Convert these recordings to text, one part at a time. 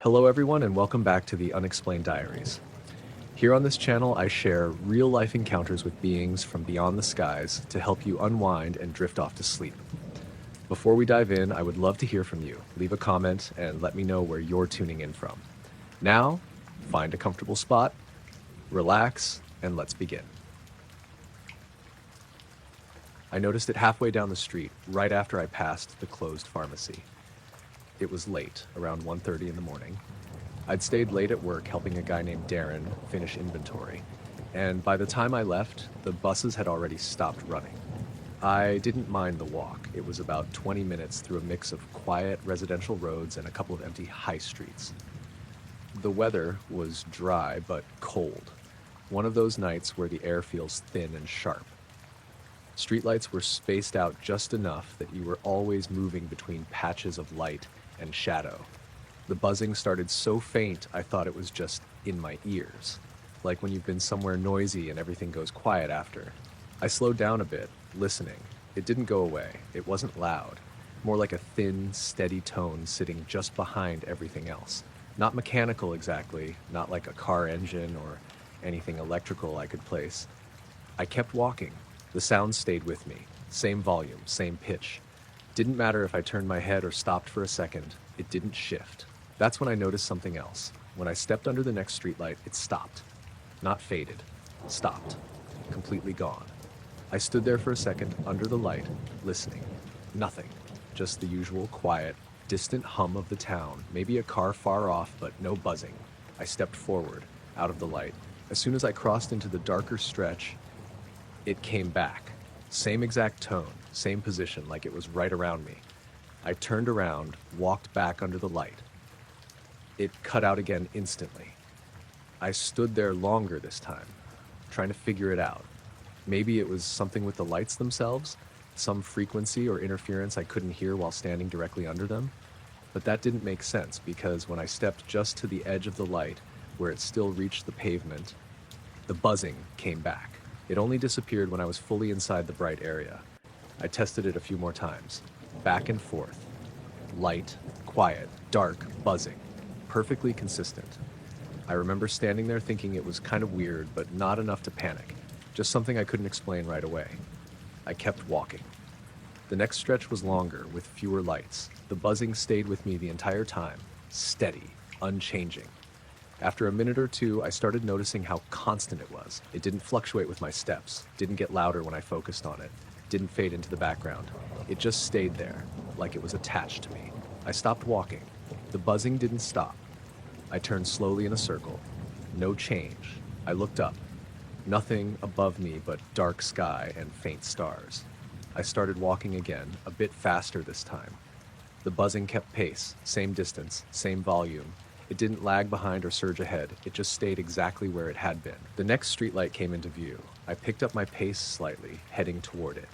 Hello everyone and welcome back to the Unexplained Diaries. Here on this channel I share real-life encounters with beings from beyond the skies to help you unwind and drift off to sleep. Before we dive in, I would love to hear from you. Leave a comment and let me know where you're tuning in from. Now, find a comfortable spot, relax, and let's begin. I noticed it halfway down the street, right after I passed the closed pharmacy. It was late, around 1:30 in the morning. I'd stayed late at work helping a guy named Darren finish inventory, and by the time I left, the buses had already stopped running. I didn't mind the walk. It was about 20 minutes through a mix of quiet residential roads and a couple of empty high streets. The weather was dry but cold, one of those nights where the air feels thin and sharp. Streetlights were spaced out just enough that you were always moving between patches of light and shadow. The buzzing started so faint I thought it was just in my ears, like when you've been somewhere noisy and everything goes quiet after. I slowed down a bit, listening. It didn't go away. It wasn't loud, more like a thin, steady tone sitting just behind everything else. Not mechanical exactly, not like a car engine or anything electrical I could place. I kept walking. The sound stayed with me. Same volume, same pitch. Didn't matter if I turned my head or stopped for a second, it didn't shift. That's when I noticed something else. When I stepped under the next streetlight, it stopped. Not faded. Stopped. Completely gone. I stood there for a second, under the light, listening. Nothing. Just the usual quiet, distant hum of the town, maybe a car far off, but no buzzing. I stepped forward, out of the light. As soon as I crossed into the darker stretch, it came back. Same exact tone, same position, like it was right around me. I turned around, walked back under the light. It cut out again instantly. I stood there longer this time, trying to figure it out. Maybe it was something with the lights themselves, some frequency or interference I couldn't hear while standing directly under them. But that didn't make sense because when I stepped just to the edge of the light, where it still reached the pavement, the buzzing came back. It only disappeared when I was fully inside the bright area. I tested it a few more times. Back and forth. Light, quiet, dark, buzzing. Perfectly consistent. I remember standing there thinking it was kind of weird, but not enough to panic. Just something I couldn't explain right away. I kept walking. The next stretch was longer, with fewer lights. The buzzing stayed with me the entire time. Steady, unchanging. After a minute or two, I started noticing how constant it was. It didn't fluctuate with my steps, didn't get louder when I focused on it, didn't fade into the background. It just stayed there, like it was attached to me. I stopped walking. The buzzing didn't stop. I turned slowly in a circle. No change. I looked up. Nothing above me but dark sky and faint stars. I started walking again, a bit faster this time. The buzzing kept pace, same distance, same volume. It didn't lag behind or surge ahead. It just stayed exactly where it had been. The next streetlight came into view. I picked up my pace slightly, heading toward it.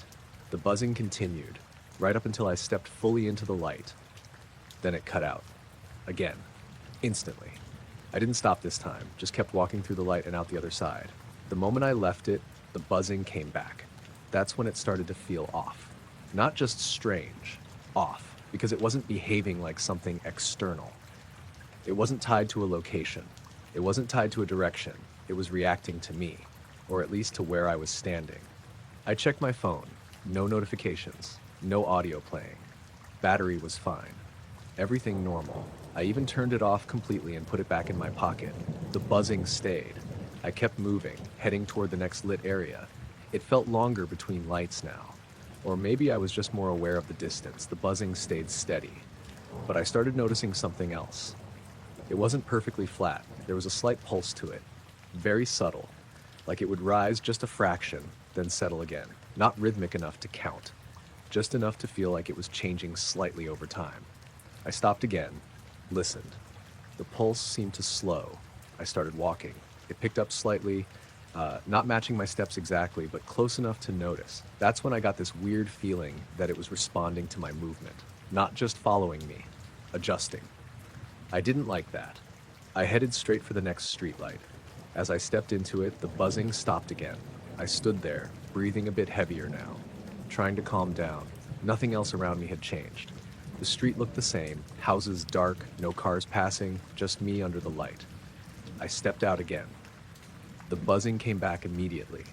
The buzzing continued, right up until I stepped fully into the light. Then it cut out. Again. Instantly. I didn't stop this time, just kept walking through the light and out the other side. The moment I left it, the buzzing came back. That's when it started to feel off. Not just strange, off, because it wasn't behaving like something external. It wasn't tied to a location. It wasn't tied to a direction. It was reacting to me, or at least to where I was standing. I checked my phone. No notifications. No audio playing. Battery was fine. Everything normal. I even turned it off completely and put it back in my pocket. The buzzing stayed. I kept moving, heading toward the next lit area. It felt longer between lights now. Or maybe I was just more aware of the distance. The buzzing stayed steady. But I started noticing something else. It wasn't perfectly flat. There was a slight pulse to it. Very subtle. Like it would rise just a fraction, then settle again. Not rhythmic enough to count. Just enough to feel like it was changing slightly over time. I stopped again. Listened. The pulse seemed to slow. I started walking. It picked up slightly, not matching my steps exactly, but close enough to notice. That's when I got this weird feeling that it was responding to my movement. Not just following me. Adjusting. I didn't like that. I headed straight for the next streetlight. As I stepped into it, the buzzing stopped again. I stood there, breathing a bit heavier now, trying to calm down. Nothing else around me had changed. The street looked the same, houses dark, no cars passing, just me under the light. I stepped out again. The buzzing came back immediately.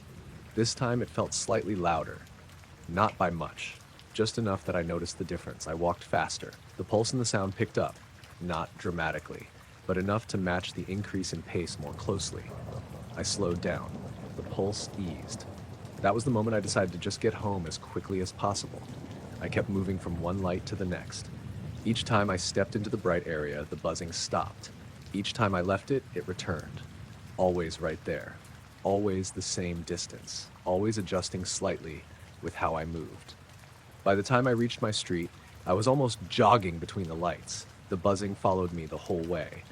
This time it felt slightly louder. Not by much, just enough that I noticed the difference. I walked faster. The pulse and the sound picked up, not dramatically, but enough to match the increase in pace more closely. I slowed down. The pulse eased. That was the moment I decided to just get home as quickly as possible. I kept moving from one light to the next. Each time I stepped into the bright area, the buzzing stopped. Each time I left it, it returned. Always right there. Always the same distance. Always adjusting slightly with how I moved. By the time I reached my street, I was almost jogging between the lights. The buzzing followed me the whole way.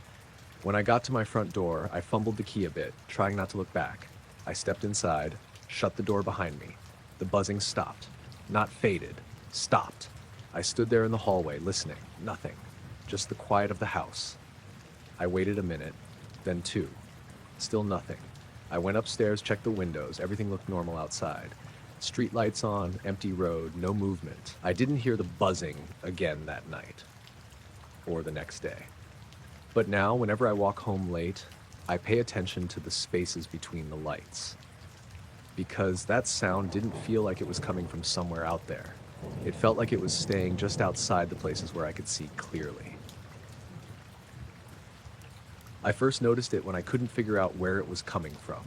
When I got to my front door, I fumbled the key a bit, trying not to look back. I stepped inside, shut the door behind me. The buzzing stopped. Not faded. Stopped. I stood there in the hallway, listening. Nothing. Just the quiet of the house. I waited a minute, then two. Still nothing. I went upstairs, checked the windows. Everything looked normal outside. Street lights on, empty road, no movement. I didn't hear the buzzing again that night. Or the next day. But now, whenever I walk home late, I pay attention to the spaces between the lights. Because that sound didn't feel like it was coming from somewhere out there. It felt like it was staying just outside the places where I could see clearly. I first noticed it when I couldn't figure out where it was coming from.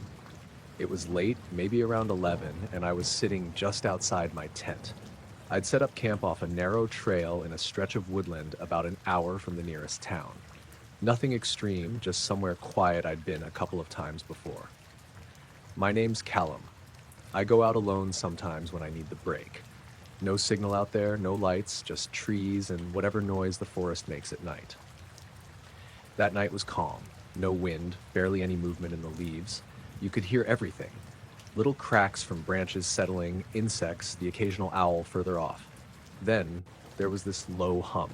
It was late, maybe around 11, and I was sitting just outside my tent. I'd set up camp off a narrow trail in a stretch of woodland about an hour from the nearest town. Nothing extreme, just somewhere quiet I'd been a couple of times before. My name's Callum. I go out alone sometimes when I need the break. No signal out there, no lights, just trees and whatever noise the forest makes at night. That night was calm. No wind, barely any movement in the leaves. You could hear everything. Little cracks from branches settling, insects, the occasional owl further off. Then, there was this low hum.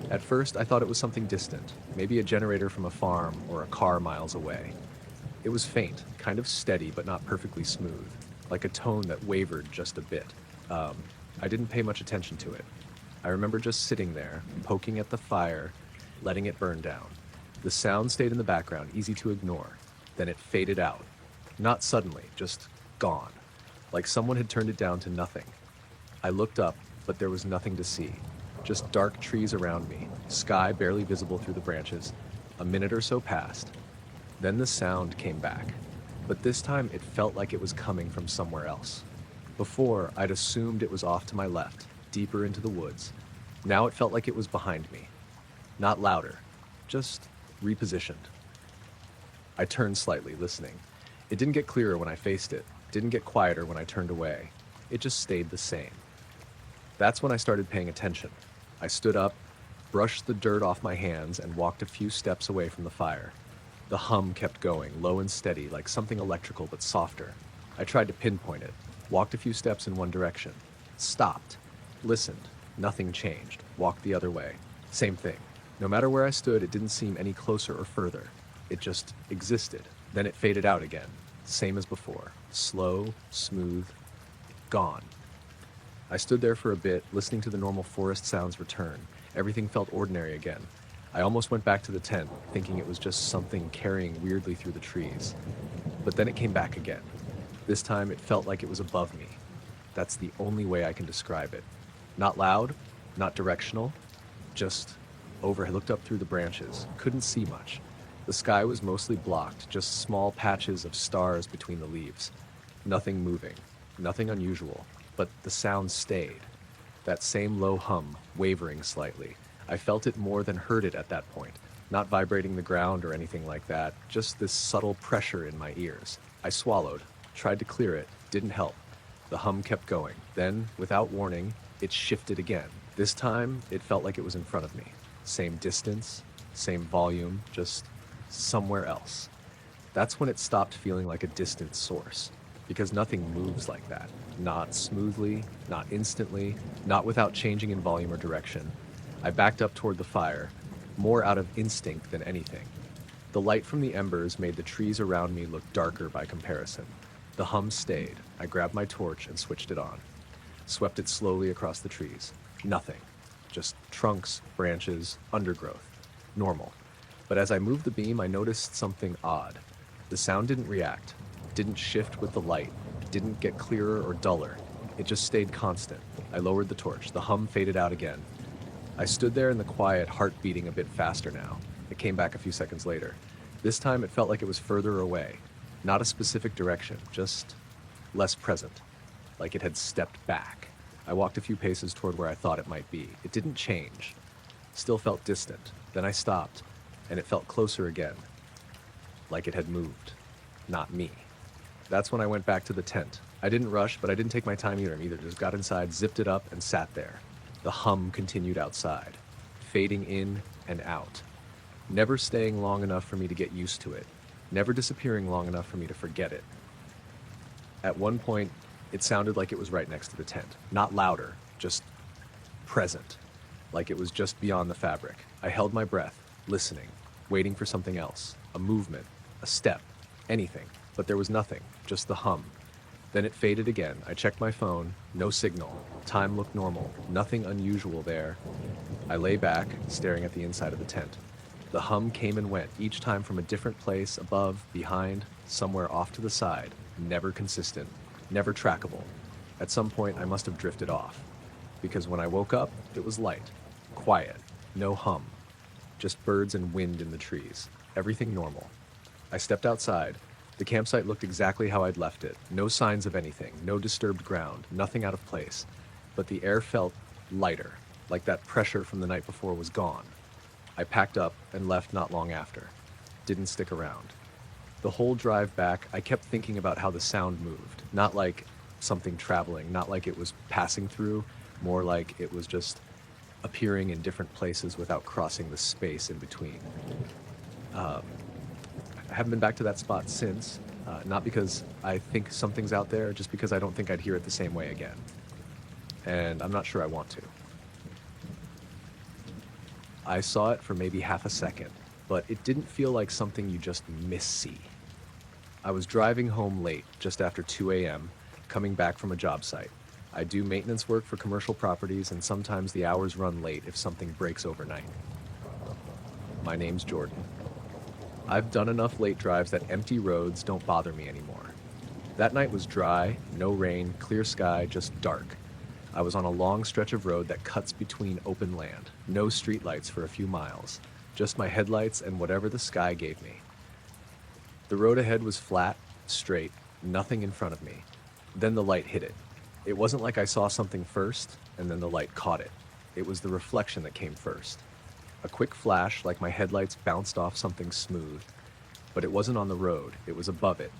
At first, I thought it was something distant, maybe a generator from a farm or a car miles away. It was faint, kind of steady but not perfectly smooth, like a tone that wavered just a bit. I didn't pay much attention to it. I remember just sitting there, poking at the fire, letting it burn down. The sound stayed in the background, easy to ignore. Then it faded out. Not suddenly, just gone. Like someone had turned it down to nothing. I looked up, but there was nothing to see. Just dark trees around me, sky barely visible through the branches. A minute or so passed. Then the sound came back. But this time it felt like it was coming from somewhere else. Before, I'd assumed it was off to my left, deeper into the woods. Now it felt like it was behind me. Not louder, just repositioned. I turned slightly, listening. It didn't get clearer when I faced it, didn't get quieter when I turned away. It just stayed the same. That's when I started paying attention. I stood up, brushed the dirt off my hands, and walked a few steps away from the fire. The hum kept going, low and steady, like something electrical but softer. I tried to pinpoint it, walked a few steps in one direction, stopped, listened. Nothing changed, walked the other way. Same thing. No matter where I stood, it didn't seem any closer or further. It just existed. Then it faded out again, same as before. Slow, smooth, gone. I stood there for a bit, listening to the normal forest sounds return. Everything felt ordinary again. I almost went back to the tent, thinking it was just something carrying weirdly through the trees. But then it came back again. This time it felt like it was above me. That's the only way I can describe it. Not loud, not directional, just over. I looked up through the branches, couldn't see much. The sky was mostly blocked, just small patches of stars between the leaves. Nothing moving, nothing unusual, but the sound stayed. That same low hum, wavering slightly. I felt it more than heard it at that point, not vibrating the ground or anything like that, just this subtle pressure in my ears. I swallowed, tried to clear it, didn't help. The hum kept going. Then, without warning, it shifted again. This time, it felt like it was in front of me. Same distance, same volume, just somewhere else. That's when it stopped feeling like a distant source, because nothing moves like that. Not smoothly, not instantly, not without changing in volume or direction. I backed up toward the fire, more out of instinct than anything. The light from the embers made the trees around me look darker by comparison. The hum stayed. I grabbed my torch and switched it on. Swept it slowly across the trees. Nothing. Just trunks, branches, undergrowth. Normal. But as I moved the beam, I noticed something odd. The sound didn't react, didn't shift with the light, didn't get clearer or duller. It just stayed constant. I lowered the torch. The hum faded out again. I stood there in the quiet, heart beating a bit faster now. It came back a few seconds later. This time it felt like it was further away. Not a specific direction, just less present. Like it had stepped back. I walked a few paces toward where I thought it might be. It didn't change. Still felt distant. Then I stopped, and it felt closer again. Like it had moved. Not me. That's when I went back to the tent. I didn't rush, but I didn't take my time either. Just got inside, zipped it up, and sat there. The hum continued outside, fading in and out. Never staying long enough for me to get used to it. Never disappearing long enough for me to forget it. At one point, it sounded like it was right next to the tent. Not louder, just present. Like it was just beyond the fabric. I held my breath, listening, waiting for something else. A movement, a step, anything. But there was nothing, just the hum. Then it faded again. I checked my phone, no signal. Time looked normal, nothing unusual there. I lay back, staring at the inside of the tent. The hum came and went, each time from a different place, above, behind, somewhere off to the side. Never consistent, never trackable. At some point, I must have drifted off. Because when I woke up, it was light, quiet, no hum. Just birds and wind in the trees. Everything normal. I stepped outside. The campsite looked exactly how I'd left it. No signs of anything, no disturbed ground, nothing out of place. But the air felt lighter, like that pressure from the night before was gone. I packed up and left not long after. Didn't stick around. The whole drive back, I kept thinking about how the sound moved. Not like something traveling, not like it was passing through, more like it was just appearing in different places without crossing the space in between. I haven't been back to that spot since, not because I think something's out there, just because I don't think I'd hear it the same way again. And I'm not sure I want to. I saw it for maybe half a second, but it didn't feel like something you just miss-see. I was driving home late, just after 2 a.m., coming back from a job site. I do maintenance work for commercial properties, and sometimes the hours run late if something breaks overnight. My name's Jordan. I've done enough late drives that empty roads don't bother me anymore. That night was dry, no rain, clear sky, just dark. I was on a long stretch of road that cuts between open land. No streetlights for a few miles. Just my headlights and whatever the sky gave me. The road ahead was flat, straight, nothing in front of me. Then the light hit it. It wasn't like I saw something first, and then the light caught it. It was the reflection that came first. A quick flash, like my headlights bounced off something smooth. But it wasn't on the road, it was above it.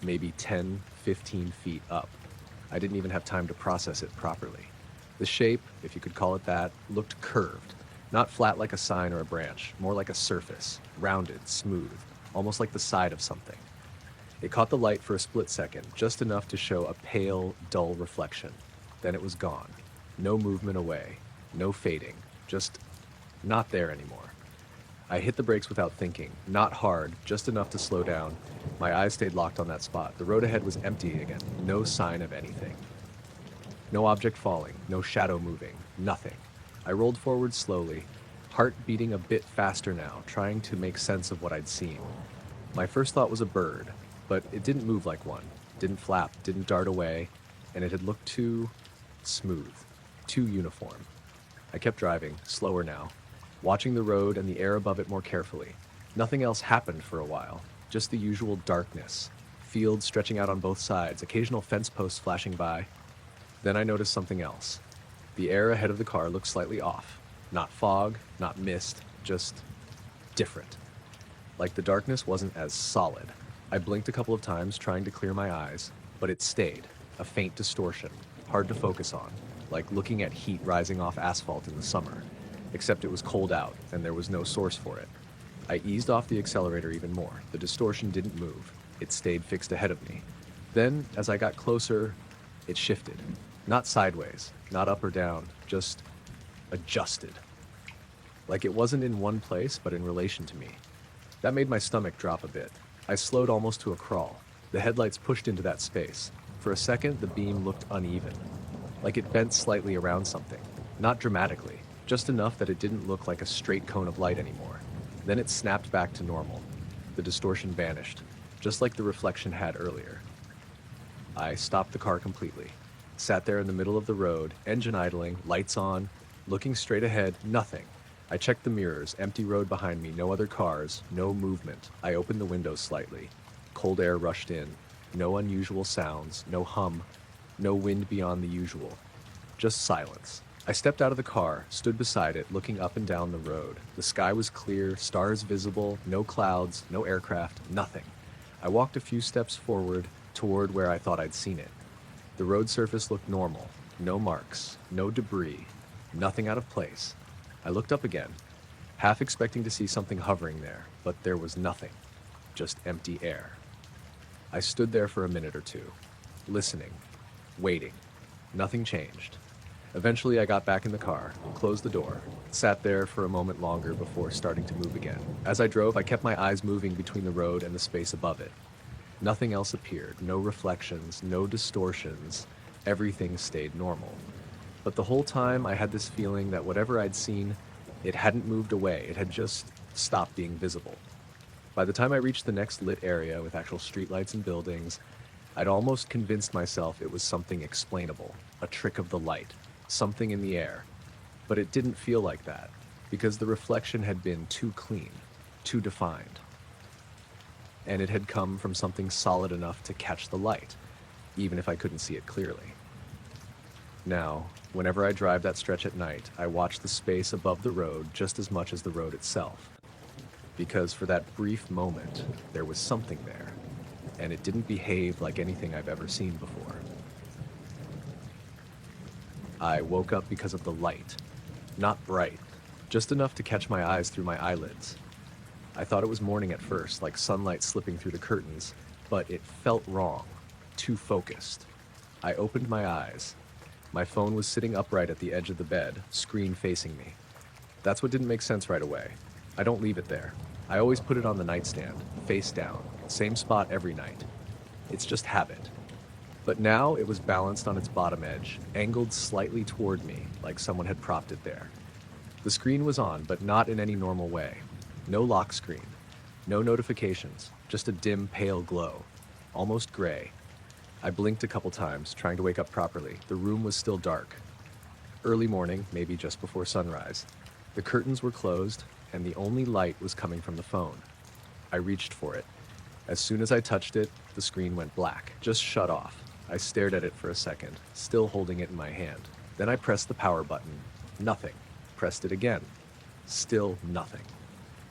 Maybe 10, 15 feet up. I didn't even have time to process it properly. The shape, if you could call it that, looked curved. Not flat like a sign or a branch, more like a surface. Rounded, smooth, almost like the side of something. It caught the light for a split second, just enough to show a pale, dull reflection. Then it was gone. No movement away, no fading, just not there anymore. I hit the brakes without thinking, not hard, just enough to slow down. My eyes stayed locked on that spot. The road ahead was empty again, no sign of anything. No object falling, no shadow moving, nothing. I rolled forward slowly, heart beating a bit faster now, trying to make sense of what I'd seen. My first thought was a bird, but it didn't move like one, didn't flap, didn't dart away, and it had looked too smooth, too uniform. I kept driving, slower now, watching the road and the air above it more carefully. Nothing else happened for a while, just the usual darkness, fields stretching out on both sides, occasional fence posts flashing by. Then I noticed something else. The air ahead of the car looked slightly off. Not fog, not mist, just different. Like the darkness wasn't as solid. I blinked a couple of times, trying to clear my eyes, but it stayed, a faint distortion, hard to focus on, like looking at heat rising off asphalt in the summer. Except it was cold out, and there was no source for it. I eased off the accelerator even more. The distortion didn't move. It stayed fixed ahead of me. Then, as I got closer, it shifted. Not sideways, not up or down, just adjusted. Like it wasn't in one place, but in relation to me. That made my stomach drop a bit. I slowed almost to a crawl. The headlights pushed into that space. For a second, the beam looked uneven, like it bent slightly around something. Not dramatically, just enough that it didn't look like a straight cone of light anymore. Then it snapped back to normal. The distortion vanished, just like the reflection had earlier. I stopped the car completely, sat there in the middle of the road, engine idling, lights on, looking straight ahead, nothing. I checked the mirrors, empty road behind me, no other cars, no movement. I opened the window slightly. Cold air rushed in. No unusual sounds, no hum, no wind beyond the usual. Just silence. I stepped out of the car, stood beside it, looking up and down the road. The sky was clear, stars visible, no clouds, no aircraft, nothing. I walked a few steps forward toward where I thought I'd seen it. The road surface looked normal. No marks, no debris, nothing out of place. I looked up again, half expecting to see something hovering there, but there was nothing, just empty air. I stood there for a minute or two, listening, waiting. Nothing changed. Eventually, I got back in the car, closed the door, sat there for a moment longer before starting to move again. As I drove, I kept my eyes moving between the road and the space above it. Nothing else appeared, no reflections, no distortions. Everything stayed normal. But the whole time, I had this feeling that whatever I'd seen, it hadn't moved away. It had just stopped being visible. By the time I reached the next lit area with actual streetlights and buildings, I'd almost convinced myself it was something explainable, a trick of the light, something in the air. But it didn't feel like that, because the reflection had been too clean, too defined. And it had come from something solid enough to catch the light, even if I couldn't see it clearly. Now, whenever I drive that stretch at night, I watch the space above the road just as much as the road itself. Because for that brief moment, there was something there, and it didn't behave like anything I've ever seen before. I woke up because of the light. Not bright, just enough to catch my eyes through my eyelids. I thought it was morning at first, like sunlight slipping through the curtains, but it felt wrong, too focused. I opened my eyes. My phone was sitting upright at the edge of the bed, screen facing me. That's what didn't make sense right away. I don't leave it there. I always put it on the nightstand, face down, same spot every night. It's just habit. But now it was balanced on its bottom edge, angled slightly toward me, like someone had propped it there. The screen was on, but not in any normal way. No lock screen, no notifications, just a dim, pale glow, almost gray. I blinked a couple times, trying to wake up properly. The room was still dark. Early morning, maybe just before sunrise. The curtains were closed, and the only light was coming from the phone. I reached for it. As soon as I touched it, the screen went black, just shut off. I stared at it for a second, still holding it in my hand. Then I pressed the power button. Nothing. Pressed it again. Still nothing.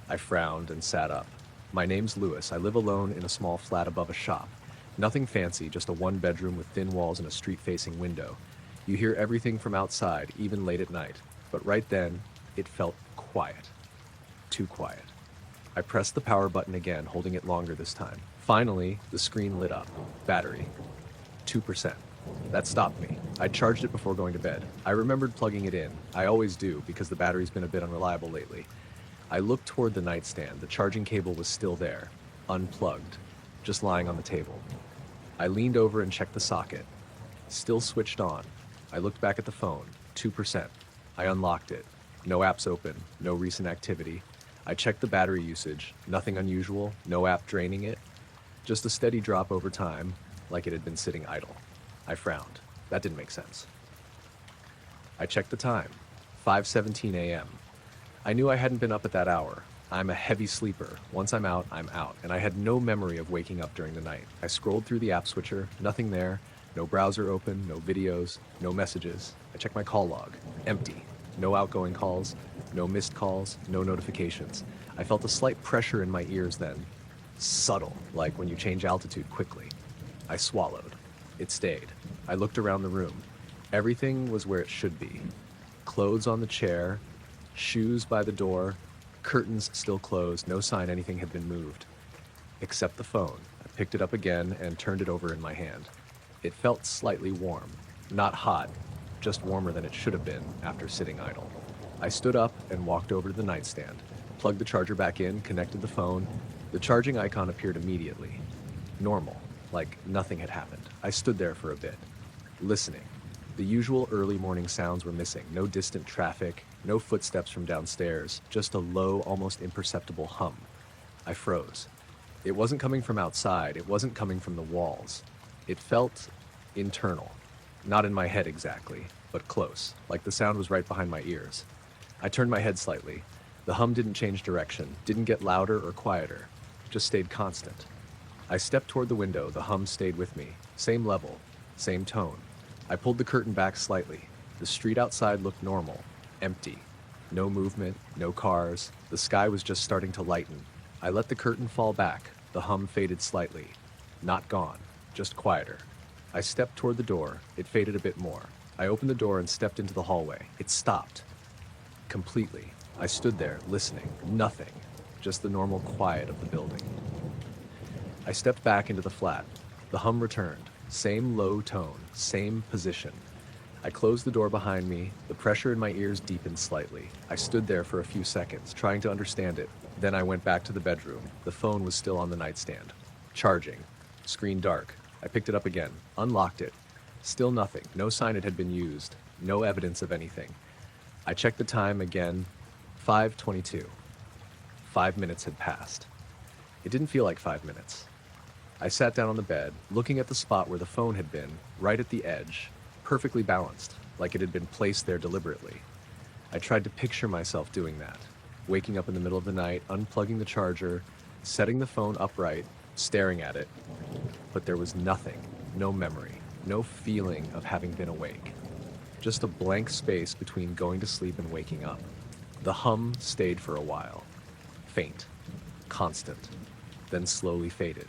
I frowned and sat up. My name's Lewis. I live alone in a small flat above a shop. Nothing fancy, just a one-bedroom with thin walls and a street-facing window. You hear everything from outside, even late at night. But right then, it felt quiet. Too quiet. I pressed the power button again, holding it longer this time. Finally, the screen lit up. Battery. 2%. That stopped me. I charged it before going to bed. I remembered plugging it in. I always do, because the battery's been a bit unreliable lately. I looked toward the nightstand. The charging cable was still there, unplugged, just lying on the table. I leaned over and checked the socket. Still switched on. I looked back at the phone. 2%. I unlocked it. No apps open, no recent activity. I checked the battery usage. Nothing unusual, no app draining it. Just a steady drop over time, like it had been sitting idle. I frowned. That didn't make sense. I checked the time. 5:17 a.m. I knew I hadn't been up at that hour. I'm a heavy sleeper. Once I'm out, and I had no memory of waking up during the night. I scrolled through the app switcher, nothing there, no browser open, no videos, no messages. I checked my call log, empty. No outgoing calls, no missed calls, no notifications. I felt a slight pressure in my ears then. Subtle, like when you change altitude quickly. I swallowed. It stayed. I looked around the room. Everything was where it should be. Clothes on the chair, shoes by the door, curtains still closed, no sign anything had been moved. Except the phone. I picked it up again and turned it over in my hand. It felt slightly warm. Not hot, just warmer than it should have been after sitting idle. I stood up and walked over to the nightstand, plugged the charger back in, connected the phone. The charging icon appeared immediately. Normal, like nothing had happened. I stood there for a bit, listening. The usual early morning sounds were missing. No distant traffic, no footsteps from downstairs, just a low, almost imperceptible hum. I froze. It wasn't coming from outside, it wasn't coming from the walls. It felt internal. Not in my head exactly, but close, like the sound was right behind my ears. I turned my head slightly. The hum didn't change direction, didn't get louder or quieter, just stayed constant. I stepped toward the window, the hum stayed with me. Same level, same tone. I pulled the curtain back slightly. The street outside looked normal, empty. No movement, no cars. The sky was just starting to lighten. I let the curtain fall back. The hum faded slightly. Not gone, just quieter. I stepped toward the door. It faded a bit more. I opened the door and stepped into the hallway. It stopped. Completely. I stood there, listening. Nothing. Just the normal quiet of the building. I stepped back into the flat. The hum returned. Same low tone, same position. I closed the door behind me. The pressure in my ears deepened slightly. I stood there for a few seconds, trying to understand it. Then I went back to the bedroom. The phone was still on the nightstand. Charging. Screen dark. I picked it up again, unlocked it. Still nothing. No sign it had been used. No evidence of anything. I checked the time again. 5:22. 5 minutes had passed. It didn't feel like 5 minutes. I sat down on the bed, looking at the spot where the phone had been, right at the edge, perfectly balanced, like it had been placed there deliberately. I tried to picture myself doing that, waking up in the middle of the night, unplugging the charger, setting the phone upright, staring at it. But there was nothing, no memory, no feeling of having been awake. Just a blank space between going to sleep and waking up. The hum stayed for a while. Faint, constant, then slowly faded.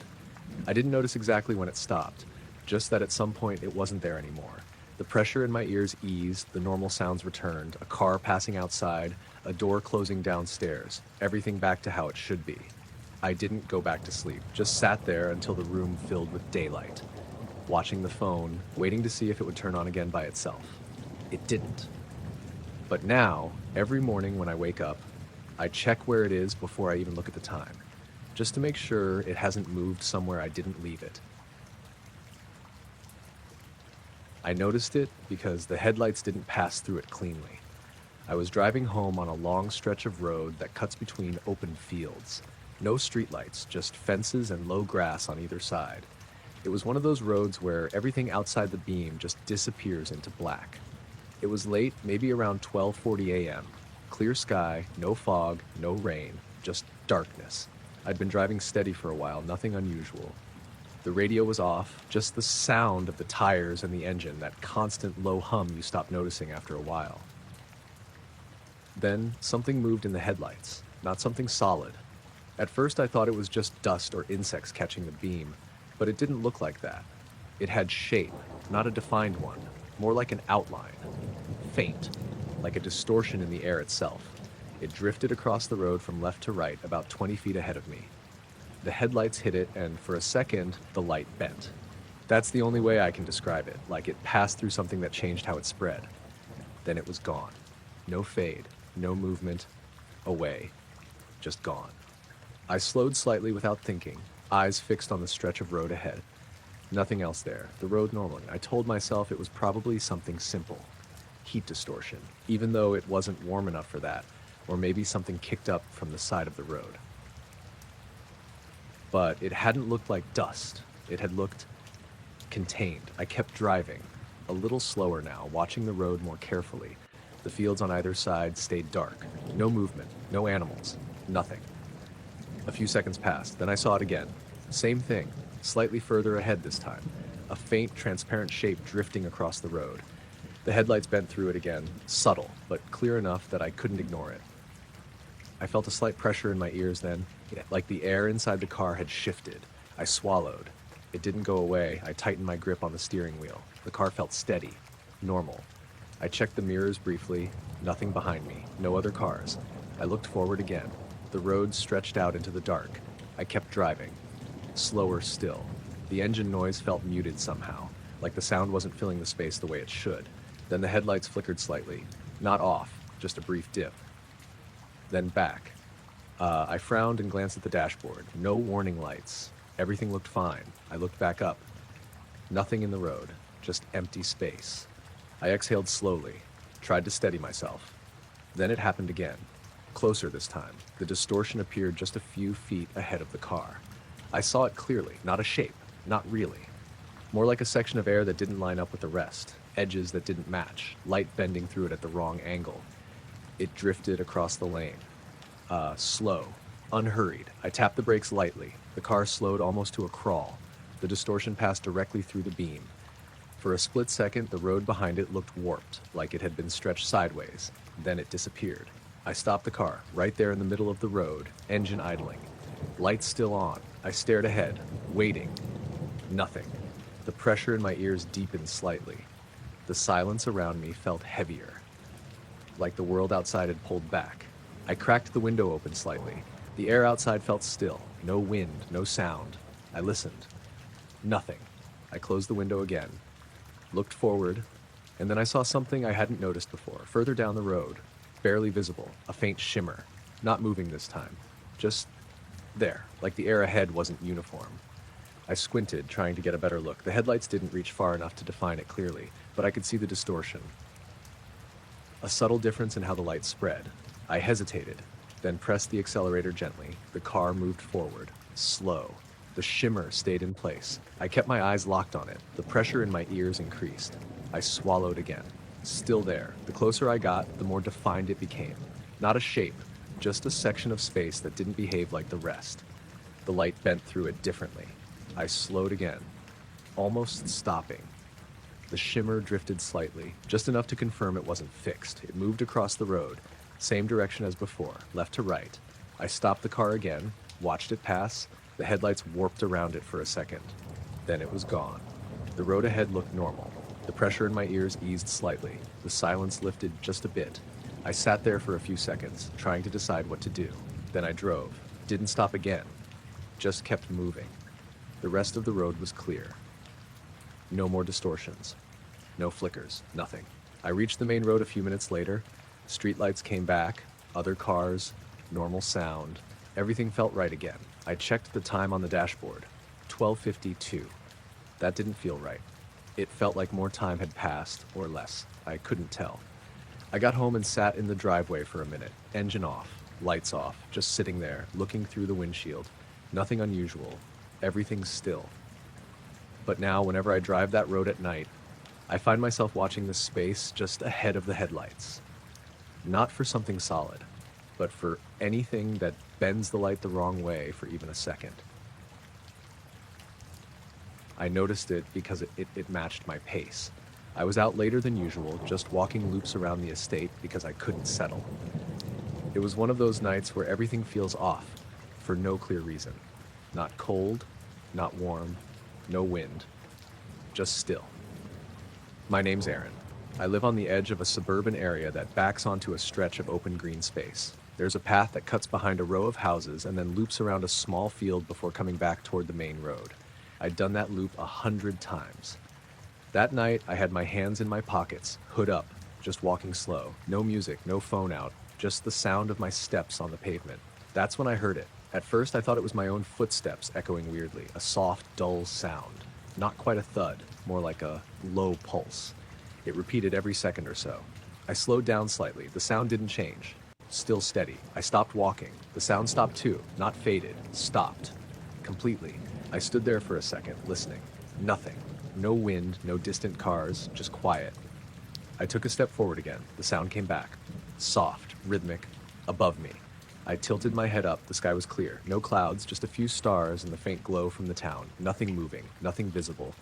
I didn't notice exactly when it stopped, just that at some point it wasn't there anymore. The pressure in my ears eased, the normal sounds returned, a car passing outside, a door closing downstairs, everything back to how it should be. I didn't go back to sleep, just sat there until the room filled with daylight, watching the phone, waiting to see if it would turn on again by itself. It didn't. But now, every morning when I wake up, I check where it is before I even look at the time, just to make sure it hasn't moved somewhere I didn't leave it. I noticed it because the headlights didn't pass through it cleanly. I was driving home on a long stretch of road that cuts between open fields. No streetlights, just fences and low grass on either side. It was one of those roads where everything outside the beam just disappears into black. It was late, maybe around 12:40 a.m. Clear sky, no fog, no rain, just darkness. I'd been driving steady for a while, nothing unusual. The radio was off, just the sound of the tires and the engine, that constant low hum you stop noticing after a while. Then something moved in the headlights, not something solid. At first I thought it was just dust or insects catching the beam, but it didn't look like that. It had shape, not a defined one, more like an outline. Faint, like a distortion in the air itself. It drifted across the road from left to right, about 20 feet ahead of me. The headlights hit it, and for a second, the light bent. That's the only way I can describe it, like it passed through something that changed how it spread. Then it was gone. No fade, no movement, away, just gone. I slowed slightly without thinking, eyes fixed on the stretch of road ahead. Nothing else there, the road normally. I told myself it was probably something simple. Heat distortion, even though it wasn't warm enough for that, or maybe something kicked up from the side of the road. But it hadn't looked like dust. It had looked contained. I kept driving, a little slower now, watching the road more carefully. The fields on either side stayed dark. No movement, no animals, nothing. A few seconds passed, then I saw it again. Same thing, slightly further ahead this time. A faint, transparent shape drifting across the road. The headlights bent through it again, subtle, but clear enough that I couldn't ignore it. I felt a slight pressure in my ears then, like the air inside the car had shifted. I swallowed. It didn't go away. I tightened my grip on the steering wheel. The car felt steady, normal. I checked the mirrors briefly, nothing behind me, no other cars. I looked forward again. The road stretched out into the dark. I kept driving, slower still. The engine noise felt muted somehow, like the sound wasn't filling the space the way it should. Then the headlights flickered slightly, not off, just a brief dip. Then back. I frowned and glanced at the dashboard. No warning lights. Everything looked fine. I looked back up. Nothing in the road, just empty space. I exhaled slowly, tried to steady myself. Then it happened again. Closer this time. The distortion appeared just a few feet ahead of the car. I saw it clearly, not a shape, not really. More like a section of air that didn't line up with the rest, edges that didn't match, light bending through it at the wrong angle. It drifted across the lane. Slow, unhurried. I tapped the brakes lightly. The car slowed almost to a crawl. The distortion passed directly through the beam. For a split second, the road behind it looked warped, like it had been stretched sideways. Then it disappeared. I stopped the car, right there in the middle of the road, engine idling. Lights still on. I stared ahead, waiting. Nothing. The pressure in my ears deepened slightly. The silence around me felt heavier, like the world outside had pulled back. I cracked the window open slightly. The air outside felt still. No wind, no sound. I listened. Nothing. I closed the window again, looked forward, and then I saw something I hadn't noticed before, further down the road, barely visible, a faint shimmer, not moving this time, just there, like the air ahead wasn't uniform. I squinted, trying to get a better look. The headlights didn't reach far enough to define it clearly, but I could see the distortion. A subtle difference in how the light spread. I hesitated, then pressed the accelerator gently. The car moved forward, slow. The shimmer stayed in place. I kept my eyes locked on it. The pressure in my ears increased. I swallowed again. Still there. The closer I got, the more defined it became. Not a shape, just a section of space that didn't behave like the rest. The light bent through it differently. I slowed again, almost stopping. The shimmer drifted slightly, just enough to confirm it wasn't fixed. It moved across the road, same direction as before, left to right. I stopped the car again, watched it pass. The headlights warped around it for a second. Then it was gone. The road ahead looked normal. The pressure in my ears eased slightly. The silence lifted just a bit. I sat there for a few seconds, trying to decide what to do. Then I drove. Didn't stop again. Just kept moving. The rest of the road was clear. No more distortions. No flickers. Nothing. I reached the main road a few minutes later. Streetlights came back. Other cars. Normal sound. Everything felt right again. I checked the time on the dashboard. 12:52. That didn't feel right. It felt like more time had passed, or less. I couldn't tell. I got home and sat in the driveway for a minute. Engine off. Lights off. Just sitting there, looking through the windshield. Nothing unusual. Everything's still. But now, whenever I drive that road at night, I find myself watching the space just ahead of the headlights. Not for something solid, but for anything that bends the light the wrong way for even a second. I noticed it because it matched my pace. I was out later than usual, just walking loops around the estate because I couldn't settle. It was one of those nights where everything feels off, for no clear reason. Not cold, not warm, no wind, just still. My name's Aaron. I live on the edge of a suburban area that backs onto a stretch of open green space. There's a path that cuts behind a row of houses and then loops around a small field before coming back toward the main road. I'd done that loop 100 times. That night, I had my hands in my pockets, hood up, just walking slow. No music, no phone out, just the sound of my steps on the pavement. That's when I heard it. At first, I thought it was my own footsteps echoing weirdly, a soft, dull sound. Not quite a thud, more like a low pulse. It repeated every second or so. I slowed down slightly. The sound didn't change. Still steady. I stopped walking. The sound stopped too, not faded, stopped. Completely. I stood there for a second, listening. Nothing. No wind, no distant cars, just quiet. I took a step forward again. The sound came back. Soft, rhythmic, above me. I tilted my head up. The sky was clear. No clouds, just a few stars and the faint glow from the town. Nothing moving, nothing visible.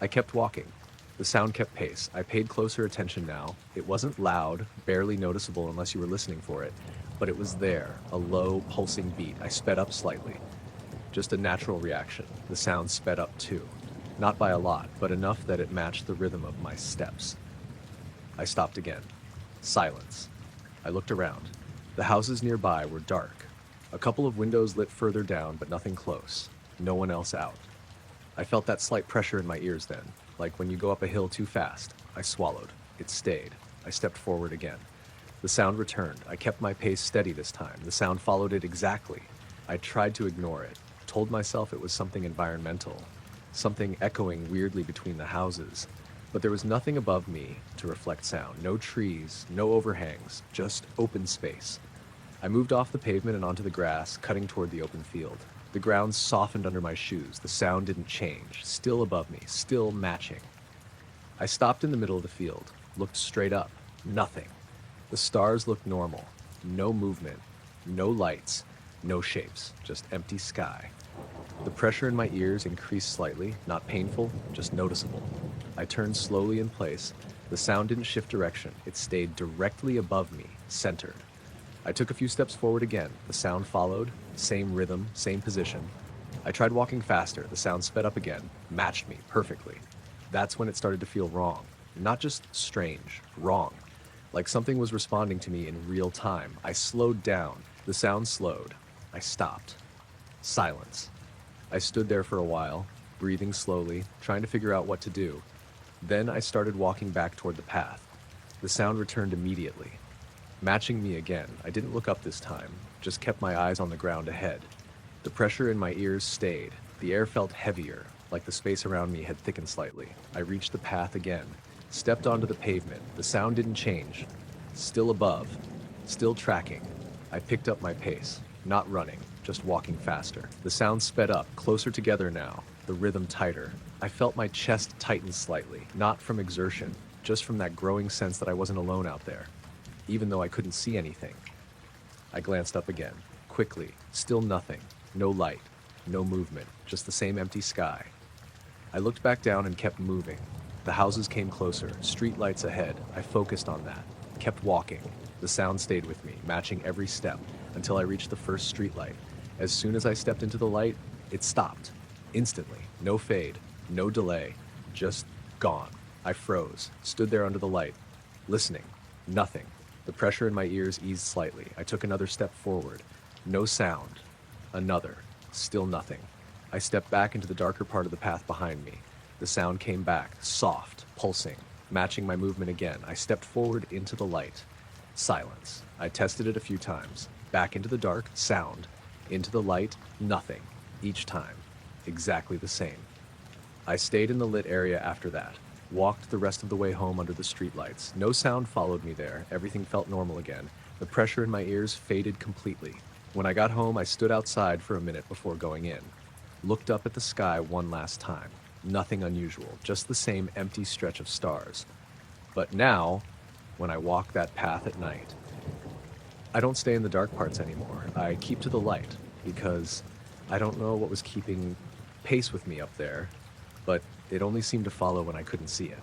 I kept walking. The sound kept pace. I paid closer attention now. It wasn't loud, barely noticeable unless you were listening for it, but it was there, a low, pulsing beat. I sped up slightly. Just a natural reaction. The sound sped up too. Not by a lot, but enough that it matched the rhythm of my steps. I stopped again. Silence. I looked around. The houses nearby were dark. A couple of windows lit further down, but nothing close. No one else out. I felt that slight pressure in my ears then, like when you go up a hill too fast. I swallowed. It stayed. I stepped forward again. The sound returned. I kept my pace steady this time. The sound followed it exactly. I tried to ignore it, told myself it was something environmental, something echoing weirdly between the houses. But there was nothing above me to reflect sound. No trees, no overhangs, just open space. I moved off the pavement and onto the grass, cutting toward the open field. The ground softened under my shoes. The sound didn't change. Still above me, still matching. I stopped in the middle of the field, looked straight up. Nothing. The stars looked normal. No movement, no lights, no shapes, just empty sky. The pressure in my ears increased slightly, not painful, just noticeable. I turned slowly in place. The sound didn't shift direction. It stayed directly above me, centered. I took a few steps forward again. The sound followed, same rhythm, same position. I tried walking faster. The sound sped up again, matched me perfectly. That's when it started to feel wrong. Not just strange, wrong. Like something was responding to me in real time. I slowed down. The sound slowed. I stopped. Silence. I stood there for a while, breathing slowly, trying to figure out what to do. Then I started walking back toward the path. The sound returned immediately. Matching me again, I didn't look up this time, just kept my eyes on the ground ahead. The pressure in my ears stayed. The air felt heavier, like the space around me had thickened slightly. I reached the path again, stepped onto the pavement. The sound didn't change. Still above, still tracking. I picked up my pace, not running, just walking faster. The sound sped up, closer together now, the rhythm tighter. I felt my chest tighten slightly, not from exertion, just from that growing sense that I wasn't alone out there, even though I couldn't see anything. I glanced up again, quickly, still nothing, no light, no movement, just the same empty sky. I looked back down and kept moving. The houses came closer, street lights ahead. I focused on that, kept walking. The sound stayed with me, matching every step, until I reached the first street light. As soon as I stepped into the light, it stopped. Instantly. No fade, no delay, just gone. I froze, stood there under the light, listening. Nothing. The pressure in my ears eased slightly. I took another step forward. No sound. Another. Still nothing. I stepped back into the darker part of the path behind me. The sound came back, soft, pulsing, matching my movement again. I stepped forward into the light. Silence. I tested it a few times. Back into the dark, sound. Into the light, nothing. Each time. Exactly the same. I stayed in the lit area after that. Walked the rest of the way home under the streetlights. No sound followed me there. Everything felt normal again. The pressure in my ears faded completely. When I got home, I stood outside for a minute before going in. Looked up at the sky one last time. Nothing unusual, just the same empty stretch of stars. But now, when I walk that path at night, I don't stay in the dark parts anymore. I keep to the light, because I don't know what was keeping pace with me up there, but it only seemed to follow when I couldn't see it.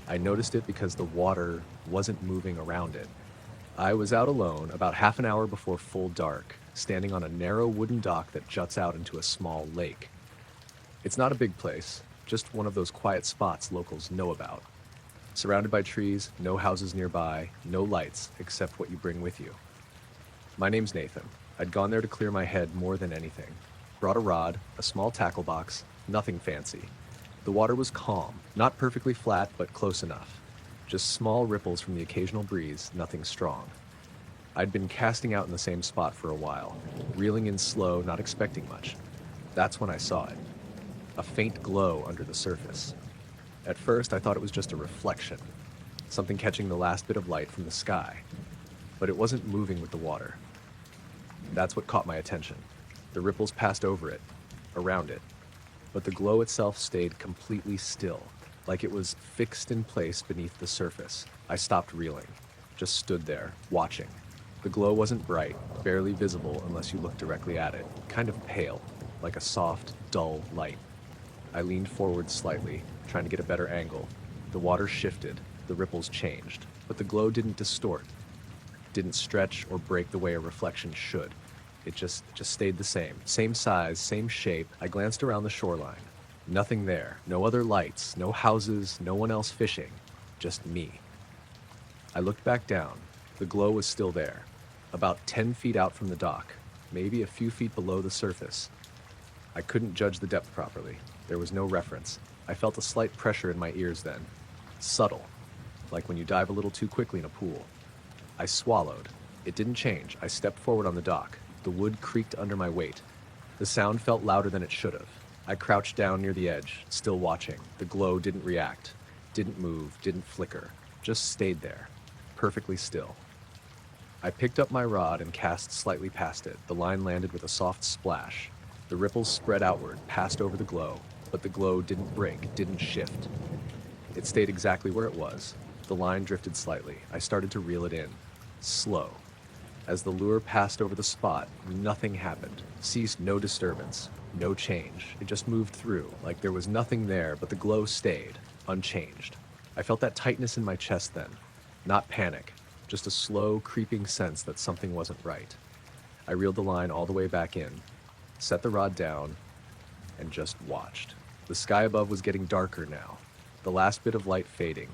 I noticed it because the water wasn't moving around it. I was out alone about half an hour before full dark, standing on a narrow wooden dock that juts out into a small lake. It's not a big place, just one of those quiet spots locals know about. Surrounded by trees, no houses nearby, no lights except what you bring with you. My name's Nathan. I'd gone there to clear my head more than anything. Brought a rod, a small tackle box, nothing fancy. The water was calm, not perfectly flat, but close enough. Just small ripples from the occasional breeze, nothing strong. I'd been casting out in the same spot for a while, reeling in slow, not expecting much. That's when I saw it. A faint glow under the surface. At first, I thought it was just a reflection, something catching the last bit of light from the sky. But it wasn't moving with the water. That's what caught my attention. The ripples passed over it, around it, but the glow itself stayed completely still, like it was fixed in place beneath the surface. I stopped reeling, just stood there, watching. The glow wasn't bright, barely visible unless you looked directly at it, kind of pale, like a soft, dull light. I leaned forward slightly, trying to get a better angle. The water shifted, the ripples changed, but the glow didn't distort, didn't stretch or break the way a reflection should. It just stayed the same. Same size, same shape. I glanced around the shoreline. Nothing there. No other lights, no houses, no one else fishing. Just me. I looked back down. The glow was still there. About 10 feet out from the dock. Maybe a few feet below the surface. I couldn't judge the depth properly. There was no reference. I felt a slight pressure in my ears then. Subtle. Like when you dive a little too quickly in a pool. I swallowed. It didn't change. I stepped forward on the dock. The wood creaked under my weight. The sound felt louder than it should have. I crouched down near the edge, still watching. The glow didn't react, didn't move, didn't flicker, just stayed there, perfectly still. I picked up my rod and cast slightly past it. The line landed with a soft splash. The ripples spread outward, passed over the glow, but the glow didn't break, didn't shift. It stayed exactly where it was. The line drifted slightly. I started to reel it in, slow. As the lure passed over the spot, nothing happened. Ceased, no disturbance, no change. It just moved through, like there was nothing there, but the glow stayed, unchanged. I felt that tightness in my chest then. Not panic, just a slow, creeping sense that something wasn't right. I reeled the line all the way back in, set the rod down, and just watched. The sky above was getting darker now, the last bit of light fading,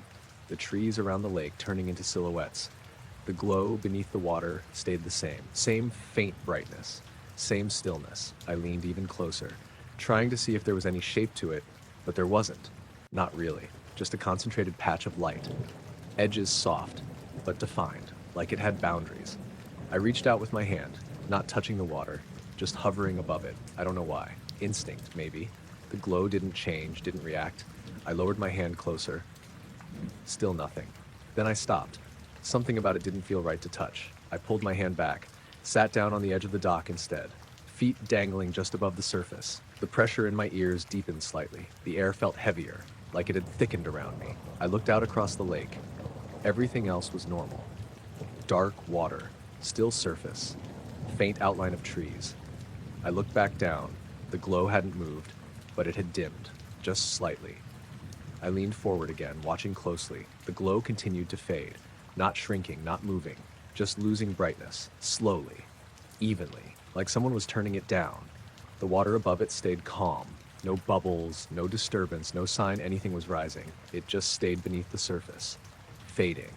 the trees around the lake turning into silhouettes. The glow beneath the water stayed the same faint brightness, same stillness. I leaned even closer, trying to see if there was any shape to it, but there wasn't. Not really, just a concentrated patch of light. Edges soft, but defined, like it had boundaries. I reached out with my hand, not touching the water, just hovering above it. I don't know why. Instinct, maybe. The glow didn't change, didn't react. I lowered my hand closer. Still nothing. Then I stopped. Something about it didn't feel right to touch. I pulled my hand back, sat down on the edge of the dock instead, feet dangling just above the surface. The pressure in my ears deepened slightly. The air felt heavier, like it had thickened around me. I looked out across the lake. Everything else was normal. Dark water, still surface, faint outline of trees. I looked back down. The glow hadn't moved, but it had dimmed, just slightly. I leaned forward again, watching closely. The glow continued to fade. Not shrinking, not moving, just losing brightness, slowly, evenly, like someone was turning it down. The water above it stayed calm. No bubbles, no disturbance, no sign anything was rising. It just stayed beneath the surface, fading.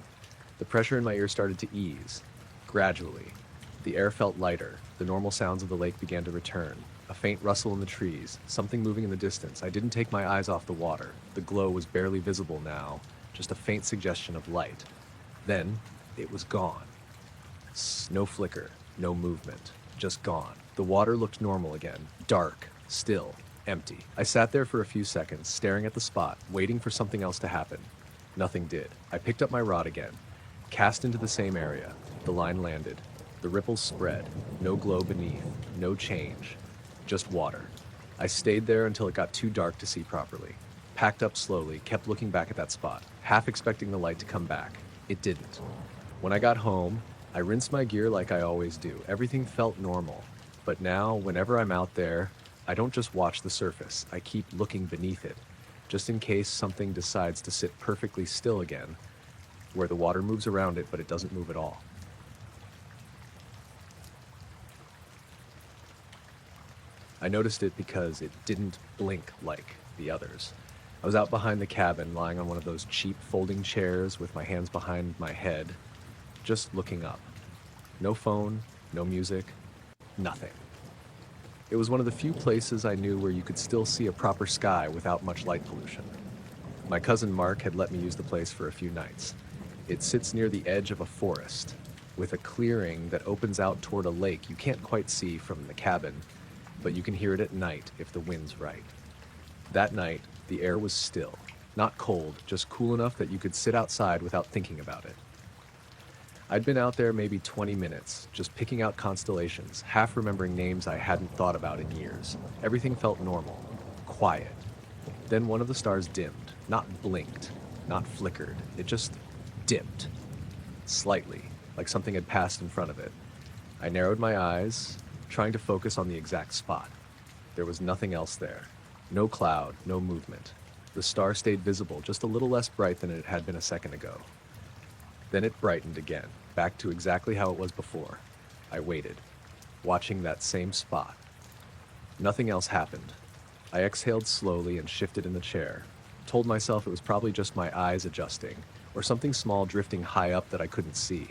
The pressure in my ear started to ease, gradually. The air felt lighter. The normal sounds of the lake began to return. A faint rustle in the trees, something moving in the distance. I didn't take my eyes off the water. The glow was barely visible now, just a faint suggestion of light. Then, it was gone. No flicker, no movement, just gone. The water looked normal again, dark, still, empty. I sat there for a few seconds, staring at the spot, waiting for something else to happen. Nothing did. I picked up my rod again, cast into the same area. The line landed. The ripples spread, no glow beneath, no change, just water. I stayed there until it got too dark to see properly. Packed up slowly, kept looking back at that spot, half expecting the light to come back. It didn't. When I got home, I rinsed my gear like I always do. Everything felt normal. But now, whenever I'm out there, I don't just watch the surface. I keep looking beneath it, just in case something decides to sit perfectly still again, where the water moves around it, but it doesn't move at all. I noticed it because it didn't blink like the others. I was out behind the cabin, lying on one of those cheap folding chairs with my hands behind my head, just looking up. No phone, no music, nothing. It was one of the few places I knew where you could still see a proper sky without much light pollution. My cousin Mark had let me use the place for a few nights. It sits near the edge of a forest, with a clearing that opens out toward a lake you can't quite see from the cabin, but you can hear it at night if the wind's right. That night, the air was still, not cold, just cool enough that you could sit outside without thinking about it. I'd been out there maybe 20 minutes, just picking out constellations, half remembering names I hadn't thought about in years. Everything felt normal, quiet. Then one of the stars dimmed, not blinked, not flickered. It just dipped, slightly, like something had passed in front of it. I narrowed my eyes, trying to focus on the exact spot. There was nothing else there. No cloud, no movement. The star stayed visible, just a little less bright than it had been a second ago. Then it brightened again, back to exactly how it was before. I waited, watching that same spot. Nothing else happened. I exhaled slowly and shifted in the chair. Told myself it was probably just my eyes adjusting, or something small drifting high up that I couldn't see.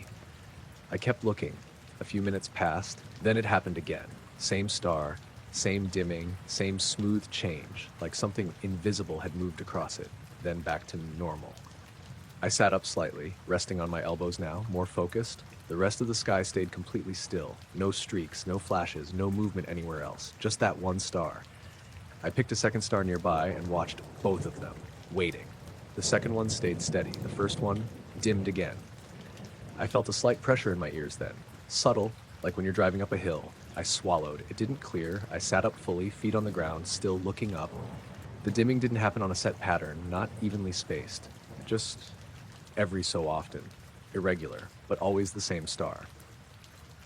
I kept looking. A few minutes passed, then it happened again. Same star, same dimming, same smooth change, like something invisible had moved across it, then back to normal. I sat up slightly, resting on my elbows now, more focused. The rest of the sky stayed completely still. No streaks, no flashes, no movement anywhere else. Just that one star. I picked a second star nearby and watched both of them, waiting. The second one stayed steady. The first one dimmed again. I felt a slight pressure in my ears then. Subtle, like when you're driving up a hill. I swallowed. It didn't clear. I sat up fully, feet on the ground, still looking up. The dimming didn't happen on a set pattern, not evenly spaced. Just every so often. Irregular, but always the same star.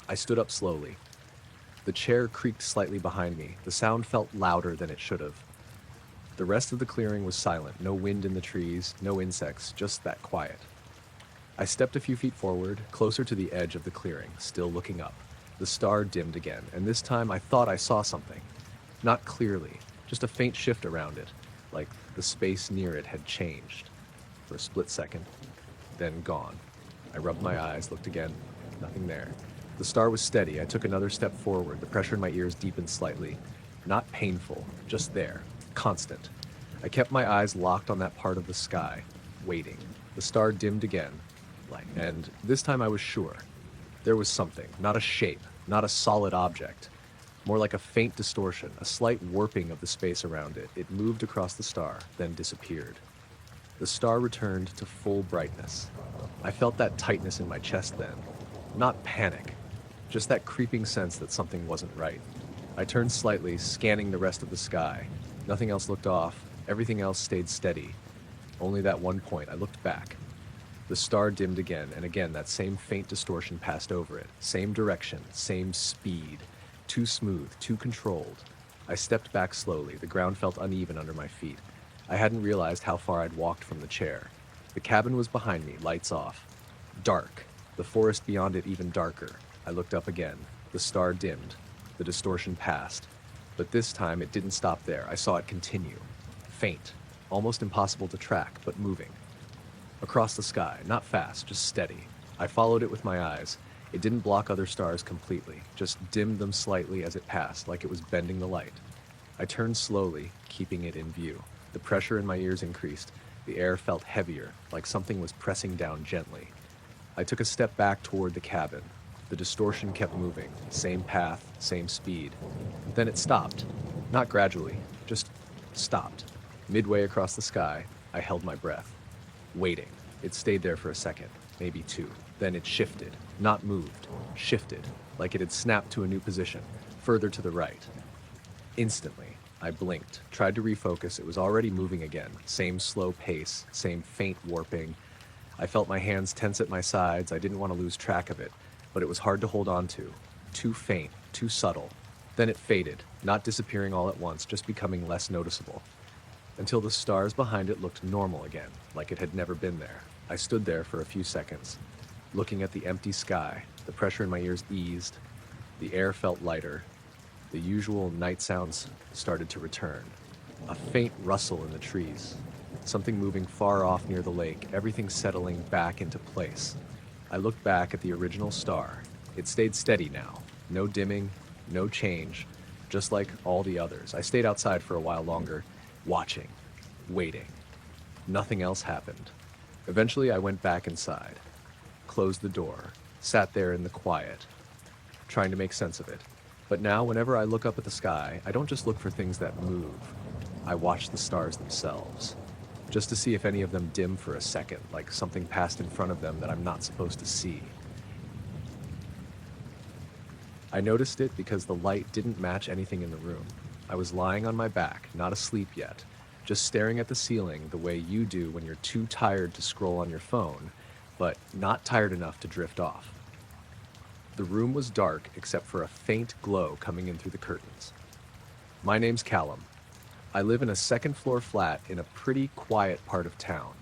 I stood up slowly. The chair creaked slightly behind me. The sound felt louder than it should have. The rest of the clearing was silent. No wind in the trees, no insects, just that quiet. I stepped a few feet forward, closer to the edge of the clearing, still looking up. The star dimmed again, and this time I thought I saw something. Not clearly, just a faint shift around it, like the space near it had changed. For a split second, then gone. I rubbed my eyes, looked again, nothing there. The star was steady. I took another step forward. The pressure in my ears deepened slightly. Not painful, just there, constant. I kept my eyes locked on that part of the sky, waiting. The star dimmed again, and this time I was sure. There was something, not a shape, not a solid object. More like a faint distortion, a slight warping of the space around it. It moved across the star, then disappeared. The star returned to full brightness. I felt that tightness in my chest then. Not panic, just that creeping sense that something wasn't right. I turned slightly, scanning the rest of the sky. Nothing else looked off. Everything else stayed steady. Only that one point. I looked back. The star dimmed again, and again that same faint distortion passed over it. Same direction, same speed. Too smooth, too controlled. I stepped back slowly. The ground felt uneven under my feet. I hadn't realized how far I'd walked from the chair. The cabin was behind me, lights off. Dark. The forest beyond it even darker. I looked up again. The star dimmed. The distortion passed. But this time it didn't stop there. I saw it continue. Faint. Almost impossible to track, but moving. Across the sky, not fast, just steady. I followed it with my eyes. It didn't block other stars completely, just dimmed them slightly as it passed, like it was bending the light. I turned slowly, keeping it in view. The pressure in my ears increased. The air felt heavier, like something was pressing down gently. I took a step back toward the cabin. The distortion kept moving, same path, same speed. Then it stopped. Not gradually, just stopped. Midway across the sky, I held my breath. Waiting. It stayed there for a second, maybe two. Then it shifted, not moved, shifted, like it had snapped to a new position, further to the right. Instantly, I blinked, tried to refocus. It was already moving again. Same slow pace, same faint warping. I felt my hands tense at my sides. I didn't want to lose track of it, but it was hard to hold on to. Too faint, too subtle. Then it faded, not disappearing all at once, just becoming less noticeable. Until the stars behind it looked normal again, like it had never been there. I stood there for a few seconds, looking at the empty sky. The pressure in my ears eased. The air felt lighter. The usual night sounds started to return. A faint rustle in the trees. Something moving far off near the lake, everything settling back into place. I looked back at the original star. It stayed steady now. No dimming, no change, just like all the others. I stayed outside for a while longer, watching, waiting. Nothing else happened. Eventually I went back inside, closed the door, sat there in the quiet, trying to make sense of it. But now whenever I look up at the sky, I don't just look for things that move. I watch the stars themselves, just to see if any of them dim for a second, like something passed in front of them that I'm not supposed to see. I noticed it because the light didn't match anything in the room. I was lying on my back, not asleep yet, just staring at the ceiling the way you do when you're too tired to scroll on your phone, but not tired enough to drift off. The room was dark except for a faint glow coming in through the curtains. My name's Callum. I live in a second-floor flat in a pretty quiet part of town.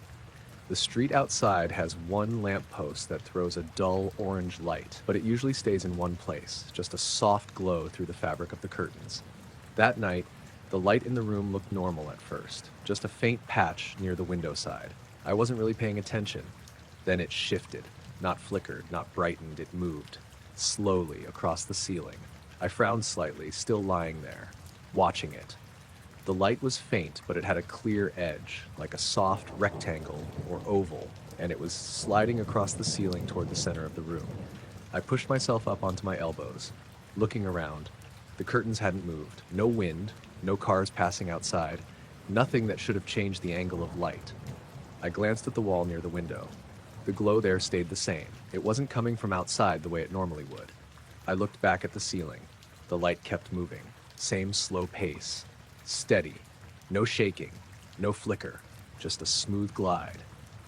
The street outside has one lamppost that throws a dull orange light, but it usually stays in one place, just a soft glow through the fabric of the curtains. That night, the light in the room looked normal at first, just a faint patch near the window side. I wasn't really paying attention. Then it shifted, not flickered, not brightened, it moved, slowly across the ceiling. I frowned slightly, still lying there, watching it. The light was faint, but it had a clear edge, like a soft rectangle or oval, and it was sliding across the ceiling toward the center of the room. I pushed myself up onto my elbows, looking around. The curtains hadn't moved. No wind, no cars passing outside, nothing that should have changed the angle of light. I glanced at the wall near the window. The glow there stayed the same. It wasn't coming from outside the way it normally would. I looked back at the ceiling. The light kept moving. Same slow pace. Steady. No shaking. No flicker. Just a smooth glide.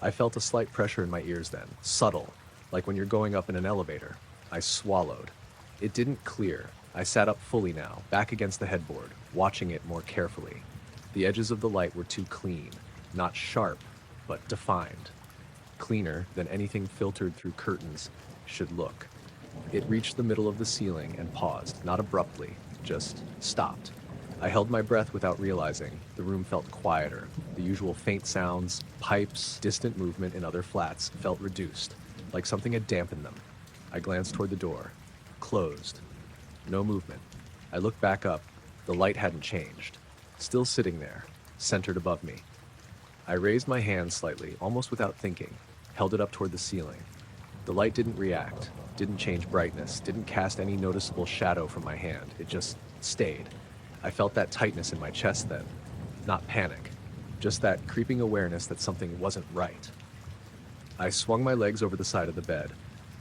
I felt a slight pressure in my ears then. Subtle. Like when you're going up in an elevator. I swallowed. It didn't clear. I sat up fully now, back against the headboard, watching it more carefully. The edges of the light were too clean. Not sharp, but defined. Cleaner than anything filtered through curtains should look. It reached the middle of the ceiling and paused, not abruptly, just stopped. I held my breath without realizing. The room felt quieter. The usual faint sounds, pipes, distant movement in other flats felt reduced, like something had dampened them. I glanced toward the door. Closed. No movement. I looked back up. The light hadn't changed. Still sitting there, centered above me. I raised my hand slightly, almost without thinking, held it up toward the ceiling. The light didn't react, didn't change brightness, didn't cast any noticeable shadow from my hand. It just stayed. I felt that tightness in my chest then. Not panic, just that creeping awareness that something wasn't right. I swung my legs over the side of the bed,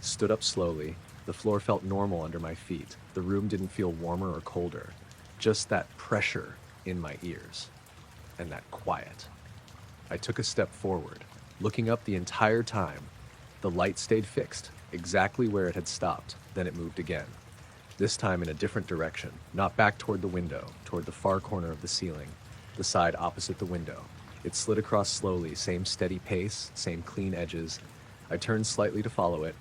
stood up slowly. The floor felt normal under my feet. The room didn't feel warmer or colder. Just that pressure in my ears. And that quiet. I took a step forward, looking up the entire time. The light stayed fixed, exactly where it had stopped. Then it moved again. This time in a different direction, not back toward the window, toward the far corner of the ceiling, the side opposite the window. It slid across slowly, same steady pace, same clean edges. I turned slightly to follow it.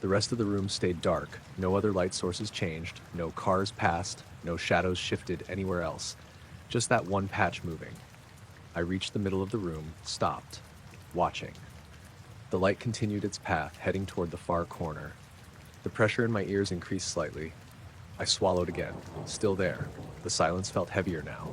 The rest of the room stayed dark. No other light sources changed. No cars passed. No shadows shifted anywhere else. Just that one patch moving. I reached the middle of the room, stopped, watching. The light continued its path, heading toward the far corner. The pressure in my ears increased slightly. I swallowed again, still there. The silence felt heavier now.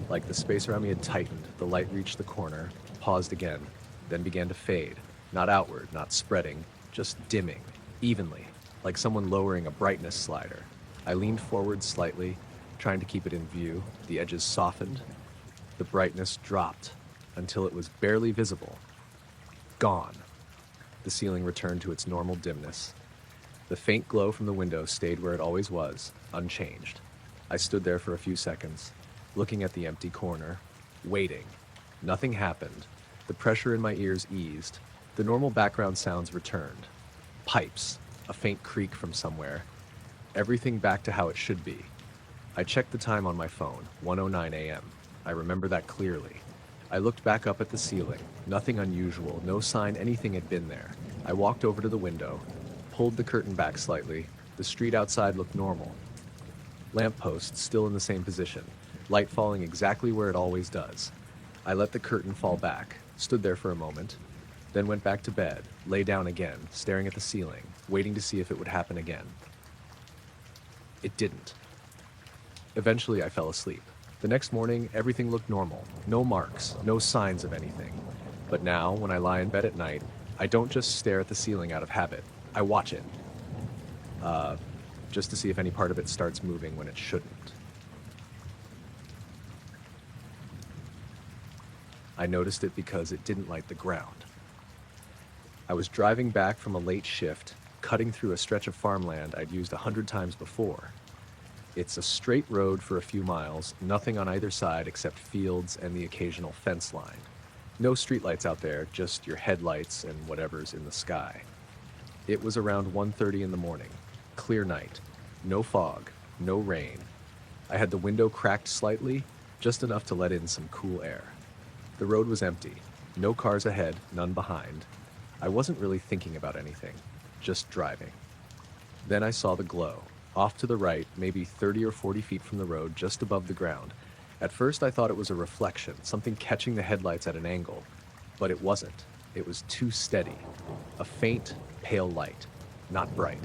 Like the space around me had tightened, the light reached the corner, paused again, then began to fade. Not outward, not spreading, just dimming, evenly, like someone lowering a brightness slider. I leaned forward slightly, trying to keep it in view. The edges softened. The brightness dropped until it was barely visible. Gone. The ceiling returned to its normal dimness. The faint glow from the window stayed where it always was, unchanged. I stood there for a few seconds, looking at the empty corner, waiting. Nothing happened. The pressure in my ears eased. The normal background sounds returned. Pipes, a faint creak from somewhere. Everything back to how it should be. I checked the time on my phone, 1:09 a.m. I remember that clearly. I looked back up at the ceiling. Nothing unusual, no sign anything had been there. I walked over to the window, pulled the curtain back slightly. The street outside looked normal. Lamppost still in the same position, light falling exactly where it always does. I let the curtain fall back, stood there for a moment, then went back to bed, lay down again, staring at the ceiling, waiting to see if it would happen again. It didn't. Eventually, I fell asleep. The next morning, everything looked normal. No marks, no signs of anything. But now, when I lie in bed at night, I don't just stare at the ceiling out of habit. I watch it. Just to see if any part of it starts moving when it shouldn't. I noticed it because it didn't light the ground. I was driving back from a late shift, cutting through a stretch of farmland I'd used 100 times before. It's a straight road for a few miles, nothing on either side except fields and the occasional fence line. No streetlights out there, just your headlights and whatever's in the sky. It was around 1:30 in the morning. Clear night. No fog. No rain. I had the window cracked slightly, just enough to let in some cool air. The road was empty. No cars ahead, none behind. I wasn't really thinking about anything, just driving. Then I saw the glow. Off to the right, maybe 30 or 40 feet from the road, just above the ground. At first I thought it was a reflection, something catching the headlights at an angle. But it wasn't. It was too steady. A faint, pale light. Not bright.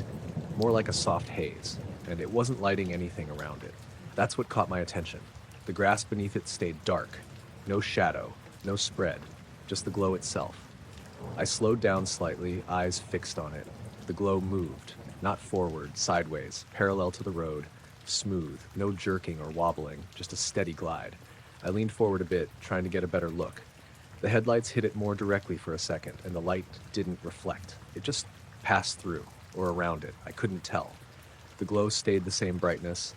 More like a soft haze. And it wasn't lighting anything around it. That's what caught my attention. The grass beneath it stayed dark. No shadow, no spread, just the glow itself. I slowed down slightly, eyes fixed on it. The glow moved. Not forward, sideways, parallel to the road, smooth, no jerking or wobbling, just a steady glide. I leaned forward a bit, trying to get a better look. The headlights hit it more directly for a second, and the light didn't reflect. It just passed through, or around it. I couldn't tell. The glow stayed the same brightness,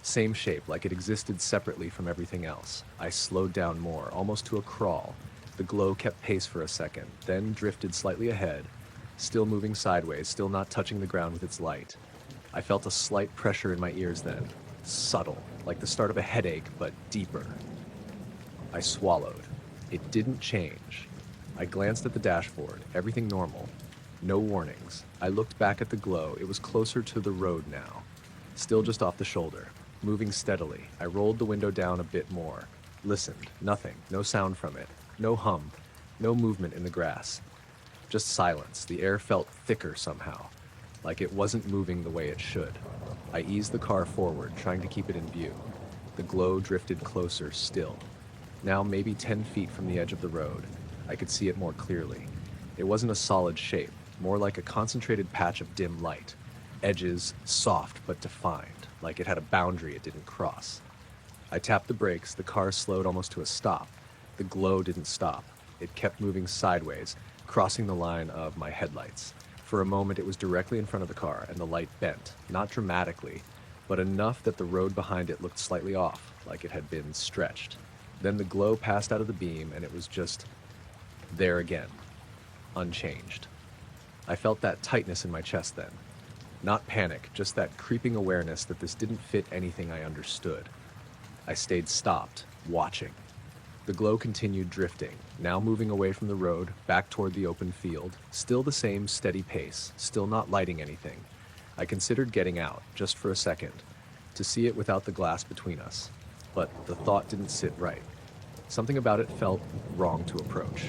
same shape, like it existed separately from everything else. I slowed down more, almost to a crawl. The glow kept pace for a second, then drifted slightly ahead, still moving sideways, still not touching the ground with its light. I felt a slight pressure in my ears then, subtle, like the start of a headache, but deeper. I swallowed. It didn't change. I glanced at the dashboard, everything normal. No warnings. I looked back at the glow. It was closer to the road now, still just off the shoulder, moving steadily. I rolled the window down a bit more, listened. Nothing, no sound from it, no hum, no movement in the grass. Just silence. The air felt thicker somehow, like it wasn't moving the way it should. I eased the car forward, trying to keep it in view. The glow drifted closer still. Now maybe 10 feet from the edge of the road, I could see it more clearly. It wasn't a solid shape, more like a concentrated patch of dim light. Edges soft but defined, like it had a boundary it didn't cross. I tapped the brakes, the car slowed almost to a stop. The glow didn't stop. It kept moving sideways, crossing the line of my headlights. For a moment it was directly in front of the car, and the light bent, not dramatically, but enough that the road behind it looked slightly off, like it had been stretched. Then the glow passed out of the beam, and it was just there again, unchanged. I felt that tightness in my chest then. Not panic, just that creeping awareness that this didn't fit anything I understood. I stayed stopped, watching. The glow continued drifting, now moving away from the road, back toward the open field, still the same steady pace, still not lighting anything. I considered getting out, just for a second, to see it without the glass between us. But the thought didn't sit right. Something about it felt wrong to approach.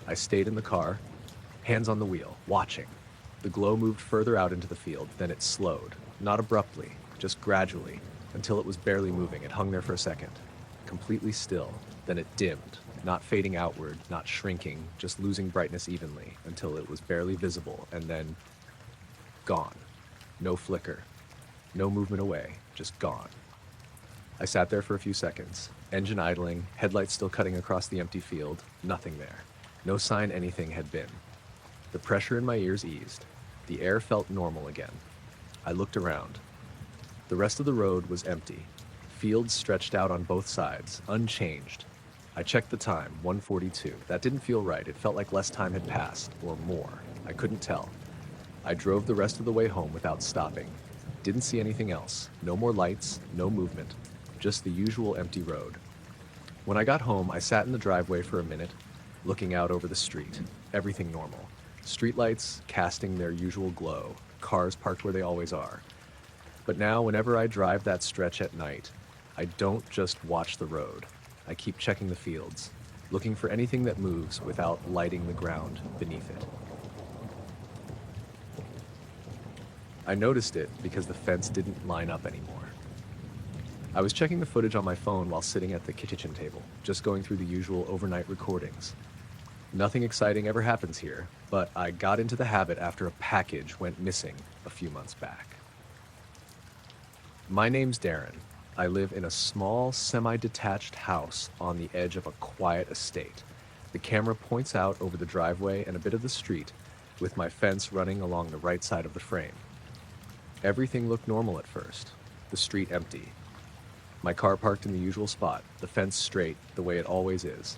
I stayed in the car, hands on the wheel, watching. The glow moved further out into the field, then it slowed, not abruptly, just gradually, until it was barely moving. It hung there for a second, completely still. Then it dimmed, not fading outward, not shrinking, just losing brightness evenly, until it was barely visible, and then gone. No flicker, no movement away, just gone. I sat there for a few seconds, engine idling, headlights still cutting across the empty field, nothing there. No sign anything had been. The pressure in my ears eased. The air felt normal again. I looked around. The rest of the road was empty. Fields stretched out on both sides, unchanged. I checked the time, 1:42. That didn't feel right. It felt like less time had passed, or more. I couldn't tell. I drove the rest of the way home without stopping. Didn't see anything else. No more lights, no movement. Just the usual empty road. When I got home, I sat in the driveway for a minute, looking out over the street. Everything normal. Streetlights casting their usual glow, cars parked where they always are. But now, whenever I drive that stretch at night, I don't just watch the road. I keep checking the fields, looking for anything that moves without lighting the ground beneath it. I noticed it because the fence didn't line up anymore. I was checking the footage on my phone while sitting at the kitchen table, just going through the usual overnight recordings. Nothing exciting ever happens here, but I got into the habit after a package went missing a few months back. My name's Darren. I live in a small, semi-detached house on the edge of a quiet estate. The camera points out over the driveway and a bit of the street, with my fence running along the right side of the frame. Everything looked normal at first. The street empty. My car parked in the usual spot, the fence straight, the way it always is.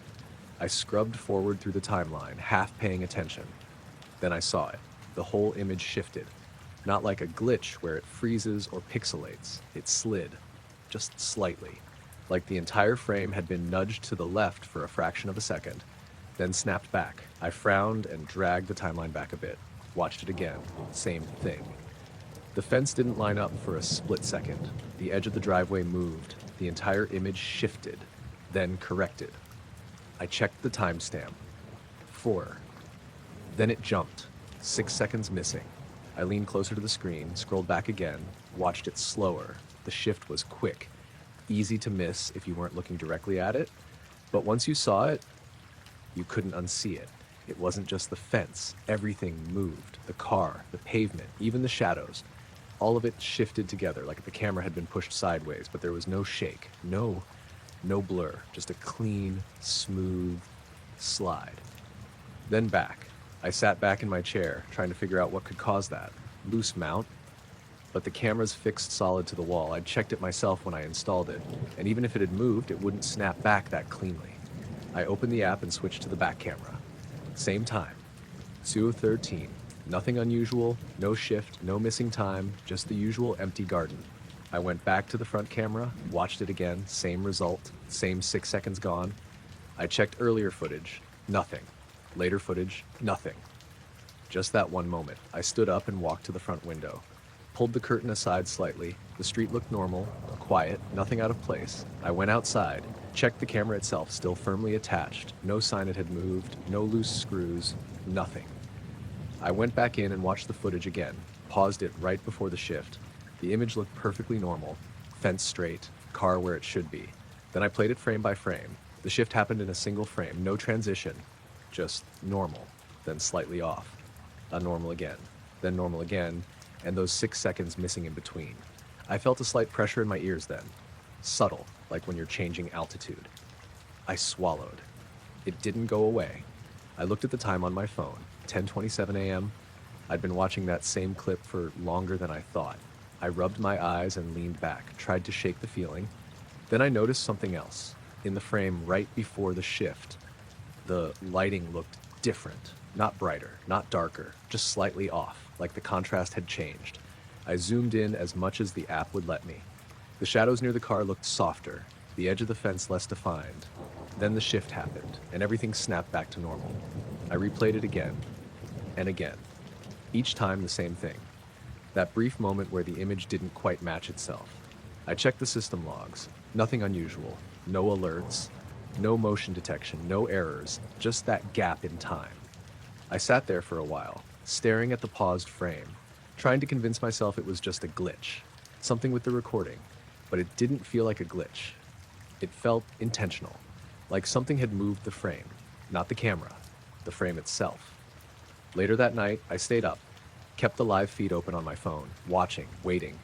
I scrubbed forward through the timeline, half paying attention. Then I saw it. The whole image shifted. Not like a glitch where it freezes or pixelates. It slid, just slightly, like the entire frame had been nudged to the left for a fraction of a second, then snapped back. I frowned and dragged the timeline back a bit. Watched it again. Same thing. The fence didn't line up for a split second. The edge of the driveway moved. The entire image shifted, then corrected. I checked the timestamp. 4. Then it jumped. 6 seconds missing. I leaned closer to the screen, scrolled back again, watched it slower. The shift was quick. Easy to miss if you weren't looking directly at it. But once you saw it, you couldn't unsee it. It wasn't just the fence. Everything moved. The car, the pavement, even the shadows. All of it shifted together like the camera had been pushed sideways, but there was no shake, no blur, just a clean, smooth slide. Then back. I sat back in my chair, trying to figure out what could cause that. Loose mount? But the camera's fixed solid to the wall. I'd checked it myself when I installed it, and even if it had moved, it wouldn't snap back that cleanly. I opened the app and switched to the back camera. Same time. SUO13. Nothing unusual, no shift, no missing time, just the usual empty garden. I went back to the front camera, watched it again, same result, same 6 seconds gone. I checked earlier footage, nothing. Later footage, nothing. Just that one moment. I stood up and walked to the front window. Pulled the curtain aside slightly. The street looked normal, quiet, nothing out of place. I went outside, checked the camera itself, still firmly attached. No sign it had moved, no loose screws, nothing. I went back in and watched the footage again, paused it right before the shift. The image looked perfectly normal, fence straight, car where it should be. Then I played it frame by frame. The shift happened in a single frame, no transition, just normal, then slightly off. Normal again, then normal again, and those 6 seconds missing in between. I felt a slight pressure in my ears then, subtle, like when you're changing altitude. I swallowed. It didn't go away. I looked at the time on my phone, 10:27 a.m. I'd been watching that same clip for longer than I thought. I rubbed my eyes and leaned back, tried to shake the feeling. Then I noticed something else. In the frame right before the shift, the lighting looked different. Not brighter, not darker, just slightly off, like the contrast had changed. I zoomed in as much as the app would let me. The shadows near the car looked softer, the edge of the fence less defined. Then the shift happened, and everything snapped back to normal. I replayed it again, and again. Each time the same thing. That brief moment where the image didn't quite match itself. I checked the system logs. Nothing unusual. No alerts. No motion detection. No errors. Just that gap in time. I sat there for a while, staring at the paused frame, trying to convince myself it was just a glitch. Something with the recording. But it didn't feel like a glitch. It felt intentional. Like something had moved the frame. Not the camera. The frame itself. Later that night, I stayed up. Kept the live feed open on my phone, watching, waiting.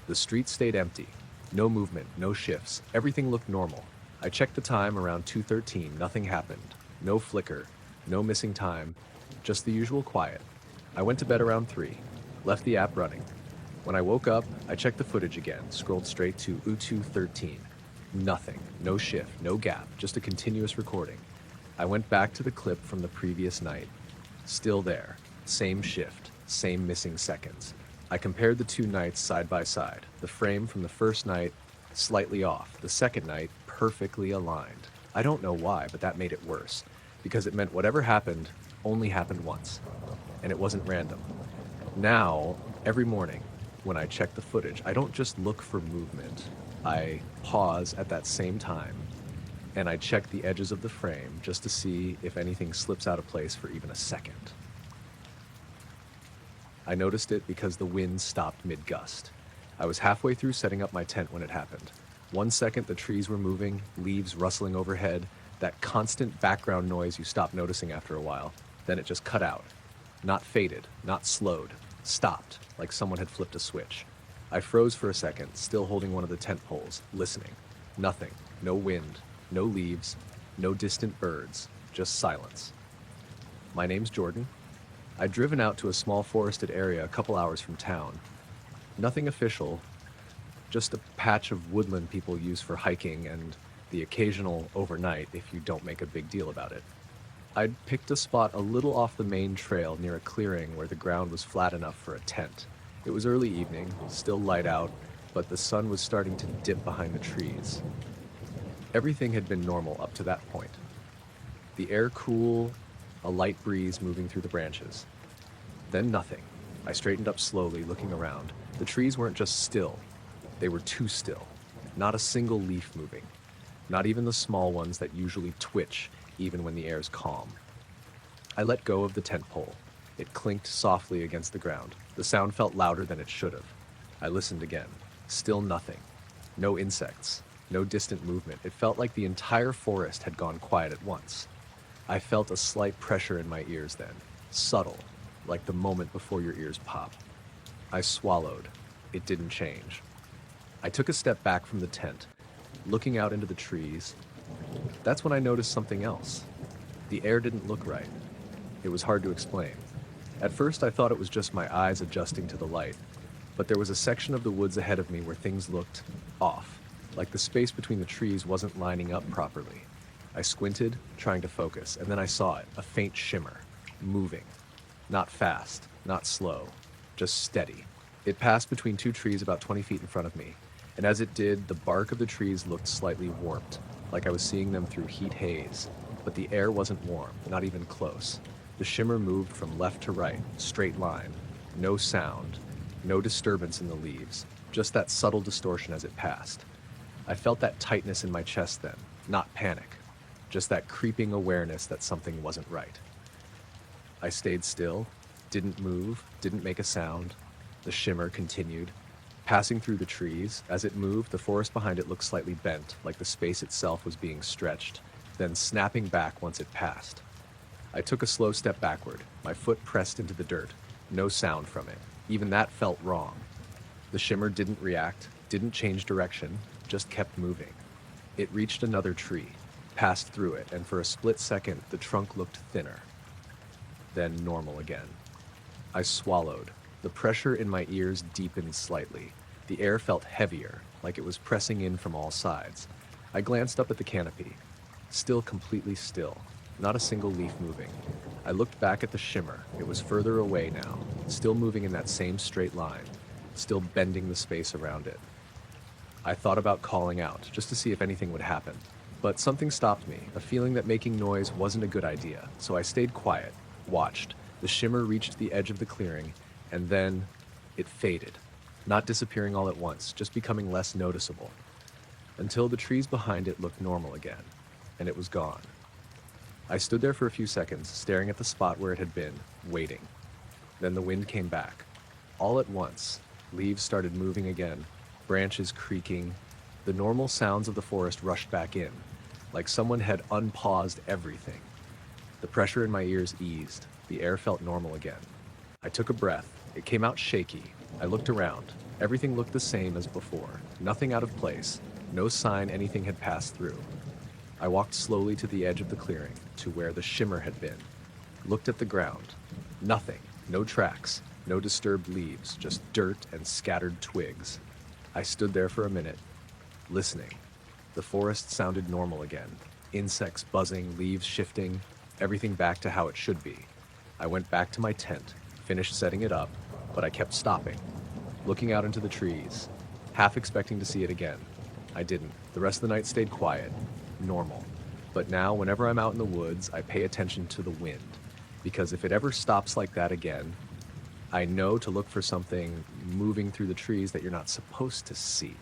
The street stayed empty. No movement, no shifts. Everything looked normal. I checked the time around 2:13. Nothing happened. No flicker. No missing time. Just the usual quiet. I went to bed around 3. Left the app running. When I woke up, I checked the footage again. Scrolled straight to U213. Nothing. No shift. No gap. Just a continuous recording. I went back to the clip from the previous night. Still there. Same shift. Same missing seconds. I compared the 2 nights side by side. The frame from the first night, slightly off. The second night, perfectly aligned. I don't know why, but that made it worse. Because it meant whatever happened only happened once. And it wasn't random. Now, every morning, when I check the footage, I don't just look for movement. I pause at that same time, and I check the edges of the frame just to see if anything slips out of place for even a second. I noticed it because the wind stopped mid-gust. I was halfway through setting up my tent when it happened. 1 second the trees were moving, leaves rustling overhead, that constant background noise you stop noticing after a while. Then it just cut out. Not faded, not slowed. Stopped, like someone had flipped a switch. I froze for a second, still holding one of the tent poles, listening. Nothing. No wind. No leaves. No distant birds. Just silence. My name's Jordan. I'd driven out to a small forested area a couple hours from town. Nothing official, just a patch of woodland people use for hiking and the occasional overnight if you don't make a big deal about it. I'd picked a spot a little off the main trail near a clearing where the ground was flat enough for a tent. It was early evening, still light out, but the sun was starting to dip behind the trees. Everything had been normal up to that point. The air cool, a light breeze moving through the branches. Then nothing. I straightened up slowly, looking around. The trees weren't just still. They were too still. Not a single leaf moving. Not even the small ones that usually twitch even when the air's calm. I let go of the tent pole. It clinked softly against the ground. The sound felt louder than it should have. I listened again. Still nothing. No insects. No distant movement. It felt like the entire forest had gone quiet at once. I felt a slight pressure in my ears then. Subtle, like the moment before your ears pop. I swallowed. It didn't change. I took a step back from the tent, looking out into the trees. That's when I noticed something else. The air didn't look right. It was hard to explain. At first, I thought it was just my eyes adjusting to the light, but there was a section of the woods ahead of me where things looked off, like the space between the trees wasn't lining up properly. I squinted, trying to focus, and then I saw it, a faint shimmer, moving. Not fast, not slow, just steady. It passed between two trees about 20 feet in front of me, and as it did, the bark of the trees looked slightly warped, like I was seeing them through heat haze, but the air wasn't warm, not even close. The shimmer moved from left to right, straight line, no sound, no disturbance in the leaves, just that subtle distortion as it passed. I felt that tightness in my chest then, not panic, just that creeping awareness that something wasn't right. I stayed still, didn't move, didn't make a sound. The shimmer continued, passing through the trees. As it moved, the forest behind it looked slightly bent, like the space itself was being stretched, then snapping back once it passed. I took a slow step backward, my foot pressed into the dirt. No sound from it. Even that felt wrong. The shimmer didn't react, didn't change direction, just kept moving. It reached another tree, passed through it, and for a split second, the trunk looked thinner. Then normal again. I swallowed. The pressure in my ears deepened slightly. The air felt heavier, like it was pressing in from all sides. I glanced up at the canopy. Still completely still. Not a single leaf moving. I looked back at the shimmer. It was further away now, still moving in that same straight line, still bending the space around it. I thought about calling out, just to see if anything would happen. But something stopped me, a feeling that making noise wasn't a good idea, so I stayed quiet, watched. The shimmer reached the edge of the clearing, and then it faded, not disappearing all at once, just becoming less noticeable, until the trees behind it looked normal again, and it was gone. I stood there for a few seconds, staring at the spot where it had been, waiting. Then the wind came back. All at once, leaves started moving again, branches creaking. The normal sounds of the forest rushed back in, like someone had unpaused everything. The pressure in my ears eased. The air felt normal again. I took a breath. It came out shaky. I looked around. Everything looked the same as before. Nothing out of place. No sign anything had passed through. I walked slowly to the edge of the clearing, to where the shimmer had been. Looked at the ground. Nothing. No tracks. No disturbed leaves. Just dirt and scattered twigs. I stood there for a minute, listening. The forest sounded normal again. Insects buzzing, leaves shifting, everything back to how it should be. I went back to my tent, finished setting it up, but I kept stopping, looking out into the trees, half expecting to see it again. I didn't. The rest of the night stayed quiet, normal. But now, whenever I'm out in the woods, I pay attention to the wind, because if it ever stops like that again, I know to look for something moving through the trees that you're not supposed to see.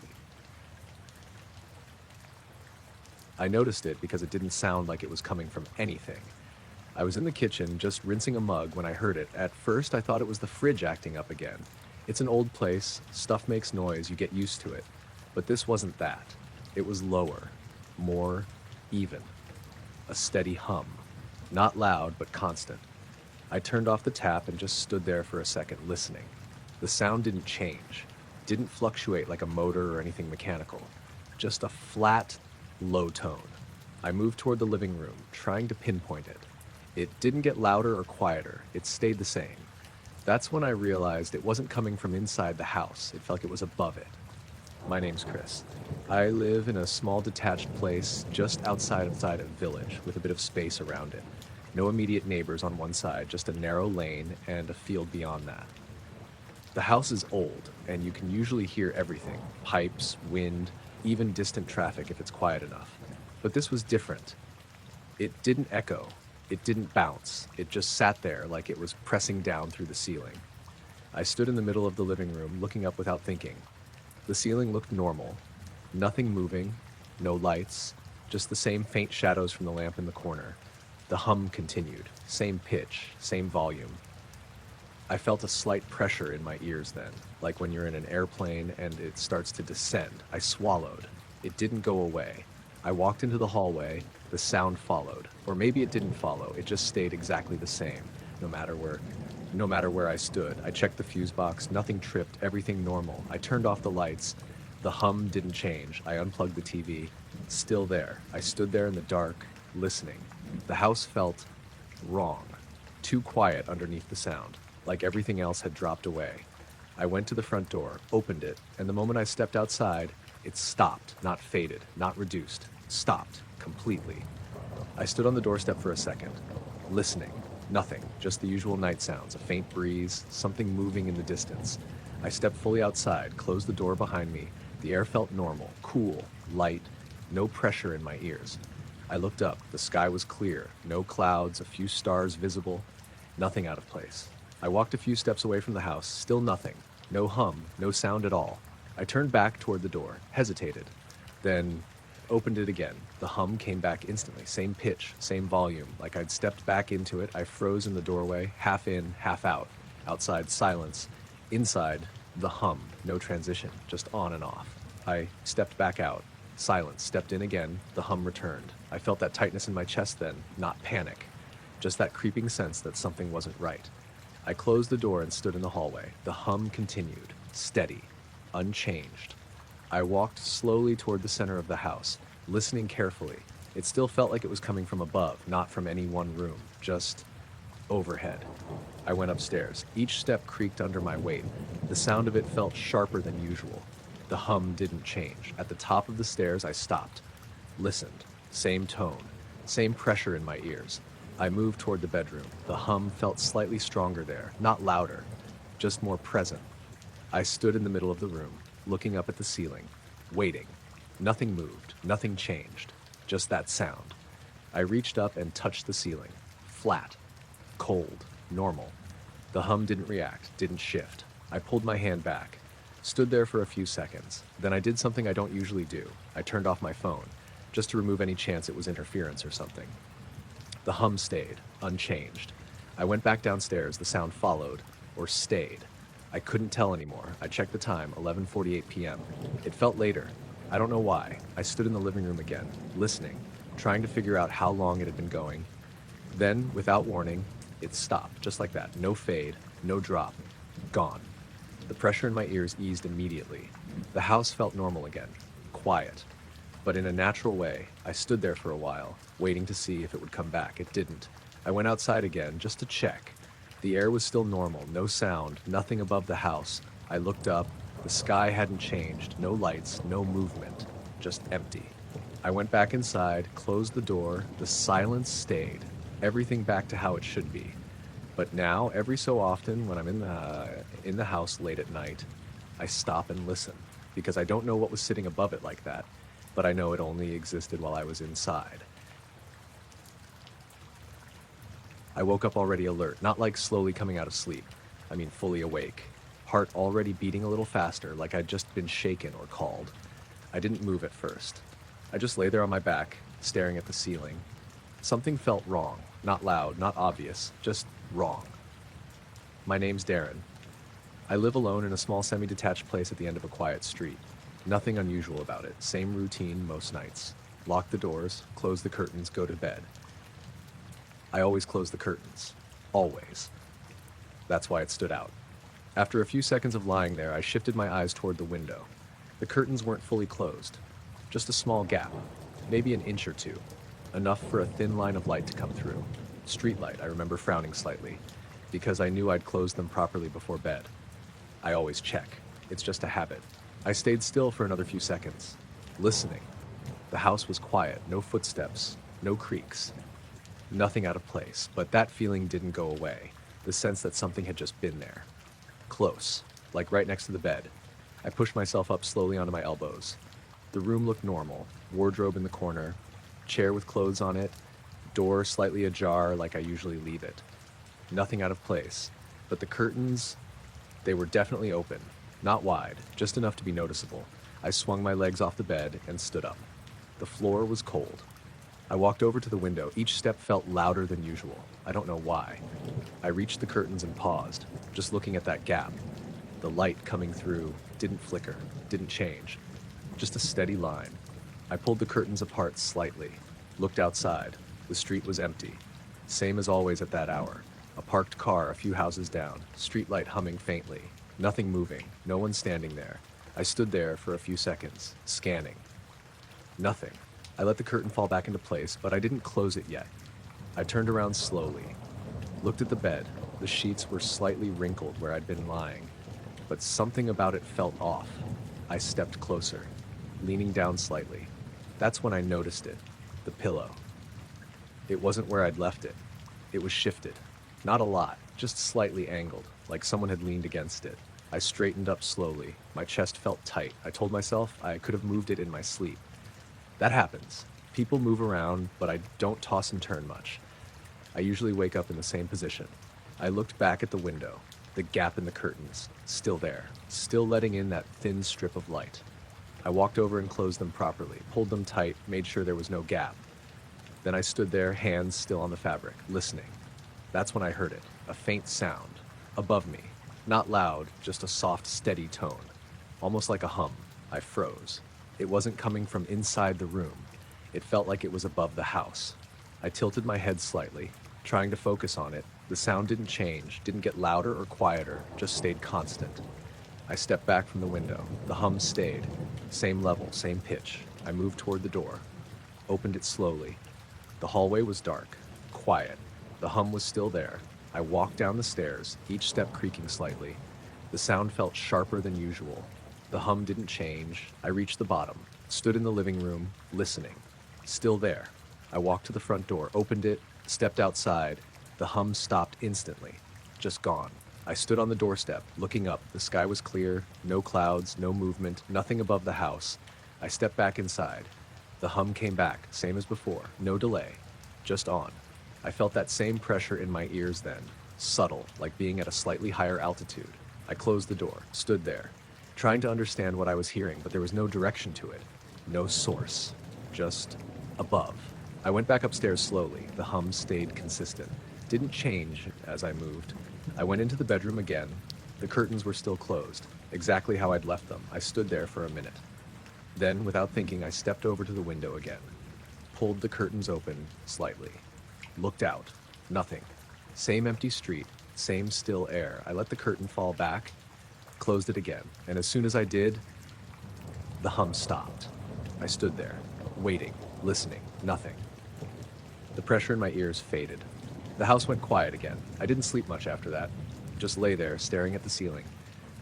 I noticed it because it didn't sound like it was coming from anything. I was in the kitchen just rinsing a mug when I heard it. At first, I thought it was the fridge acting up again. It's an old place, stuff makes noise, you get used to it. But this wasn't that. It was lower, more even. A steady hum. Not loud, but constant. I turned off the tap and just stood there for a second, listening. The sound didn't change, didn't fluctuate like a motor or anything mechanical. Just a flat, low tone. I moved toward the living room, trying to pinpoint it. It didn't get louder or quieter, it stayed the same. That's when I realized it wasn't coming from inside the house, it felt like it was above it. My name's Chris. I live in a small detached place just outside a village with a bit of space around it. No immediate neighbors on one side, just a narrow lane and a field beyond that. The house is old, and you can usually hear everything. Pipes, wind, even distant traffic if it's quiet enough. But this was different. It didn't echo. It didn't bounce. It just sat there like it was pressing down through the ceiling. I stood in the middle of the living room, looking up without thinking. The ceiling looked normal. Nothing moving, no lights, just the same faint shadows from the lamp in the corner. The hum continued, same pitch, same volume. I felt a slight pressure in my ears then, like when you're in an airplane and it starts to descend. I swallowed. It didn't go away. I walked into the hallway, the sound followed. Or maybe it didn't follow, it just stayed exactly the same, no matter where no matter where I stood. I checked the fuse box, nothing tripped, everything normal. I turned off the lights. The hum didn't change. I unplugged the TV. Still there. I stood there in the dark, listening. The house felt wrong. Too quiet underneath the sound, like everything else had dropped away. I went to the front door, opened it, and the moment I stepped outside, it stopped, not faded, not reduced. Stopped, completely. I stood on the doorstep for a second, listening. Nothing, just the usual night sounds, a faint breeze, something moving in the distance. I stepped fully outside, closed the door behind me. The air felt normal, cool, light, no pressure in my ears. I looked up. The sky was clear, no clouds, a few stars visible, nothing out of place. I walked a few steps away from the house, still nothing, no hum, no sound at all. I turned back toward the door, hesitated, then opened it again. The hum came back instantly, same pitch, same volume. Like I'd stepped back into it. I froze in the doorway, half in, half out. Outside, silence. Inside, the hum, no transition, just on and off. I stepped back out. Silence, stepped in again, the hum returned. I felt that tightness in my chest then, not panic. Just that creeping sense that something wasn't right. I closed the door and stood in the hallway. The hum continued, steady, unchanged. I walked slowly toward the center of the house, listening carefully. It still felt like it was coming from above, not from any one room, just overhead. I went upstairs. Each step creaked under my weight. The sound of it felt sharper than usual. The hum didn't change. At the top of the stairs, I stopped, listened. Same tone, same pressure in my ears. I moved toward the bedroom. The hum felt slightly stronger there, not louder, just more present. I stood in the middle of the room, looking up at the ceiling, waiting. Nothing moved, nothing changed, just that sound. I reached up and touched the ceiling. Flat, cold, normal. The hum didn't react, didn't shift. I pulled my hand back, stood there for a few seconds. Then I did something I don't usually do. I turned off my phone, just to remove any chance it was interference or something. The hum stayed, unchanged. I went back downstairs. The sound followed, or stayed. I couldn't tell anymore. I checked the time, 11:48 p.m. It felt later. I don't know why. I stood in the living room again, listening, trying to figure out how long it had been going. Then, without warning, it stopped, just like that. No fade, no drop. Gone. The pressure in my ears eased immediately. The house felt normal again, quiet. But in a natural way, I stood there for a while, waiting to see if it would come back. It didn't. I went outside again, just to check. The air was still normal, no sound, nothing above the house. I looked up. The sky hadn't changed, no lights, no movement, just empty. I went back inside, closed the door. The silence stayed, everything back to how it should be. But now, every so often, when I'm in the house late at night, I stop and listen, because I don't know what was sitting above it like that, but I know it only existed while I was inside. I woke up already alert, not like slowly coming out of sleep. I mean fully awake. Heart already beating a little faster, like I'd just been shaken or called. I didn't move at first. I just lay there on my back, staring at the ceiling. Something felt wrong. Not loud, not obvious, just wrong. My name's Darren. I live alone in a small semi-detached place at the end of a quiet street. Nothing unusual about it. Same routine most nights. Lock the doors, close the curtains, go to bed. I always close the curtains. Always. That's why it stood out. After a few seconds of lying there, I shifted my eyes toward the window. The curtains weren't fully closed. Just a small gap, maybe an inch or two. Enough for a thin line of light to come through. Street light, I remember frowning slightly, because I knew I'd closed them properly before bed. I always check. It's just a habit. I stayed still for another few seconds, listening. The house was quiet, no footsteps, no creaks. Nothing out of place, but that feeling didn't go away. The sense that something had just been there. Close, like right next to the bed. I pushed myself up slowly onto my elbows. The room looked normal. Wardrobe in the corner, chair with clothes on it, door slightly ajar like I usually leave it. Nothing out of place, but the curtains, they were definitely open. Not wide, just enough to be noticeable. I swung my legs off the bed and stood up. The floor was cold. I walked over to the window. Each step felt louder than usual. I don't know why. I reached the curtains and paused, just looking at that gap. The light coming through didn't flicker, didn't change. Just a steady line. I pulled the curtains apart slightly, looked outside. The street was empty. Same as always at that hour. A parked car a few houses down, streetlight humming faintly. Nothing moving, no one standing there. I stood there for a few seconds, scanning. Nothing. I let the curtain fall back into place, but I didn't close it yet. I turned around slowly, looked at the bed. The sheets were slightly wrinkled where I'd been lying, but something about it felt off. I stepped closer, leaning down slightly. That's when I noticed it, the pillow. It wasn't where I'd left it. It was shifted. Not a lot, just slightly angled, like someone had leaned against it. I straightened up slowly. My chest felt tight. I told myself I could have moved it in my sleep. That happens. People move around, but I don't toss and turn much. I usually wake up in the same position. I looked back at the window, the gap in the curtains, still there, still letting in that thin strip of light. I walked over and closed them properly, pulled them tight, made sure there was no gap. Then I stood there, hands still on the fabric, listening. That's when I heard it, a faint sound, above me. Not loud, just a soft, steady tone, almost like a hum. I froze. It wasn't coming from inside the room. It felt like it was above the house. I tilted my head slightly, trying to focus on it. The sound didn't change, didn't get louder or quieter, just stayed constant. I stepped back from the window. The hum stayed. Same level, same pitch. I moved toward the door, opened it slowly. The hallway was dark, quiet. The hum was still there. I walked down the stairs, each step creaking slightly. The sound felt sharper than usual. The hum didn't change. I reached the bottom, stood in the living room, listening. Still there. I walked to the front door, opened it, stepped outside. The hum stopped instantly, just gone. I stood on the doorstep, looking up. The sky was clear, no clouds, no movement, nothing above the house. I stepped back inside. The hum came back, same as before, no delay, just on. I felt that same pressure in my ears then, subtle, like being at a slightly higher altitude. I closed the door, stood there, trying to understand what I was hearing, but there was no direction to it, no source, just above. I went back upstairs slowly. The hum stayed consistent, didn't change as I moved. I went into the bedroom again. The curtains were still closed, exactly how I'd left them. I stood there for a minute. Then, without thinking, I stepped over to the window again, pulled the curtains open slightly, looked out. Nothing. Same empty street, same still air. I let the curtain fall back, closed it again, and as soon as I did, the hum stopped. I stood there, waiting, listening, nothing. The pressure in my ears faded. The house went quiet again. I didn't sleep much after that. Just lay there, staring at the ceiling,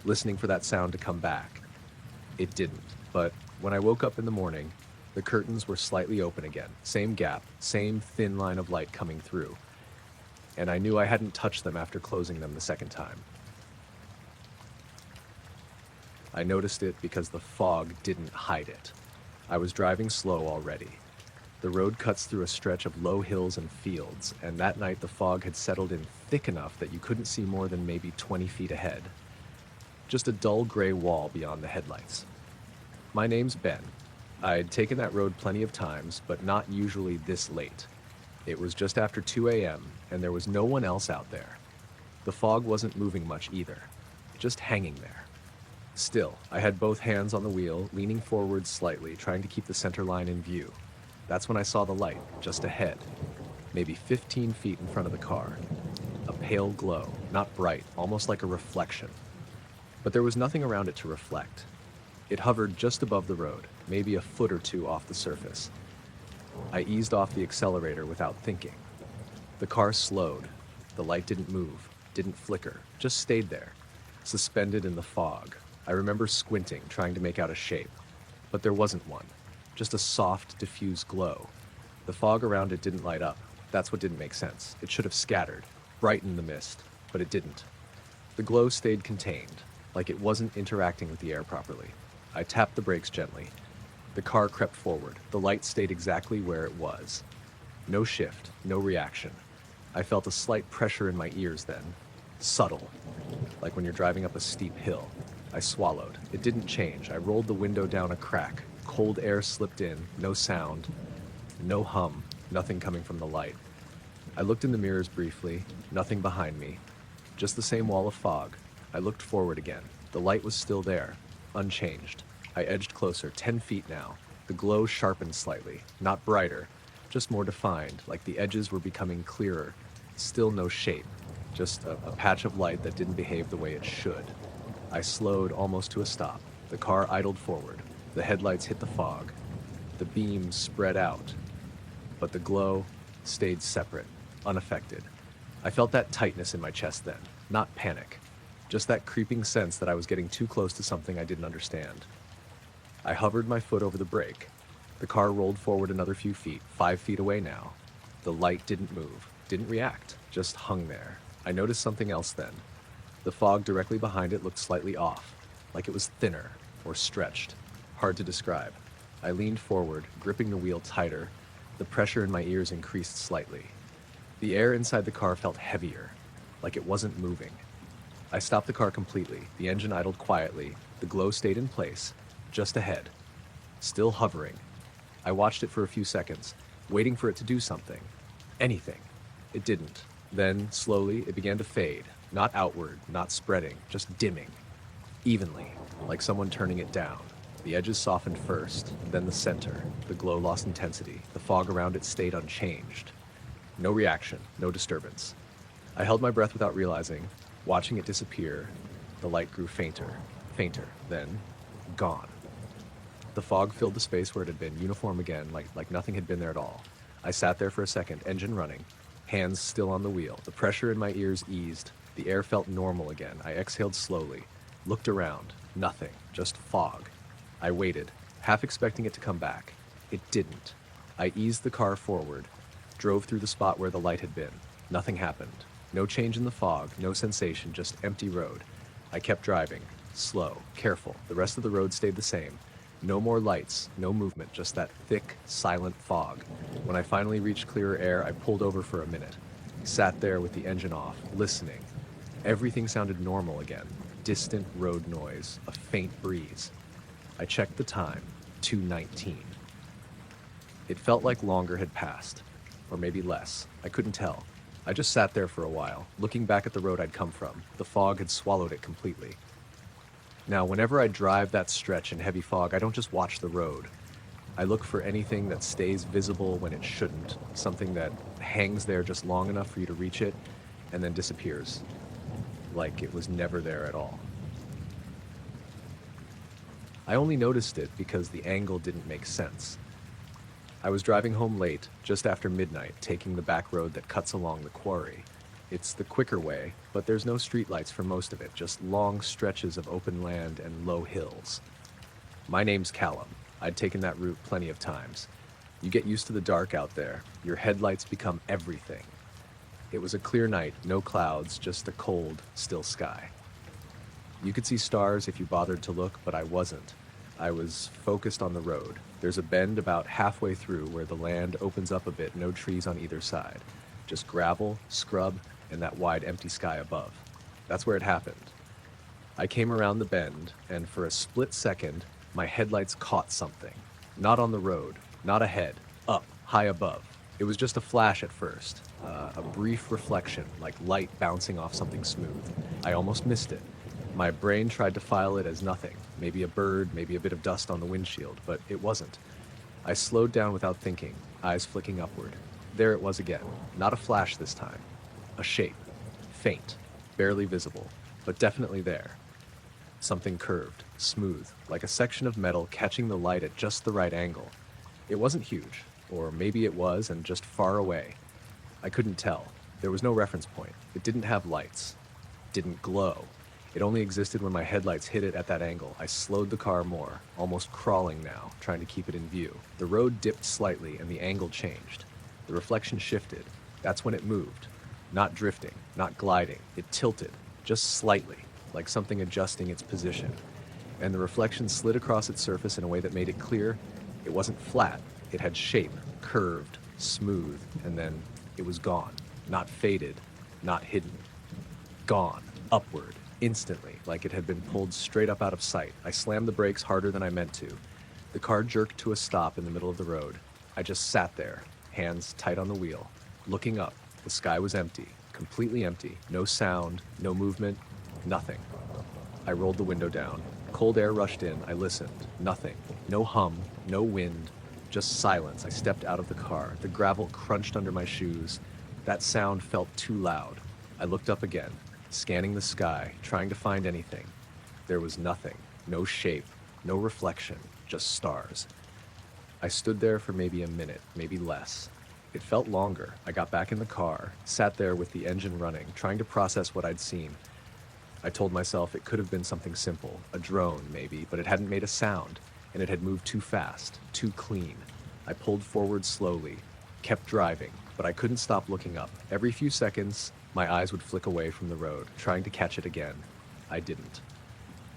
listening for that sound to come back. It didn't, but when I woke up in the morning, the curtains were slightly open again. Same gap, same thin line of light coming through. And I knew I hadn't touched them after closing them the second time. I noticed it because the fog didn't hide it. I was driving slow already. The road cuts through a stretch of low hills and fields, and that night the fog had settled in thick enough that you couldn't see more than maybe 20 feet ahead. Just a dull gray wall beyond the headlights. My name's Ben. I'd taken that road plenty of times, but not usually this late. It was just after 2 a.m., and there was no one else out there. The fog wasn't moving much either, just hanging there. Still, I had both hands on the wheel, leaning forward slightly, trying to keep the center line in view. That's when I saw the light, just ahead, maybe 15 feet in front of the car. A pale glow, not bright, almost like a reflection. But there was nothing around it to reflect. It hovered just above the road, maybe a foot or two off the surface. I eased off the accelerator without thinking. The car slowed. The light didn't move, didn't flicker, just stayed there, suspended in the fog. I remember squinting, trying to make out a shape, but there wasn't one. Just a soft, diffuse glow. The fog around it didn't light up. That's what didn't make sense. It should have scattered, brightened the mist, but it didn't. The glow stayed contained, like it wasn't interacting with the air properly. I tapped the brakes gently. The car crept forward. The light stayed exactly where it was. No shift, no reaction. I felt a slight pressure in my ears then. Subtle, like when you're driving up a steep hill. I swallowed. It didn't change. I rolled the window down a crack. Cold air slipped in, no sound, no hum, nothing coming from the light. I looked in the mirrors briefly, nothing behind me, just the same wall of fog. I looked forward again. The light was still there, unchanged. I edged closer, 10 feet now. The glow sharpened slightly, not brighter, just more defined, like the edges were becoming clearer. Still no shape. just a patch of light that didn't behave the way it should. I slowed almost to a stop. The car idled forward. The headlights hit the fog. The beams spread out, but the glow stayed separate, unaffected. I felt that tightness in my chest then, not panic, just that creeping sense that I was getting too close to something I didn't understand. I hovered my foot over the brake. The car rolled forward another few feet, 5 feet away now. The light didn't move, didn't react, just hung there. I noticed something else then. The fog directly behind it looked slightly off, like it was thinner or stretched. Hard to describe. I leaned forward, gripping the wheel tighter. The pressure in my ears increased slightly. The air inside the car felt heavier, like it wasn't moving. I stopped the car completely. The engine idled quietly. The glow stayed in place, just ahead, still hovering. I watched it for a few seconds, waiting for it to do something. Anything. It didn't. Then, slowly, it began to fade. Not outward, not spreading, just dimming. Evenly, like someone turning it down. The edges softened first, then the center. The glow lost intensity. The fog around it stayed unchanged. No reaction, no disturbance. I held my breath without realizing. Watching it disappear, the light grew fainter, fainter, then gone. The fog filled the space where it had been, uniform again, like nothing had been there at all. I sat there for a second, engine running, hands still on the wheel. The pressure in my ears eased. The air felt normal again. I exhaled slowly, looked around. Nothing, just fog. I waited, half expecting it to come back. It didn't. I eased the car forward, drove through the spot where the light had been. Nothing happened. No change in the fog, no sensation, just empty road. I kept driving, slow, careful. The rest of the road stayed the same. No more lights, no movement, just that thick, silent fog. When I finally reached clearer air, I pulled over for a minute. Sat there with the engine off, listening. Everything sounded normal again. Distant road noise, a faint breeze. I checked the time, 2:19. It felt like longer had passed, or maybe less. I couldn't tell. I just sat there for a while, looking back at the road I'd come from. The fog had swallowed it completely. Now, whenever I drive that stretch in heavy fog, I don't just watch the road. I look for anything that stays visible when it shouldn't, something that hangs there just long enough for you to reach it, and then disappears, like it was never there at all. I only noticed it because the angle didn't make sense. I was driving home late, just after midnight, taking the back road that cuts along the quarry. It's the quicker way, but there's no streetlights for most of it, just long stretches of open land and low hills. My name's Callum. I'd taken that route plenty of times. You get used to the dark out there. Your headlights become everything. It was a clear night, no clouds, just a cold, still sky. You could see stars if you bothered to look, but I wasn't. I was focused on the road. There's a bend about halfway through where the land opens up a bit, no trees on either side. Just gravel, scrub, and that wide empty sky above. That's where it happened. I came around the bend, and for a split second, my headlights caught something. Not on the road, not ahead, up, high above. It was just a flash at first, a brief reflection, like light bouncing off something smooth. I almost missed it. My brain tried to file it as nothing, maybe a bird, maybe a bit of dust on the windshield, but it wasn't. I slowed down without thinking, eyes flicking upward. There it was again, not a flash this time. A shape, faint, barely visible, but definitely there. Something curved, smooth, like a section of metal catching the light at just the right angle. It wasn't huge, or maybe it was and just far away. I couldn't tell. There was no reference point. It didn't have lights. Didn't glow. It only existed when my headlights hit it at that angle. I slowed the car more, almost crawling now, trying to keep it in view. The road dipped slightly and the angle changed. The reflection shifted. That's when it moved. Not drifting, not gliding. It tilted, just slightly, like something adjusting its position. And the reflection slid across its surface in a way that made it clear it wasn't flat. It had shape, curved, smooth, and then it was gone. Not faded, not hidden. Gone, upward, instantly, like it had been pulled straight up out of sight. I slammed the brakes harder than I meant to. The car jerked to a stop in the middle of the road. I just sat there, hands tight on the wheel, looking up. The sky was empty, completely empty. No sound, no movement, nothing. I rolled the window down. Cold air rushed in. I listened. Nothing. No hum, no wind, just silence. I stepped out of the car. The gravel crunched under my shoes. That sound felt too loud. I looked up again, scanning the sky, trying to find anything. There was nothing, no shape, no reflection, just stars. I stood there for maybe a minute, maybe less. It felt longer. I got back in the car, sat there with the engine running, trying to process what I'd seen. I told myself it could have been something simple, a drone maybe, but it hadn't made a sound, and it had moved too fast, too clean. I pulled forward slowly, kept driving, but I couldn't stop looking up. Every few seconds, my eyes would flick away from the road, trying to catch it again. I didn't.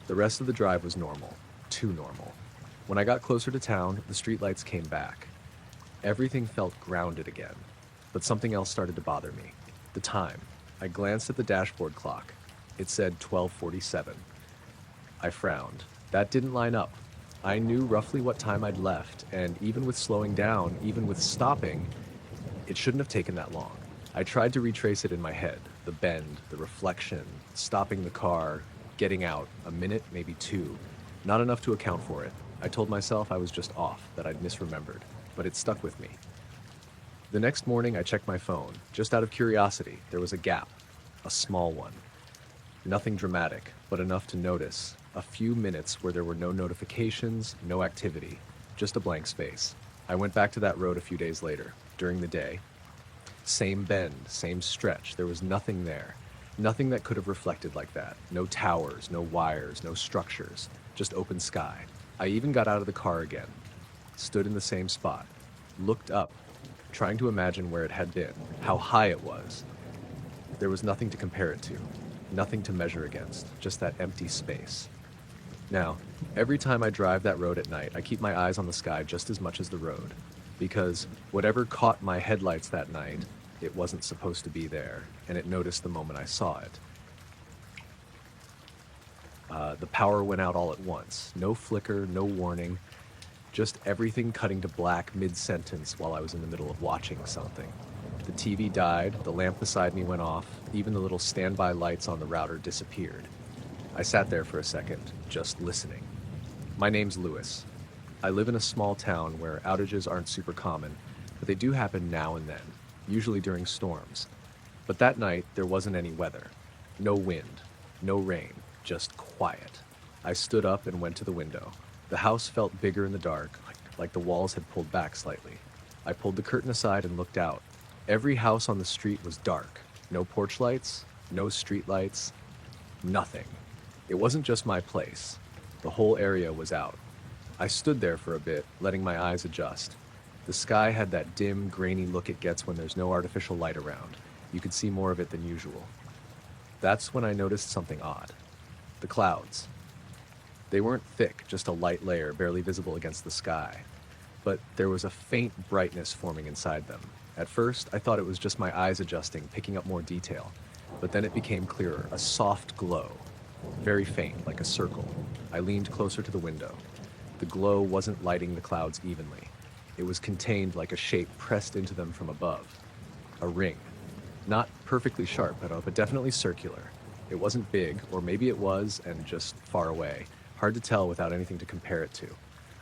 The rest of the drive was normal, too normal. When I got closer to town, the streetlights came back. Everything felt grounded again, but something else started to bother me. The time. I glanced at the dashboard clock. It said 12:47. I frowned. That didn't line up. I knew roughly what time I'd left, and even with slowing down, even with stopping, it shouldn't have taken that long. I tried to retrace it in my head. The bend, the reflection, stopping the car, getting out, a minute, maybe two. Not enough to account for it. I told myself I was just off, that I'd misremembered, but it stuck with me. The next morning, I checked my phone. Just out of curiosity, there was a gap, a small one. Nothing dramatic, but enough to notice. A few minutes where there were no notifications, no activity, just a blank space. I went back to that road a few days later, during the day. Same bend, same stretch. There was nothing there. Nothing that could have reflected like that. No towers, no wires, no structures, just open sky. I even got out of the car again, stood in the same spot, looked up, trying to imagine where it had been, how high it was. There was nothing to compare it to, nothing to measure against, just that empty space. Now, every time I drive that road at night, I keep my eyes on the sky just as much as the road, because whatever caught my headlights that night, it wasn't supposed to be there, and it noticed the moment I saw it. The power went out all at once. No flicker, no warning, just everything cutting to black mid-sentence while I was in the middle of watching something. The TV died, the lamp beside me went off, even the little standby lights on the router disappeared. I sat there for a second, just listening. My name's Lewis. I live in a small town where outages aren't super common, but they do happen now and then, usually during storms. But that night, there wasn't any weather. No wind, no rain, just quiet. I stood up and went to the window. The house felt bigger in the dark, like the walls had pulled back slightly. I pulled the curtain aside and looked out. Every house on the street was dark. No porch lights, no street lights, nothing. It wasn't just my place. The whole area was out. I stood there for a bit, letting my eyes adjust. The sky had that dim, grainy look it gets when there's no artificial light around. You could see more of it than usual. That's when I noticed something odd. The clouds. They weren't thick, just a light layer barely visible against the sky. But there was a faint brightness forming inside them. At first, I thought it was just my eyes adjusting, picking up more detail. But then it became clearer, a soft glow. Very faint, like a circle. I leaned closer to the window. The glow wasn't lighting the clouds evenly. It was contained like a shape pressed into them from above. A ring. Not perfectly sharp, but definitely circular. It wasn't big, or maybe it was, and just far away. Hard to tell without anything to compare it to.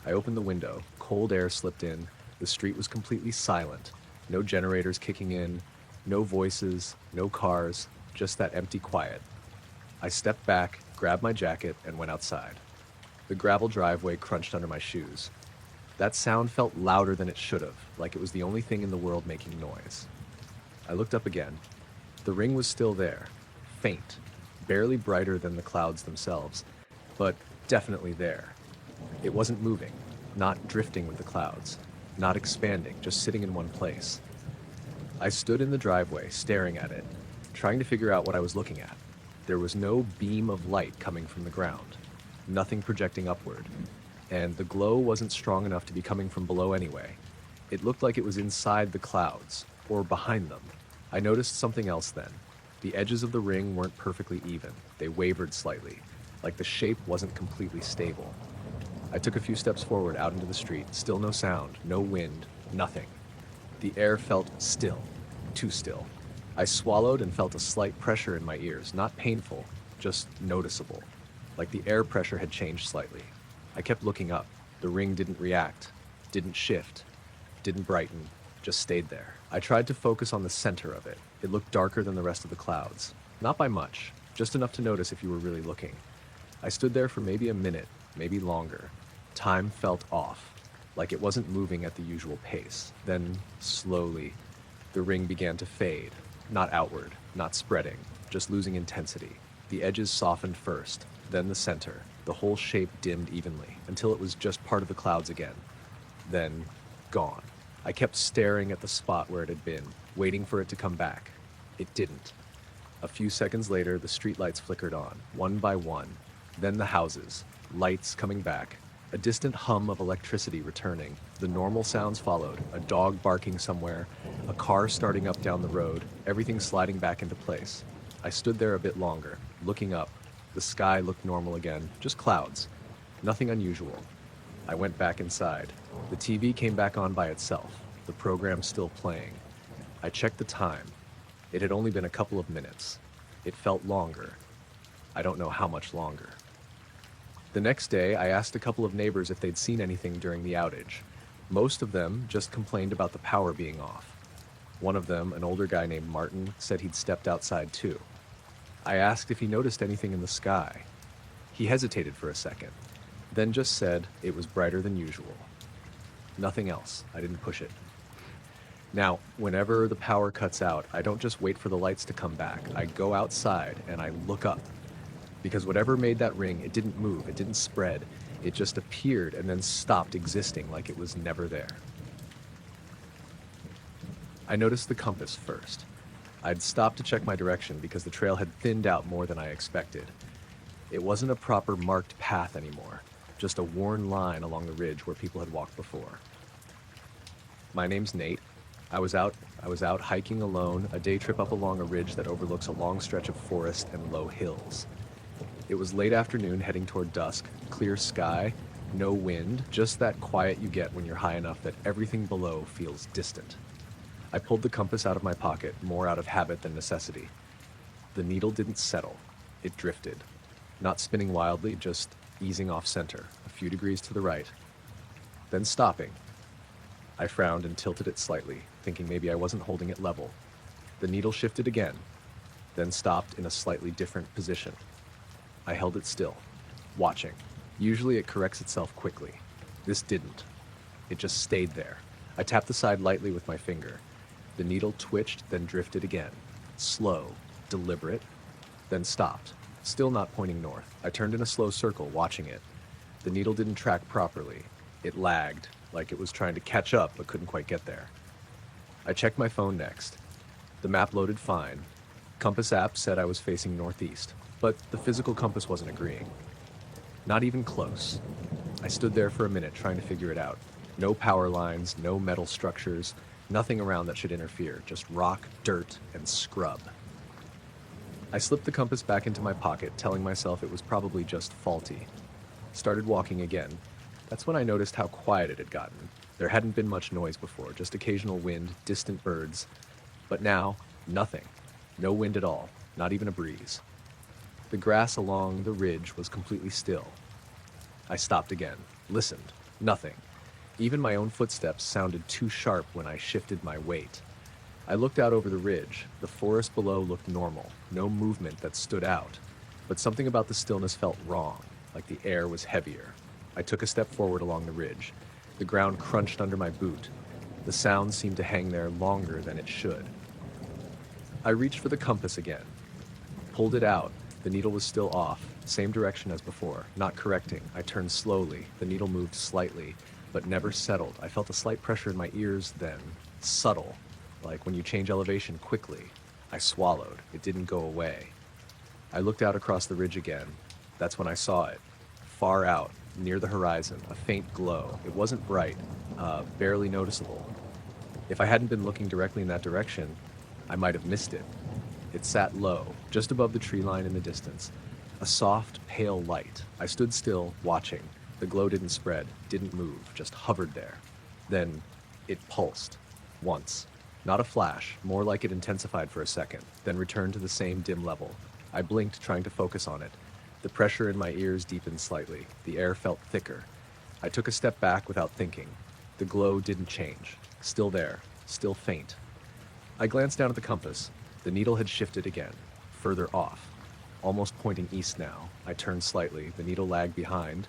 I opened the window. Cold air slipped in. The street was completely silent. No generators kicking in. No voices. No cars. Just that empty quiet. I stepped back, grabbed my jacket, and went outside. The gravel driveway crunched under my shoes. That sound felt louder than it should have, like it was the only thing in the world making noise. I looked up again. The ring was still there. Faint. Barely brighter than the clouds themselves, but definitely there. It wasn't moving, not drifting with the clouds, not expanding, just sitting in one place. I stood in the driveway, staring at it, trying to figure out what I was looking at. There was no beam of light coming from the ground, nothing projecting upward, and the glow wasn't strong enough to be coming from below anyway. It looked like it was inside the clouds, or behind them. I noticed something else then. The edges of the ring weren't perfectly even. They wavered slightly, like the shape wasn't completely stable. I took a few steps forward out into the street. Still no sound, no wind, nothing. The air felt still, too still. I swallowed and felt a slight pressure in my ears, not painful, just noticeable, like the air pressure had changed slightly. I kept looking up. The ring didn't react, didn't shift, didn't brighten, just stayed there. I tried to focus on the center of it. It looked darker than the rest of the clouds. Not by much, just enough to notice if you were really looking. I stood there for maybe a minute, maybe longer. Time felt off, like it wasn't moving at the usual pace. Then, slowly, the ring began to fade. Not outward, not spreading, just losing intensity. The edges softened first, then the center. The whole shape dimmed evenly, until it was just part of the clouds again. Then, gone. I kept staring at the spot where it had been, waiting for it to come back. It didn't. A few seconds later, the streetlights flickered on, one by one. Then the houses, lights coming back, a distant hum of electricity returning. The normal sounds followed, a dog barking somewhere, a car starting up down the road, everything sliding back into place. I stood there a bit longer, looking up. The sky looked normal again, just clouds. Nothing unusual. I went back inside. The TV came back on by itself, the program still playing. I checked the time. It had only been a couple of minutes. It felt longer. I don't know how much longer. The next day, I asked a couple of neighbors if they'd seen anything during the outage. Most of them just complained about the power being off. One of them, an older guy named Martin, said he'd stepped outside too. I asked if he noticed anything in the sky. He hesitated for a second, then just said it was brighter than usual. Nothing else. I didn't push it. Now, whenever the power cuts out, I don't just wait for the lights to come back. I go outside and I look up. Because whatever made that ring, it didn't move, it didn't spread. It just appeared and then stopped existing like it was never there. I noticed the compass first. I'd stopped to check my direction because the trail had thinned out more than I expected. It wasn't a proper marked path anymore, just a worn line along the ridge where people had walked before. My name's Nate. I was out hiking alone, a day trip up along a ridge that overlooks a long stretch of forest and low hills. It was late afternoon, heading toward dusk, clear sky, no wind, just that quiet you get when you're high enough that everything below feels distant. I pulled the compass out of my pocket, more out of habit than necessity. The needle didn't settle. It drifted. Not spinning wildly, just easing off center, a few degrees to the right. Then stopping. I frowned and tilted it slightly, thinking maybe I wasn't holding it level. The needle shifted again, then stopped in a slightly different position. I held it still, watching. Usually it corrects itself quickly. This didn't. It just stayed there. I tapped the side lightly with my finger. The needle twitched, then drifted again. Slow, deliberate, then stopped, still not pointing north. I turned in a slow circle, watching it. The needle didn't track properly. It lagged, like it was trying to catch up but couldn't quite get there. I checked my phone next. The map loaded fine. Compass app said I was facing northeast, but the physical compass wasn't agreeing. Not even close. I stood there for a minute trying to figure it out. No power lines, no metal structures, nothing around that should interfere, just rock, dirt, and scrub. I slipped the compass back into my pocket, telling myself it was probably just faulty. Started walking again. That's when I noticed how quiet it had gotten. There hadn't been much noise before, just occasional wind, distant birds. But now, nothing. No wind at all, not even a breeze. The grass along the ridge was completely still. I stopped again, listened. Nothing. Even my own footsteps sounded too sharp when I shifted my weight. I looked out over the ridge. The forest below looked normal, no movement that stood out. But something about the stillness felt wrong, like the air was heavier. I took a step forward along the ridge. The ground crunched under my boot. The sound seemed to hang there longer than it should. I reached for the compass again. Pulled it out. The needle was still off, same direction as before, not correcting. I turned slowly. The needle moved slightly, but never settled. I felt a slight pressure in my ears then, subtle, like when you change elevation quickly. I swallowed. It didn't go away. I looked out across the ridge again. That's when I saw it. Far out, near the horizon, a faint glow. It wasn't bright, barely noticeable. If I hadn't been looking directly in that direction, I might have missed it. It sat low, just above the tree line in the distance. A soft, pale light. I stood still, watching. The glow didn't spread, didn't move, just hovered there. Then, it pulsed. Once. Not a flash, more like it intensified for a second, then returned to the same dim level. I blinked, trying to focus on it. The pressure in my ears deepened slightly. The air felt thicker. I took a step back without thinking. The glow didn't change. Still there. Still faint. I glanced down at the compass. The needle had shifted again, further off, almost pointing east now. I turned slightly, the needle lagged behind,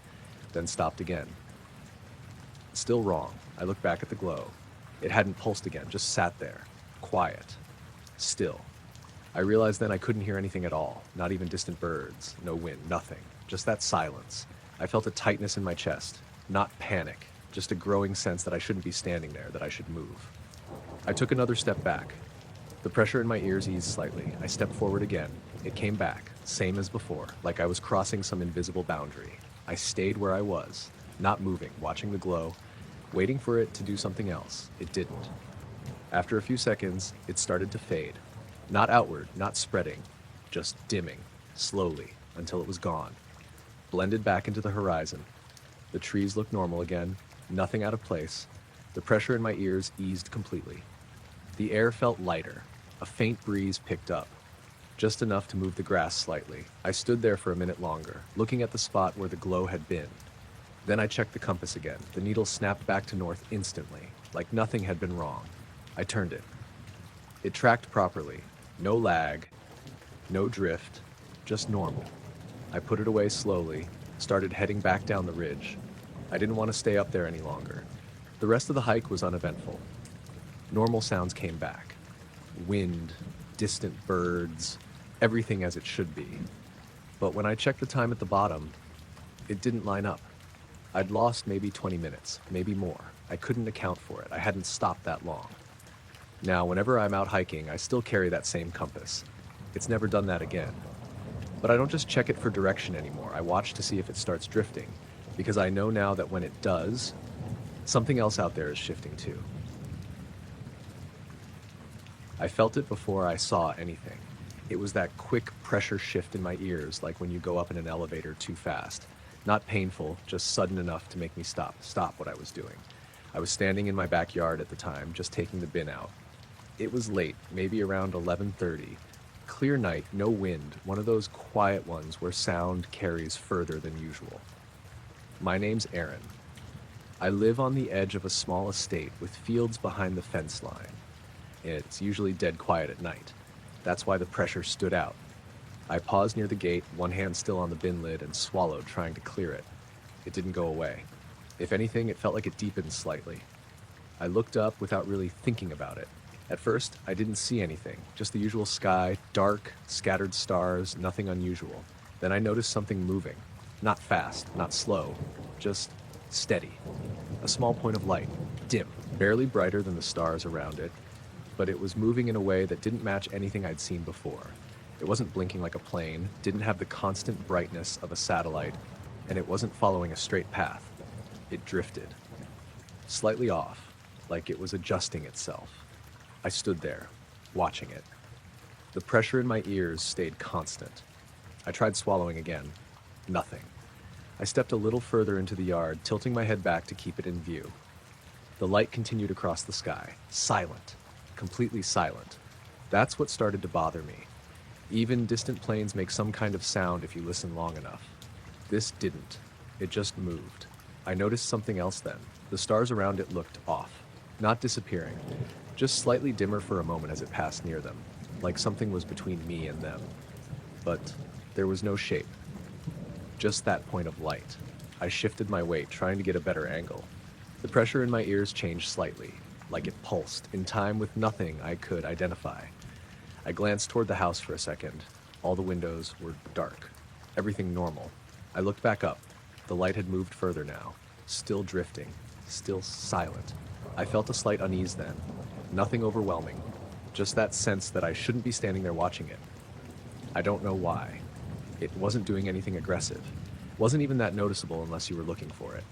then stopped again. Still wrong. I looked back at the glow. It hadn't pulsed again, just sat there, quiet, still. I realized then I couldn't hear anything at all, not even distant birds, no wind, nothing, just that silence. I felt a tightness in my chest, not panic, just a growing sense that I shouldn't be standing there, that I should move. I took another step back. The pressure in my ears eased slightly. I stepped forward again. It came back, same as before, like I was crossing some invisible boundary. I stayed where I was, not moving, watching the glow, waiting for it to do something else. It didn't. After a few seconds, it started to fade. Not outward, not spreading, just dimming, slowly, until it was gone. Blended back into the horizon. The trees looked normal again, nothing out of place. The pressure in my ears eased completely. The air felt lighter. A faint breeze picked up, just enough to move the grass slightly. I stood there for a minute longer, looking at the spot where the glow had been. Then I checked the compass again. The needle snapped back to north instantly, like nothing had been wrong. I turned it. It tracked properly. No lag, no drift, just normal. I put it away slowly, started heading back down the ridge. I didn't want to stay up there any longer. The rest of the hike was uneventful. Normal sounds came back. Wind, distant birds, everything as it should be. But when I checked the time at the bottom, it didn't line up. I'd lost maybe 20 minutes, maybe more. I couldn't account for it. I hadn't stopped that long. Now, whenever I'm out hiking, I still carry that same compass. It's never done that again. But I don't just check it for direction anymore. I watch to see if it starts drifting, because I know now that when it does, something else out there is shifting too. I felt it before I saw anything. It was that quick pressure shift in my ears, like when you go up in an elevator too fast. Not painful, just sudden enough to make me stop what I was doing. I was standing in my backyard at the time, just taking the bin out. It was late, maybe around 11:30. Clear night, no wind, one of those quiet ones where sound carries further than usual. My name's Aaron. I live on the edge of a small estate with fields behind the fence line. It's usually dead quiet at night. That's why the pressure stood out. I paused near the gate, one hand still on the bin lid, and swallowed, trying to clear it. It didn't go away. If anything, it felt like it deepened slightly. I looked up without really thinking about it. At first, I didn't see anything, just the usual sky, dark, scattered stars, nothing unusual. Then I noticed something moving. Not fast, not slow, just steady. A small point of light, dim, barely brighter than the stars around it, but it was moving in a way that didn't match anything I'd seen before. It wasn't blinking like a plane, didn't have the constant brightness of a satellite, and it wasn't following a straight path. It drifted. Slightly off, like it was adjusting itself. I stood there, watching it. The pressure in my ears stayed constant. I tried swallowing again. Nothing. I stepped a little further into the yard, tilting my head back to keep it in view. The light continued across the sky, silent, completely silent. That's what started to bother me. Even distant planes make some kind of sound if you listen long enough. This didn't. It just moved. I noticed something else then. The stars around it looked off, not disappearing, just slightly dimmer for a moment as it passed near them, like something was between me and them. But there was no shape, just that point of light. I shifted my weight, trying to get a better angle. The pressure in my ears changed slightly, like it pulsed, in time with nothing I could identify. I glanced toward the house for a second. All the windows were dark, everything normal. I looked back up. The light had moved further now, still drifting, still silent. I felt a slight unease then. Nothing overwhelming, just that sense that I shouldn't be standing there watching it. I don't know why. It wasn't doing anything aggressive. It wasn't even that noticeable unless you were looking for it.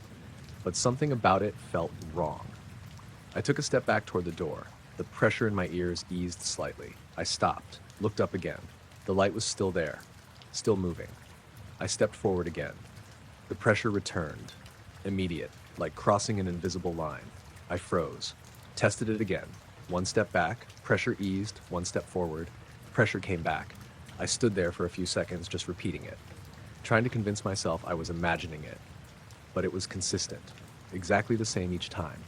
But something about it felt wrong. I took a step back toward the door. The pressure in my ears eased slightly. I stopped, looked up again. The light was still there, still moving. I stepped forward again. The pressure returned, immediate, like crossing an invisible line. I froze, tested it again. One step back, pressure eased, one step forward, pressure came back. I stood there for a few seconds just repeating it, trying to convince myself I was imagining it. But it was consistent, exactly the same each time.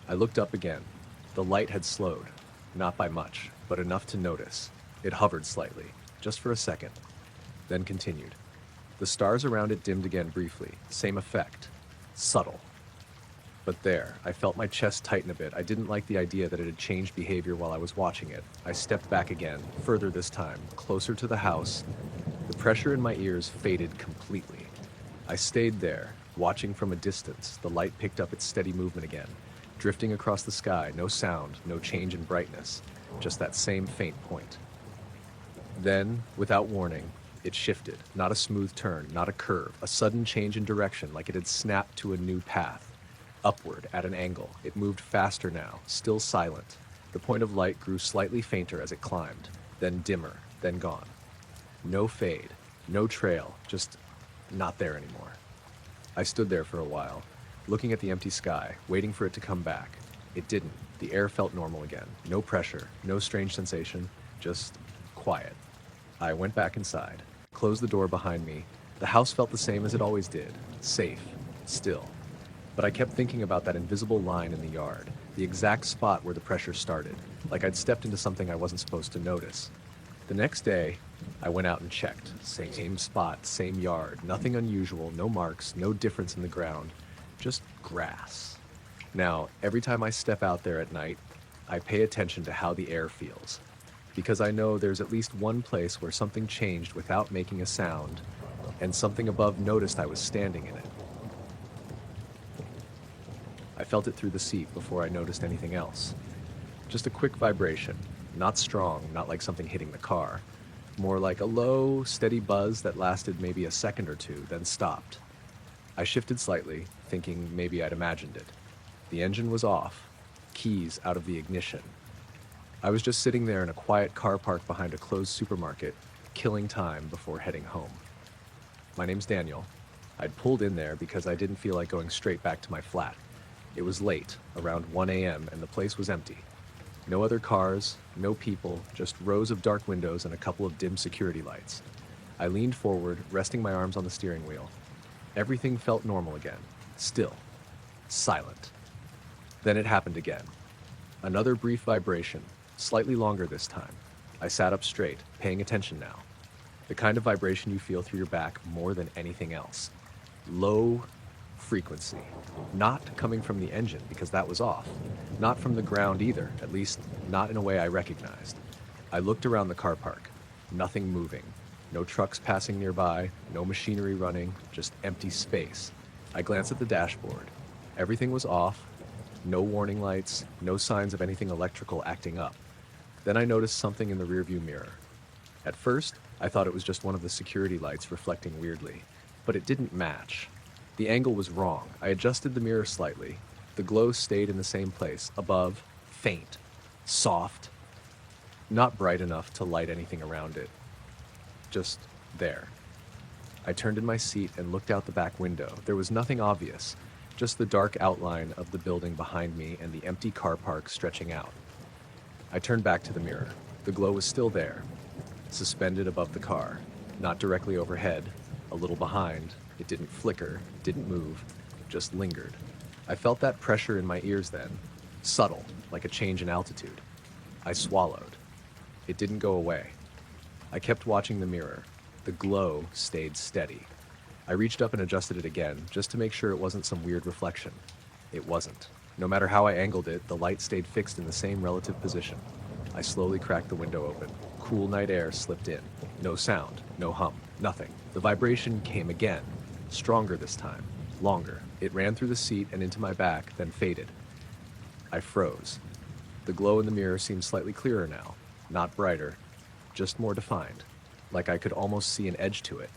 I looked up again. The light had slowed, not by much, but enough to notice. It hovered slightly, just for a second, then continued. The stars around it dimmed again briefly, same effect. Subtle. But there, I felt my chest tighten a bit. I didn't like the idea that it had changed behavior while I was watching it. I stepped back again, further this time, closer to the house. The pressure in my ears faded completely. I stayed there, watching from a distance. The light picked up its steady movement again, drifting across the sky, no sound, no change in brightness, just that same faint point. Then, without warning, it shifted. Not a smooth turn, not a curve, a sudden change in direction, like it had snapped to a new path. Upward, at an angle, it moved faster now, still silent. The point of light grew slightly fainter as it climbed, then dimmer, then gone. No fade, no trail, just not there anymore. I stood there for a while, looking at the empty sky, waiting for it to come back. It didn't. The air felt normal again. No pressure, no strange sensation, just quiet. I went back inside, closed the door behind me. The house felt the same as it always did, safe, still. But I kept thinking about that invisible line in the yard, the exact spot where the pressure started, like I'd stepped into something I wasn't supposed to notice. The next day, I went out and checked. Same spot, same yard, nothing unusual, no marks, no difference in the ground, just grass. Now, every time I step out there at night, I pay attention to how the air feels, because I know there's at least one place where something changed without making a sound, and something above noticed I was standing in it. I felt it through the seat before I noticed anything else. Just a quick vibration, not strong, not like something hitting the car. More like a low, steady buzz that lasted maybe a second or two, then stopped. I shifted slightly, thinking maybe I'd imagined it. The engine was off, keys out of the ignition. I was just sitting there in a quiet car park behind a closed supermarket, killing time before heading home. My name's Daniel. I'd pulled in there because I didn't feel like going straight back to my flat. It was late, around 1 a.m., and the place was empty. No other cars, no people, just rows of dark windows and a couple of dim security lights. I leaned forward, resting my arms on the steering wheel. Everything felt normal again, still, silent. Then it happened again. Another brief vibration, slightly longer this time. I sat up straight, paying attention now. The kind of vibration you feel through your back more than anything else. Low frequency, not coming from the engine because that was off, not from the ground either, at least not in a way I recognized. I looked around the car park, nothing moving, no trucks passing nearby, no machinery running, just empty space. I glanced at the dashboard. Everything was off, no warning lights, no signs of anything electrical acting up. Then I noticed something in the rearview mirror. At first, I thought it was just one of the security lights reflecting weirdly, but it didn't match. The angle was wrong. I adjusted the mirror slightly. The glow stayed in the same place, above, faint, soft, not bright enough to light anything around it. Just there. I turned in my seat and looked out the back window. There was nothing obvious, just the dark outline of the building behind me and the empty car park stretching out. I turned back to the mirror. The glow was still there, suspended above the car, not directly overhead, a little behind. It didn't flicker, didn't move, just lingered. I felt that pressure in my ears then, subtle, like a change in altitude. I swallowed. It didn't go away. I kept watching the mirror. The glow stayed steady. I reached up and adjusted it again, just to make sure it wasn't some weird reflection. It wasn't. No matter how I angled it, the light stayed fixed in the same relative position. I slowly cracked the window open. Cool night air slipped in. No sound, no hum, nothing. The vibration came again. Stronger this time, longer. It ran through the seat and into my back, then faded. I froze. The glow in the mirror seemed slightly clearer now, not brighter, just more defined, like I could almost see an edge to it.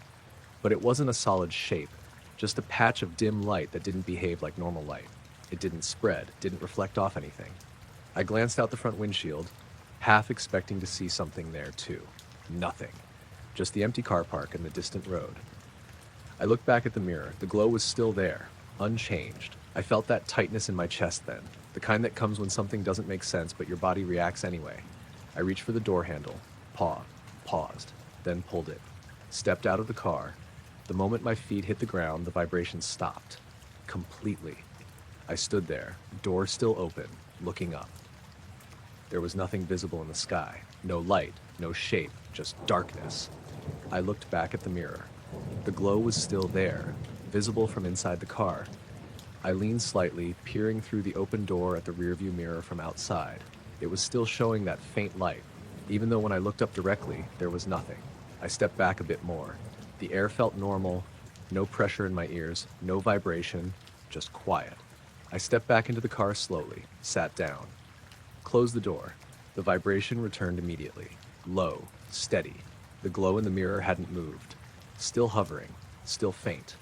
But it wasn't a solid shape, just a patch of dim light that didn't behave like normal light. It didn't spread, didn't reflect off anything. I glanced out the front windshield, half expecting to see something there too. Nothing. Just the empty car park and the distant road. I looked back at the mirror. The glow was still there, unchanged. I felt that tightness in my chest then, the kind that comes when something doesn't make sense but your body reacts anyway. I reached for the door handle, paused, then pulled it. Stepped out of the car. The moment my feet hit the ground, the vibration stopped. Completely. I stood there, door still open, looking up. There was nothing visible in the sky. No light, no shape, just darkness. I looked back at the mirror. The glow was still there, visible from inside the car. I leaned slightly, peering through the open door at the rearview mirror from outside. It was still showing that faint light, even though when I looked up directly, there was nothing. I stepped back a bit more. The air felt normal, no pressure in my ears, no vibration, just quiet. I stepped back into the car slowly, sat down, closed the door. The vibration returned immediately, low, steady. The glow in the mirror hadn't moved, still hovering, still faint.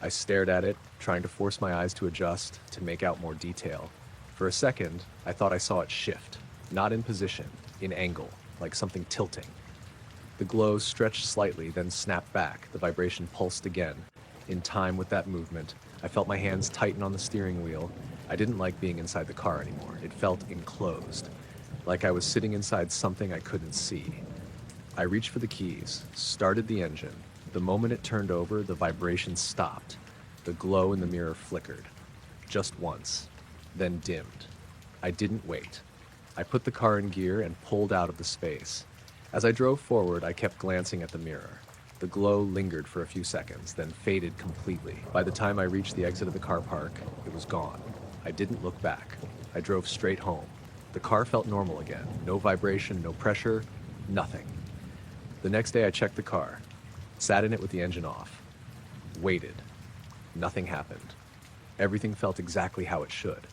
I stared at it, trying to force my eyes to adjust, to make out more detail. For a second, I thought I saw it shift, not in position, in angle, like something tilting. The glow stretched slightly, then snapped back. The vibration pulsed again. In time with that movement, I felt my hands tighten on the steering wheel. I didn't like being inside the car anymore. It felt enclosed, like I was sitting inside something I couldn't see. I reached for the keys, started the engine. The moment it turned over, the vibration stopped. The glow in the mirror flickered. Just once, then dimmed. I didn't wait. I put the car in gear and pulled out of the space. As I drove forward, I kept glancing at the mirror. The glow lingered for a few seconds, then faded completely. By the time I reached the exit of the car park, it was gone. I didn't look back. I drove straight home. The car felt normal again. No vibration, no pressure, nothing. The next day I checked the car, sat in it with the engine off, waited. Nothing happened. Everything felt exactly how it should.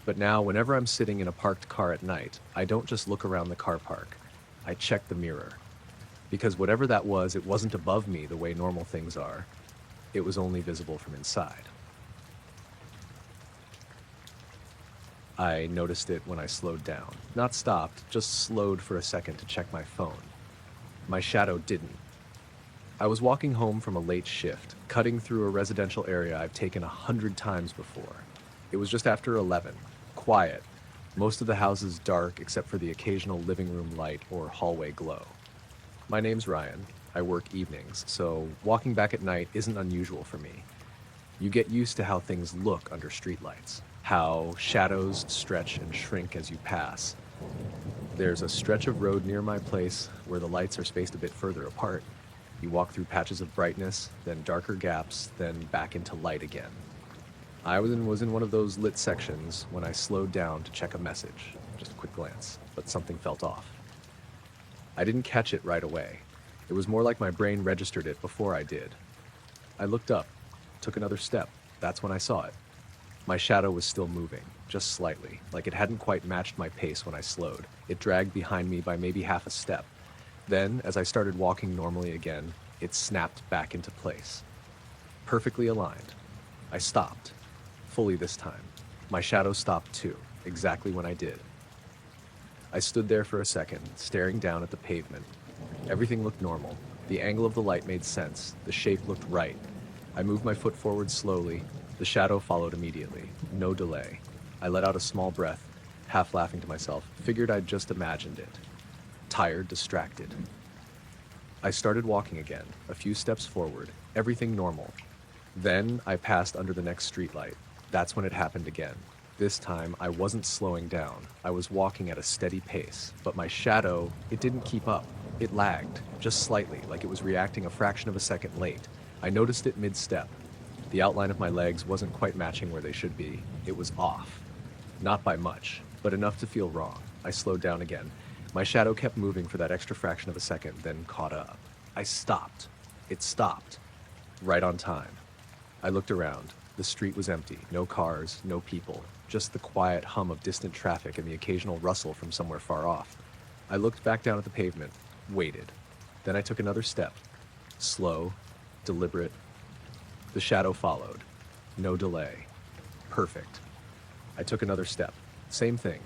But now, whenever I'm sitting in a parked car at night, I don't just look around the car park. I check the mirror. Because whatever that was, it wasn't above me the way normal things are. It was only visible from inside. I noticed it when I slowed down. Not stopped, just slowed for a second to check my phone. My shadow didn't. I was walking home from a late shift, cutting through a residential area I've taken 100 times before. It was just after 11, quiet, most of the houses dark except for the occasional living room light or hallway glow. My name's Ryan. I work evenings, so walking back at night isn't unusual for me. You get used to how things look under streetlights, how shadows stretch and shrink as you pass. There's a stretch of road near my place where the lights are spaced a bit further apart. You walk through patches of brightness, then darker gaps, then back into light again. I was in one of those lit sections when I slowed down to check a message. Just a quick glance, but something felt off. I didn't catch it right away. It was more like my brain registered it before I did. I looked up, took another step. That's when I saw it. My shadow was still moving, just slightly, like it hadn't quite matched my pace when I slowed. It dragged behind me by maybe half a step. Then, as I started walking normally again, it snapped back into place. Perfectly aligned. I stopped. Fully this time. My shadow stopped too, exactly when I did. I stood there for a second, staring down at the pavement. Everything looked normal. The angle of the light made sense. The shape looked right. I moved my foot forward slowly. The shadow followed immediately. No delay. I let out a small breath, half laughing to myself. Figured I'd just imagined it. Tired, distracted. I started walking again, a few steps forward, everything normal. Then I passed under the next streetlight. That's when it happened again. This time, I wasn't slowing down. I was walking at a steady pace, but my shadow, it didn't keep up. It lagged, just slightly, like it was reacting a fraction of a second late. I noticed it mid-step. The outline of my legs wasn't quite matching where they should be. It was off. Not by much, but enough to feel wrong. I slowed down again. My shadow kept moving for that extra fraction of a second, then caught up. I stopped. It stopped. Right on time. I looked around. The street was empty. No cars, no people. Just the quiet hum of distant traffic and the occasional rustle from somewhere far off. I looked back down at the pavement, waited. Then I took another step. Slow, deliberate. The shadow followed. No delay. Perfect. I took another step. Same thing.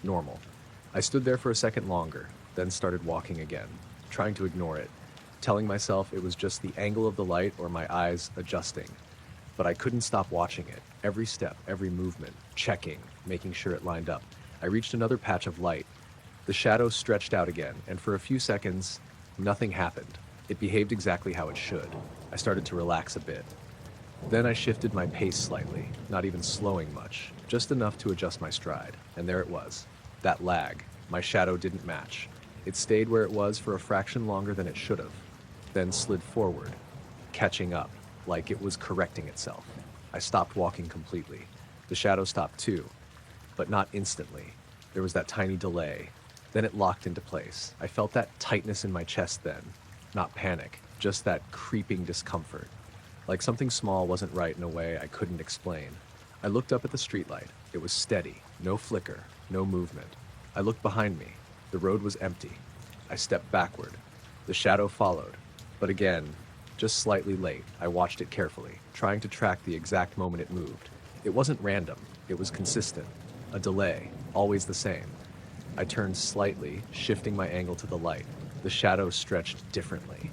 Normal. I stood there for a second longer, then started walking again, trying to ignore it, telling myself it was just the angle of the light or my eyes adjusting. But I couldn't stop watching it. Every step, every movement, checking, making sure it lined up. I reached another patch of light. The shadow stretched out again, and for a few seconds, nothing happened. It behaved exactly how it should. I started to relax a bit. Then I shifted my pace slightly, not even slowing much, just enough to adjust my stride. And there it was, that lag, My shadow didn't match. It stayed where it was for a fraction longer than it should have, then slid forward, catching up, like it was correcting itself. I stopped walking completely. The shadow stopped too, but not instantly. There was that tiny delay. Then it locked into place. I felt that tightness in my chest then. Not panic, just that creeping discomfort. Like something small wasn't right in a way I couldn't explain. I looked up at the streetlight. It was steady, no flicker, no movement. I looked behind me. The road was empty. I stepped backward. The shadow followed. But again, just slightly late, I watched it carefully, trying to track the exact moment it moved. It wasn't random. It was consistent. A delay, always the same. I turned slightly, shifting my angle to the light. The shadow stretched differently,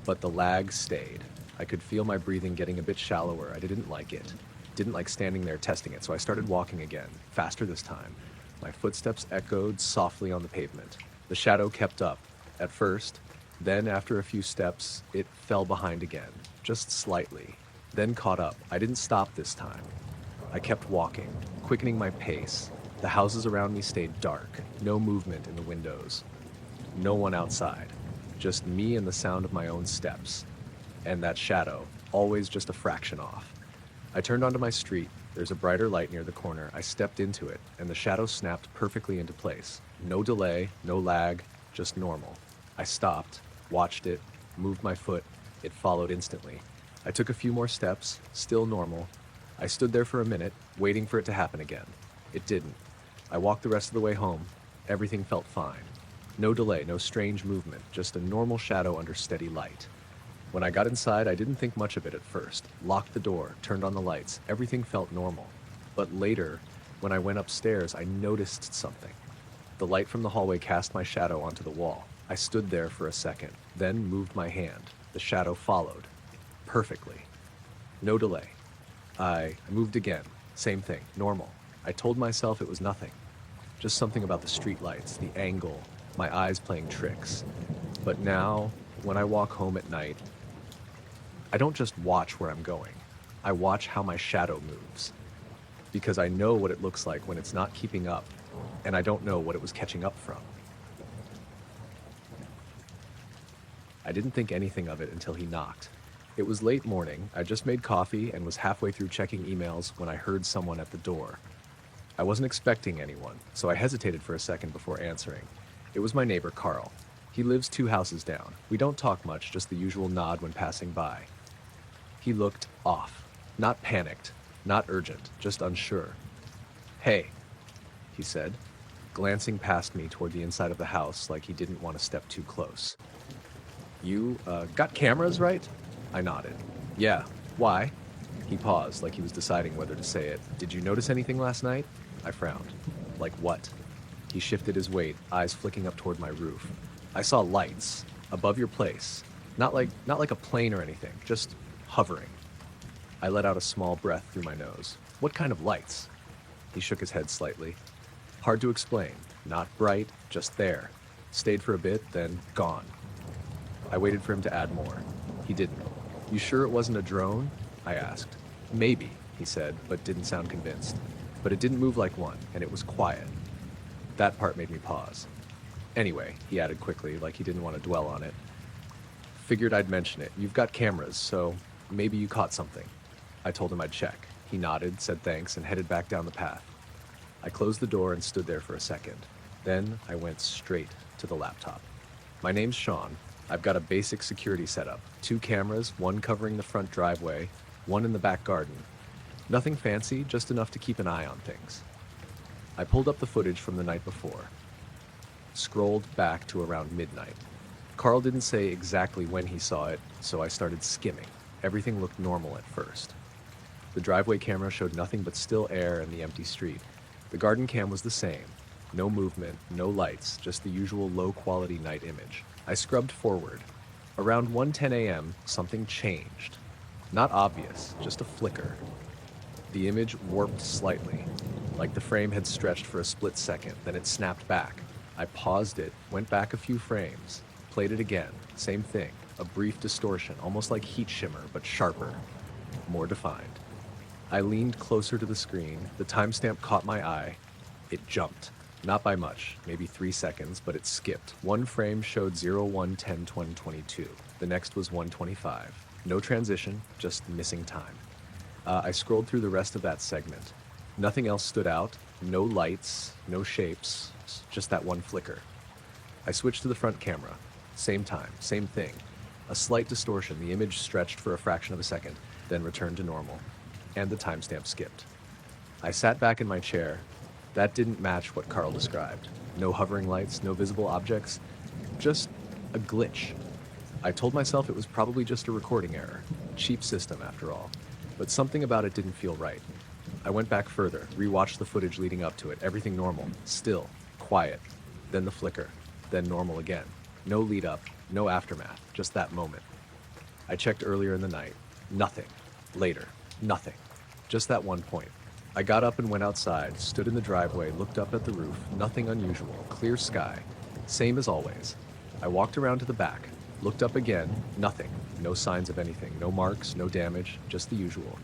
but the lag stayed. I could feel my breathing getting a bit shallower. I didn't like it. Didn't like standing there testing it, so I started walking again, faster this time. My footsteps echoed softly on the pavement. The shadow kept up, at first. Then, after a few steps, it fell behind again, just slightly. Then caught up. I didn't stop this time. I kept walking, quickening my pace. The houses around me stayed dark, no movement in the windows. No one outside, just me and the sound of my own steps. And that shadow, always just a fraction off. I turned onto my street. There's a brighter light near the corner. I stepped into it, and the shadow snapped perfectly into place. No delay, no lag, just normal. I stopped, watched it, moved my foot. It followed instantly. I took a few more steps, still normal. I stood there for a minute, waiting for it to happen again. It didn't. I walked the rest of the way home. Everything felt fine. No delay, no strange movement, just a normal shadow under steady light. When I got inside, I didn't think much of it at first. Locked the door, turned on the lights. Everything felt normal. But later, when I went upstairs, I noticed something. The light from the hallway cast my shadow onto the wall. I stood there for a second, then moved my hand. The shadow followed. Perfectly. No delay. I moved again. Same thing. Normal. I told myself it was nothing. Just something about the streetlights, the angle, my eyes playing tricks. But now, when I walk home at night, I don't just watch where I'm going. I watch how my shadow moves. Because I know what it looks like when it's not keeping up, and I don't know what it was catching up from. I didn't think anything of it until he knocked. It was late morning. I just made coffee and was halfway through checking emails when I heard someone at the door. I wasn't expecting anyone, so I hesitated for a second before answering. It was my neighbor, Carl. He lives 2 houses down. We don't talk much, just the usual nod when passing by. He looked off. Not panicked, not urgent, just unsure. "Hey," he said, glancing past me toward the inside of the house like he didn't want to step too close. "You, got cameras, right?" I nodded. "Yeah. Why?" He paused, like he was deciding whether to say it. "Did you notice anything last night?" I frowned. "Like what?" He shifted his weight, eyes flicking up toward my roof. "I saw lights. Above your place. Not like a plane or anything, just hovering." I let out a small breath through my nose. "What kind of lights?" He shook his head slightly. "Hard to explain. Not bright, just there. Stayed for a bit, then gone." I waited for him to add more. He didn't. "You sure it wasn't a drone?" I asked. "Maybe," he said, but didn't sound convinced. But it didn't move like one, and it was quiet. That part made me pause. "Anyway," he added quickly, like he didn't want to dwell on it. "Figured I'd mention it. You've got cameras, so maybe you caught something." I told him I'd check. He nodded, said thanks, and headed back down the path. I closed the door and stood there for a second. Then I went straight to the laptop. "My name's Sean. I've got a basic security setup. 2 cameras, 1 covering the front driveway, 1 in the back garden. Nothing fancy, just enough to keep an eye on things." I pulled up the footage from the night before. Scrolled back to around midnight. Carl didn't say exactly when he saw it, so I started skimming. Everything looked normal at first. The driveway camera showed nothing but still air and the empty street. The garden cam was the same. No movement, no lights, just the usual low-quality night image. I scrubbed forward. Around 1:10 a.m., something changed. Not obvious, just a flicker. The image warped slightly, like the frame had stretched for a split second, then it snapped back. I paused it, went back a few frames, played it again, same thing, a brief distortion, almost like heat shimmer, but sharper, more defined. I leaned closer to the screen, the timestamp caught my eye. It jumped. Not by much, maybe 3 seconds, but it skipped. One frame showed 01102022. The next was 125. No transition, just missing time. I scrolled through the rest of that segment. Nothing else stood out, no lights, no shapes, just that one flicker. I switched to the front camera. Same time, same thing. A slight distortion, the image stretched for a fraction of a second, then returned to normal. And the timestamp skipped. I sat back in my chair. That didn't match what Carl described. No hovering lights, no visible objects, just a glitch. I told myself it was probably just a recording error. Cheap system, after all. But something about it didn't feel right. I went back further, rewatched the footage leading up to it. Everything normal, still, quiet. Then the flicker, then normal again. No lead up, no aftermath, just that moment. I checked earlier in the night. Nothing. Later. Nothing. Just that one point. I got up and went outside, stood in the driveway, looked up at the roof. Nothing unusual. Clear sky. Same as always. I walked around to the back, looked up again. Nothing. No signs of anything. No marks, no damage, just the usual.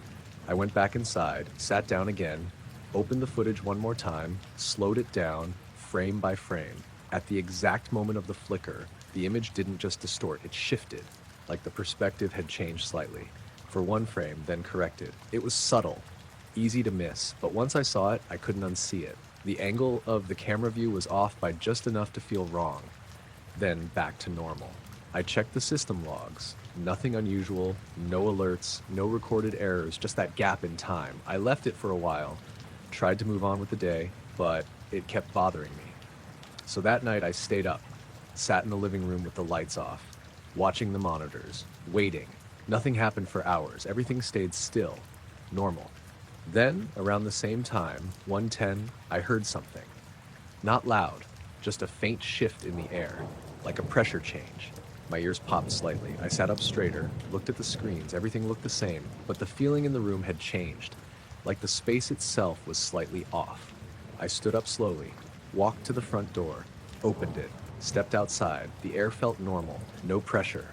I went back inside, sat down again, opened the footage one more time, slowed it down, frame by frame. At the exact moment of the flicker, the image didn't just distort, it shifted, like the perspective had changed slightly. For one frame, then corrected. It was subtle, easy to miss, but once I saw it, I couldn't unsee it. The angle of the camera view was off by just enough to feel wrong. Then back to normal. I checked the system logs. Nothing unusual, no alerts, no recorded errors, just that gap in time. I left it for a while, tried to move on with the day, but it kept bothering me. So that night I stayed up, sat in the living room with the lights off, watching the monitors, waiting. Nothing happened for hours. Everything stayed still, normal. Then, around the same time, 1:10, I heard something. Not loud, just a faint shift in the air, like a pressure change. My ears popped slightly. I sat up straighter, looked at the screens. Everything looked the same, but the feeling in the room had changed, like the space itself was slightly off. I stood up slowly, walked to the front door, opened it, stepped outside. The air felt normal, no pressure,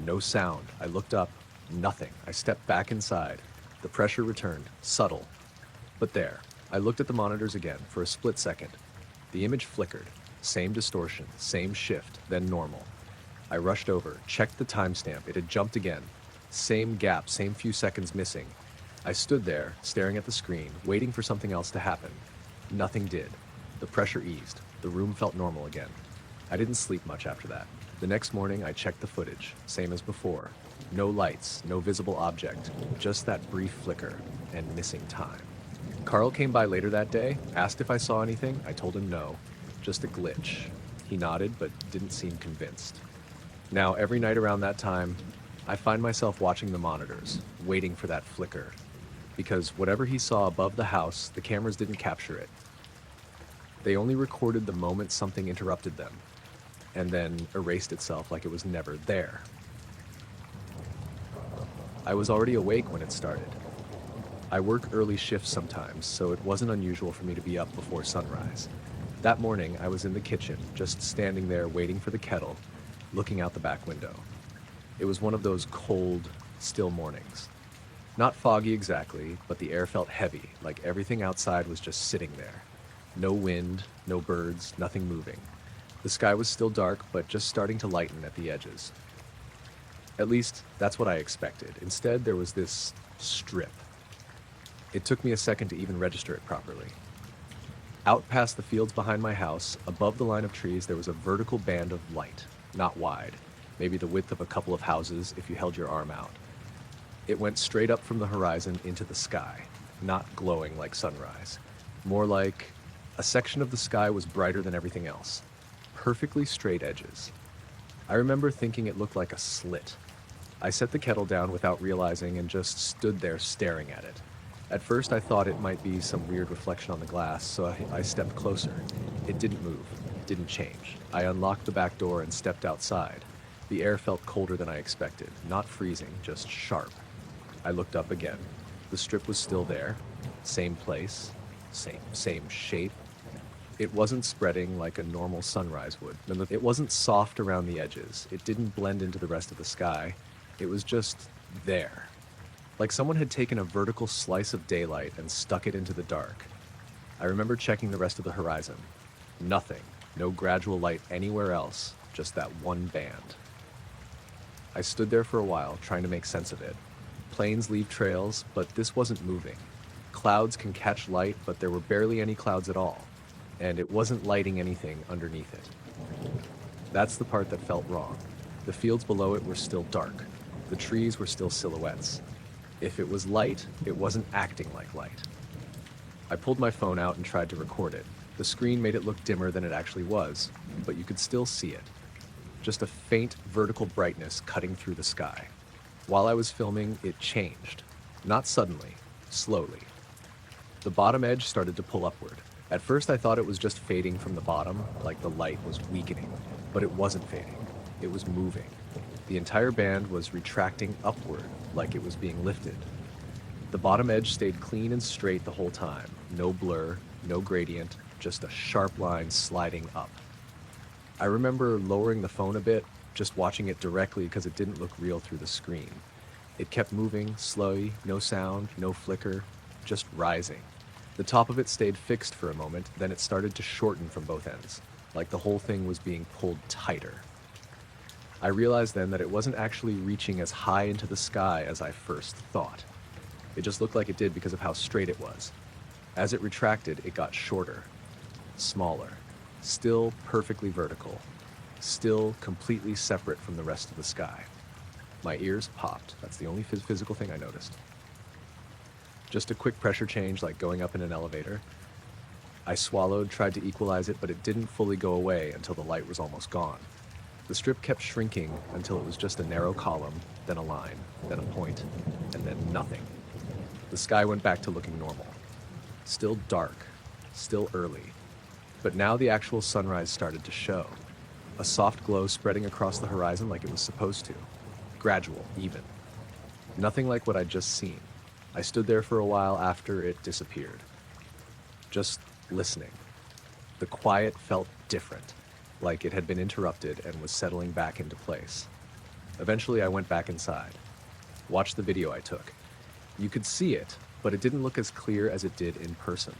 no sound. I looked up, nothing. I stepped back inside. The pressure returned, subtle, but there. I looked at the monitors again for a split second. The image flickered, same distortion, same shift, then normal. I rushed over, checked the timestamp. It had jumped again. Same gap, same few seconds missing. I stood there, staring at the screen, waiting for something else to happen. Nothing did. The pressure eased. The room felt normal again. I didn't sleep much after that. The next morning, I checked the footage, same as before. No lights, no visible object, just that brief flicker and missing time. Carl came by later that day, asked if I saw anything. I told him no, just a glitch. He nodded, but didn't seem convinced. Now, every night around that time, I find myself watching the monitors, waiting for that flicker. Because whatever he saw above the house, the cameras didn't capture it. They only recorded the moment something interrupted them, and then erased itself like it was never there. I was already awake when it started. I work early shifts sometimes, so it wasn't unusual for me to be up before sunrise. That morning, I was in the kitchen, just standing there waiting for the kettle, looking out the back window. It was one of those cold, still mornings. Not foggy exactly, but the air felt heavy, like everything outside was just sitting there. No wind, no birds, nothing moving. The sky was still dark, but just starting to lighten at the edges. At least, that's what I expected. Instead, there was this strip. It took me a second to even register it properly. Out past the fields behind my house, above the line of trees, there was a vertical band of light. Not wide, maybe the width of a couple of houses if you held your arm out. It went straight up from the horizon into the sky, not glowing like sunrise. More like a section of the sky was brighter than everything else. Perfectly straight edges. I remember thinking it looked like a slit. I set the kettle down without realizing and just stood there staring at it. At first I thought it might be some weird reflection on the glass, so I stepped closer. It didn't move, didn't change. I unlocked the back door and stepped outside. The air felt colder than I expected, not freezing, just sharp. I looked up again. The strip was still there, same place, same shape. It wasn't spreading like a normal sunrise would. It wasn't soft around the edges. It didn't blend into the rest of the sky. It was just there. Like someone had taken a vertical slice of daylight and stuck it into the dark. I remember checking the rest of the horizon. Nothing. No gradual light anywhere else, just that one band. I stood there for a while, trying to make sense of it. Planes leave trails, but this wasn't moving. Clouds can catch light, but there were barely any clouds at all, and it wasn't lighting anything underneath it. That's the part that felt wrong. The fields below it were still dark. The trees were still silhouettes. If it was light, it wasn't acting like light. I pulled my phone out and tried to record it. The screen made it look dimmer than it actually was, but you could still see it. Just a faint vertical brightness cutting through the sky. While I was filming, it changed. Not suddenly, slowly. The bottom edge started to pull upward. At first I thought it was just fading from the bottom, like the light was weakening, but it wasn't fading. It was moving. The entire band was retracting upward, like it was being lifted. The bottom edge stayed clean and straight the whole time. No blur, no gradient, just a sharp line sliding up. I remember lowering the phone a bit, just watching it directly because it didn't look real through the screen. It kept moving, slowly, no sound, no flicker, just rising. The top of it stayed fixed for a moment, then it started to shorten from both ends, like the whole thing was being pulled tighter. I realized then that it wasn't actually reaching as high into the sky as I first thought. It just looked like it did because of how straight it was. As it retracted, it got shorter, smaller, still perfectly vertical, still completely separate from the rest of the sky. My ears popped. That's the only physical thing I noticed. Just a quick pressure change, like going up in an elevator. I swallowed, tried to equalize it, but it didn't fully go away until the light was almost gone. The strip kept shrinking until it was just a narrow column, then a line, then a point, and then nothing. The sky went back to looking normal. Still dark, still early. But now the actual sunrise started to show. A soft glow spreading across the horizon like it was supposed to. Gradual, even. Nothing like what I'd just seen. I stood there for a while after it disappeared. Just listening. The quiet felt different, like it had been interrupted and was settling back into place. Eventually I went back inside. Watched the video I took. You could see it, but it didn't look as clear as it did in person.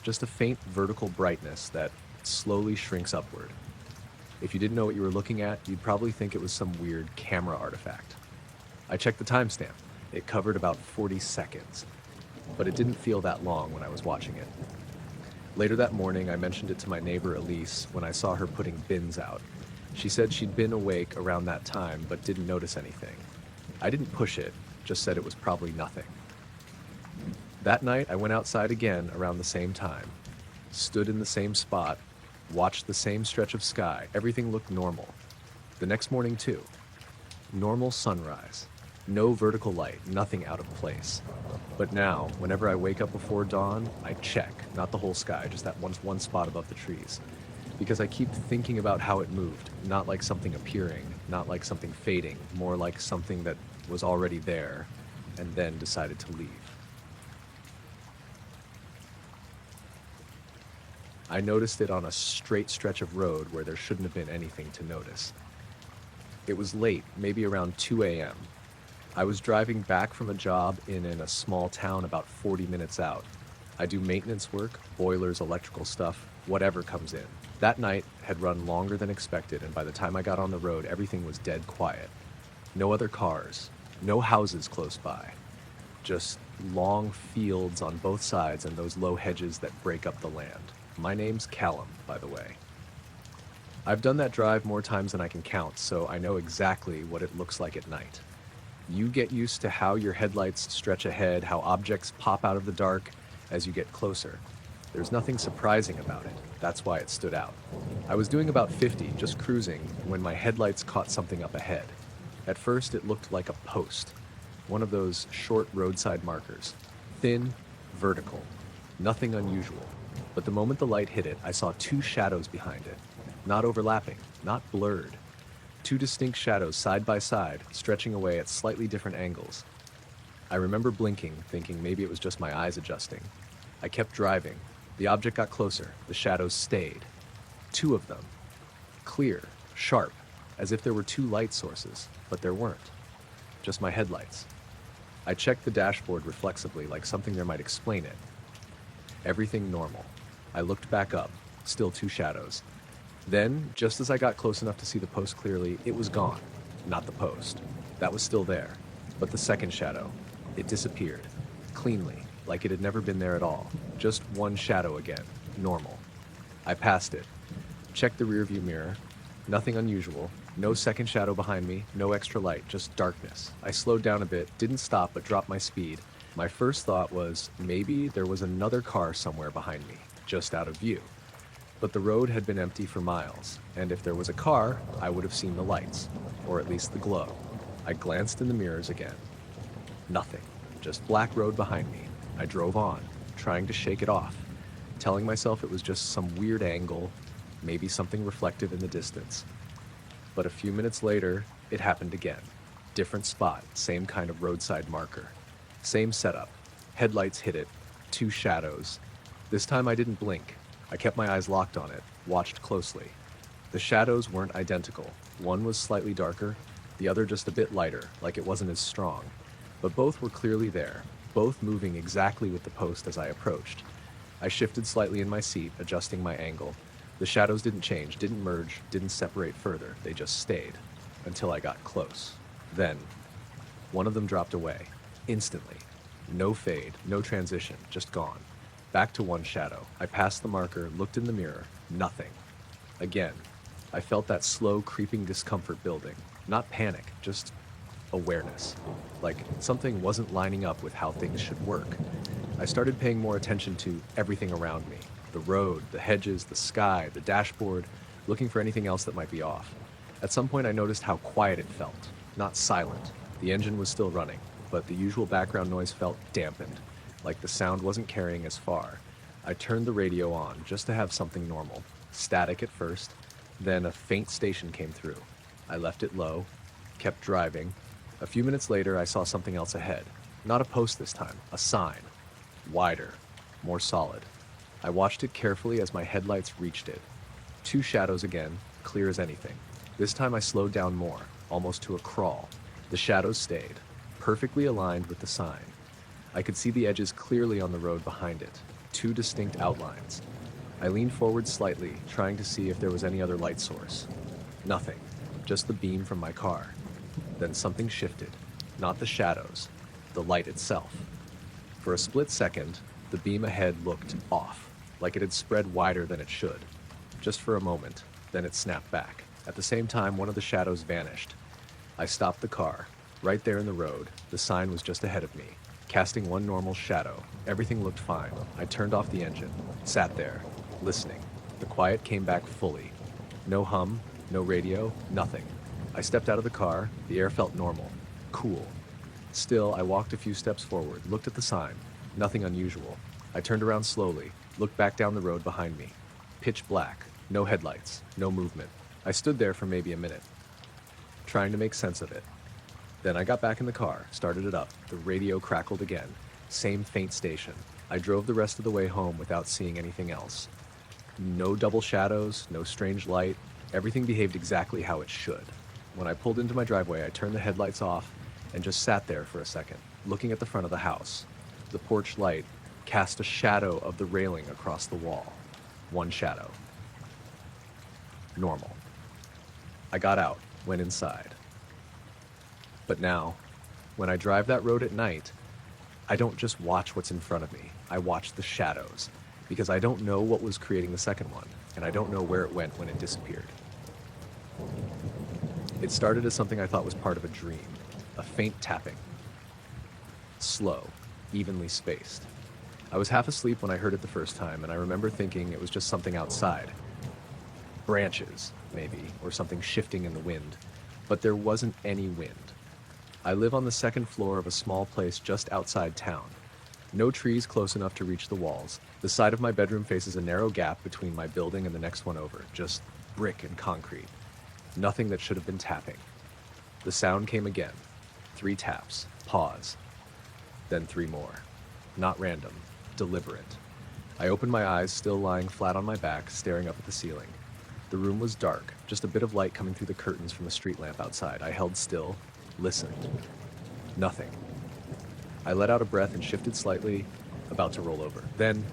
Just a faint vertical brightness that slowly shrinks upward. If you didn't know what you were looking at, you'd probably think it was some weird camera artifact. I checked the timestamp. It covered about 40 seconds, but it didn't feel that long when I was watching it. Later that morning, I mentioned it to my neighbor Elise when I saw her putting bins out. She said she'd been awake around that time, but didn't notice anything. I didn't push it, just said it was probably nothing. That night, I went outside again around the same time, stood in the same spot, watched the same stretch of sky. Everything looked normal. The next morning, too. Normal sunrise. No vertical light, nothing out of place. But now, whenever I wake up before dawn, I check, not the whole sky, just that one spot above the trees. Because I keep thinking about how it moved, not like something appearing, not like something fading, more like something that was already there and then decided to leave. I noticed it on a straight stretch of road where there shouldn't have been anything to notice. It was late, maybe around 2 a.m. I was driving back from a job in a small town about 40 minutes out. I do maintenance work, boilers, electrical stuff, whatever comes in. That night had run longer than expected, and by the time I got on the road, everything was dead quiet. No other cars, no houses close by. Just long fields on both sides and those low hedges that break up the land. My name's Callum, by the way. I've done that drive more times than I can count, so I know exactly what it looks like at night. You get used to how your headlights stretch ahead, how objects pop out of the dark as you get closer. There's nothing surprising about it. That's why it stood out. I was doing about 50, just cruising, when my headlights caught something up ahead. At first, it looked like a post, one of those short roadside markers. Thin, vertical, nothing unusual. But the moment the light hit it, I saw two shadows behind it. Not overlapping, not blurred. Two distinct shadows side by side, stretching away at slightly different angles. I remember blinking, thinking maybe it was just my eyes adjusting. I kept driving. The object got closer. The shadows stayed. Two of them. Clear, sharp, as if there were two light sources, but there weren't. Just my headlights. I checked the dashboard reflexively, like something there might explain it. Everything normal. I looked back up. still two shadows. Then, just as I got close enough to see the post clearly, it was gone. Not the post. That was still there. But the second shadow, it disappeared. Cleanly, like it had never been there at all. Just one shadow again. Normal. I passed it. Checked the rearview mirror. Nothing unusual. No second shadow behind me. No extra light. Just darkness. I slowed down a bit. Didn't stop, but dropped my speed. My first thought was, maybe there was another car somewhere behind me, just out of view. But the road had been empty for miles, and if there was a car, I would have seen the lights, or at least the glow. I glanced in the mirrors again. Nothing. Just black road behind me. I drove on, trying to shake it off, telling myself it was just some weird angle, maybe something reflective in the distance. But a few minutes later, it happened again. Different spot, same kind of roadside marker. Same setup. Headlights hit it. Two shadows. This time I didn't blink. I kept my eyes locked on it, watched closely. The shadows weren't identical. One was slightly darker, the other just a bit lighter, like it wasn't as strong. But both were clearly there, both moving exactly with the post as I approached. I shifted slightly in my seat, adjusting my angle. The shadows didn't change, didn't merge, didn't separate further. They just stayed, until I got close. Then, one of them dropped away. Instantly. No fade, no transition, just gone. Back to one shadow. I passed the marker, looked in the mirror. Nothing. Again, I felt that slow, creeping discomfort building. Not panic, just awareness. Like something wasn't lining up with how things should work. I started paying more attention to everything around me. The road, the hedges, the sky, the dashboard, looking for anything else that might be off. At some point I noticed how quiet it felt. Not silent. The engine was still running, but the usual background noise felt dampened, like the sound wasn't carrying as far. I turned the radio on just to have something normal. Static at first, then a faint station came through. I left it low, kept driving. A few minutes later, I saw something else ahead. Not a post this time, a sign. Wider, more solid. I watched it carefully as my headlights reached it. Two shadows again, clear as anything. This time I slowed down more, almost to a crawl. The shadows stayed, perfectly aligned with the sign. I could see the edges clearly on the road behind it, two distinct outlines. I leaned forward slightly, trying to see if there was any other light source. Nothing, just the beam from my car. Then something shifted, not the shadows, the light itself. For a split second, the beam ahead looked off, like it had spread wider than it should. Just for a moment, then it snapped back. At the same time, one of the shadows vanished. I stopped the car. Right there in the road, the sign was just ahead of me, casting one normal shadow. Everything looked fine. I turned off the engine, sat there, listening. The quiet came back fully. No hum, no radio, nothing. I stepped out of the car. The air felt normal, cool. Still, I walked a few steps forward, looked at the sign. Nothing unusual. I turned around slowly, looked back down the road behind me. Pitch black, no headlights, no movement. I stood there for maybe a minute, trying to make sense of it. Then I got back in the car, started it up. The radio crackled again. Same faint station. I drove the rest of the way home without seeing anything else. No double shadows, no strange light. Everything behaved exactly how it should. When I pulled into my driveway, I turned the headlights off and just sat there for a second, looking at the front of the house. The porch light cast a shadow of the railing across the wall. One shadow. Normal. I got out, went inside. But now, when I drive that road at night, I don't just watch what's in front of me. I watch the shadows, because I don't know what was creating the second one, and I don't know where it went when it disappeared. It started as something I thought was part of a dream, a faint tapping. Slow, evenly spaced. I was half asleep when I heard it the first time, and I remember thinking it was just something outside. Branches, maybe, or something shifting in the wind. But there wasn't any wind. I live on the second floor of a small place just outside town. No trees close enough to reach the walls. The side of my bedroom faces a narrow gap between my building and the next one over, just brick and concrete. Nothing that should have been tapping. The sound came again. 3 taps, pause, then 3 more. Not random, deliberate. I opened my eyes, still lying flat on my back, staring up at the ceiling. The room was dark, just a bit of light coming through the curtains from a street lamp outside. I held still, listened. Nothing. I let out a breath and shifted slightly, about to roll over. Then,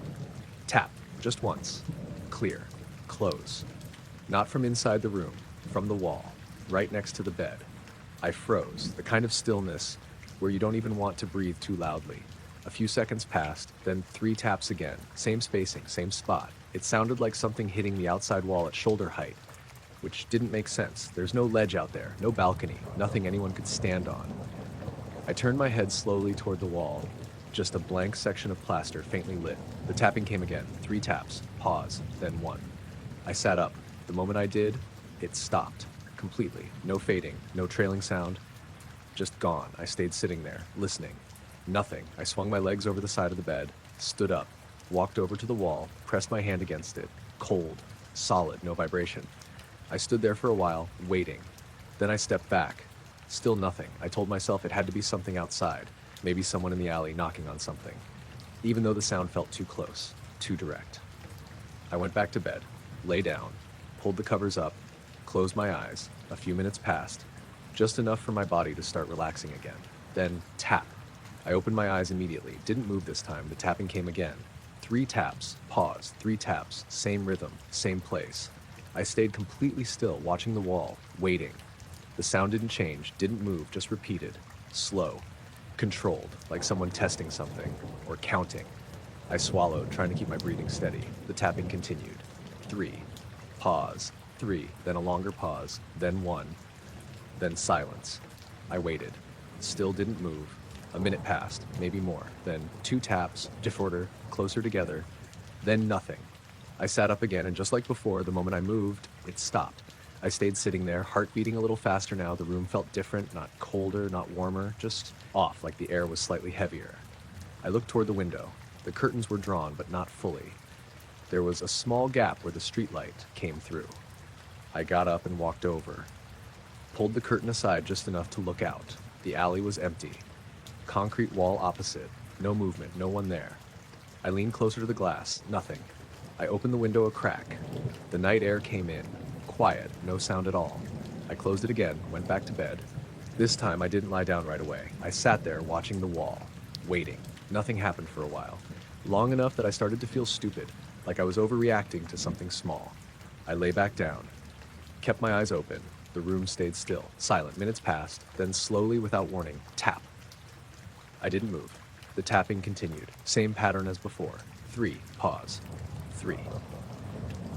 tap, just once. Clear. close. Not from inside the room, from the wall, right next to the bed. I froze, the kind of stillness where you don't even want to breathe too loudly. A few seconds passed, then 3 taps again, same spacing, same spot. It sounded like something hitting the outside wall at shoulder height, which didn't make sense. There's no ledge out there, no balcony, nothing anyone could stand on. I turned my head slowly toward the wall, just a blank section of plaster faintly lit. The tapping came again, 3 taps, pause, then 1. I sat up. The moment I did, it stopped, completely. No fading, no trailing sound, just gone. I stayed sitting there, listening. Nothing. I swung my legs over the side of the bed, stood up, walked over to the wall, pressed my hand against it. Cold, solid, no vibration. I stood there for a while, waiting. Then I stepped back. Still nothing. I told myself it had to be something outside, maybe someone in the alley knocking on something, even though the sound felt too close, too direct. I went back to bed, lay down, pulled the covers up, closed my eyes. A few minutes passed, just enough for my body to start relaxing again. Then, tap. I opened my eyes immediately, didn't move this time. The tapping came again. 3 taps, pause, 3 taps, same rhythm, same place. I stayed completely still, watching the wall, waiting. The sound didn't change, didn't move, just repeated, slow, controlled, like someone testing something, or counting. I swallowed, trying to keep my breathing steady. The tapping continued. 3, pause, 3, then a longer pause, then 1, then silence. I waited. Still didn't move. A minute passed, maybe more. Then 2 taps, different, closer together. Then nothing. I sat up again, and just like before, the moment I moved, it stopped. I stayed sitting there, heart beating a little faster now. The room felt different, not colder, not warmer, just off, like the air was slightly heavier. I looked toward the window. The curtains were drawn, but not fully. There was a small gap where the streetlight came through. I got up and walked over, pulled the curtain aside just enough to look out. The alley was empty. Concrete wall opposite. No movement, no one there. I leaned closer to the glass. Nothing. I opened the window a crack. The night air came in. Quiet, no sound at all. I closed it again, went back to bed. This time I didn't lie down right away. I sat there watching the wall, waiting. Nothing happened for a while. Long enough that I started to feel stupid, like I was overreacting to something small. I lay back down, kept my eyes open. The room stayed still, silent. Minutes passed, then slowly, without warning, tap. I didn't move. The tapping continued. Same pattern as before. 3, pause. 3.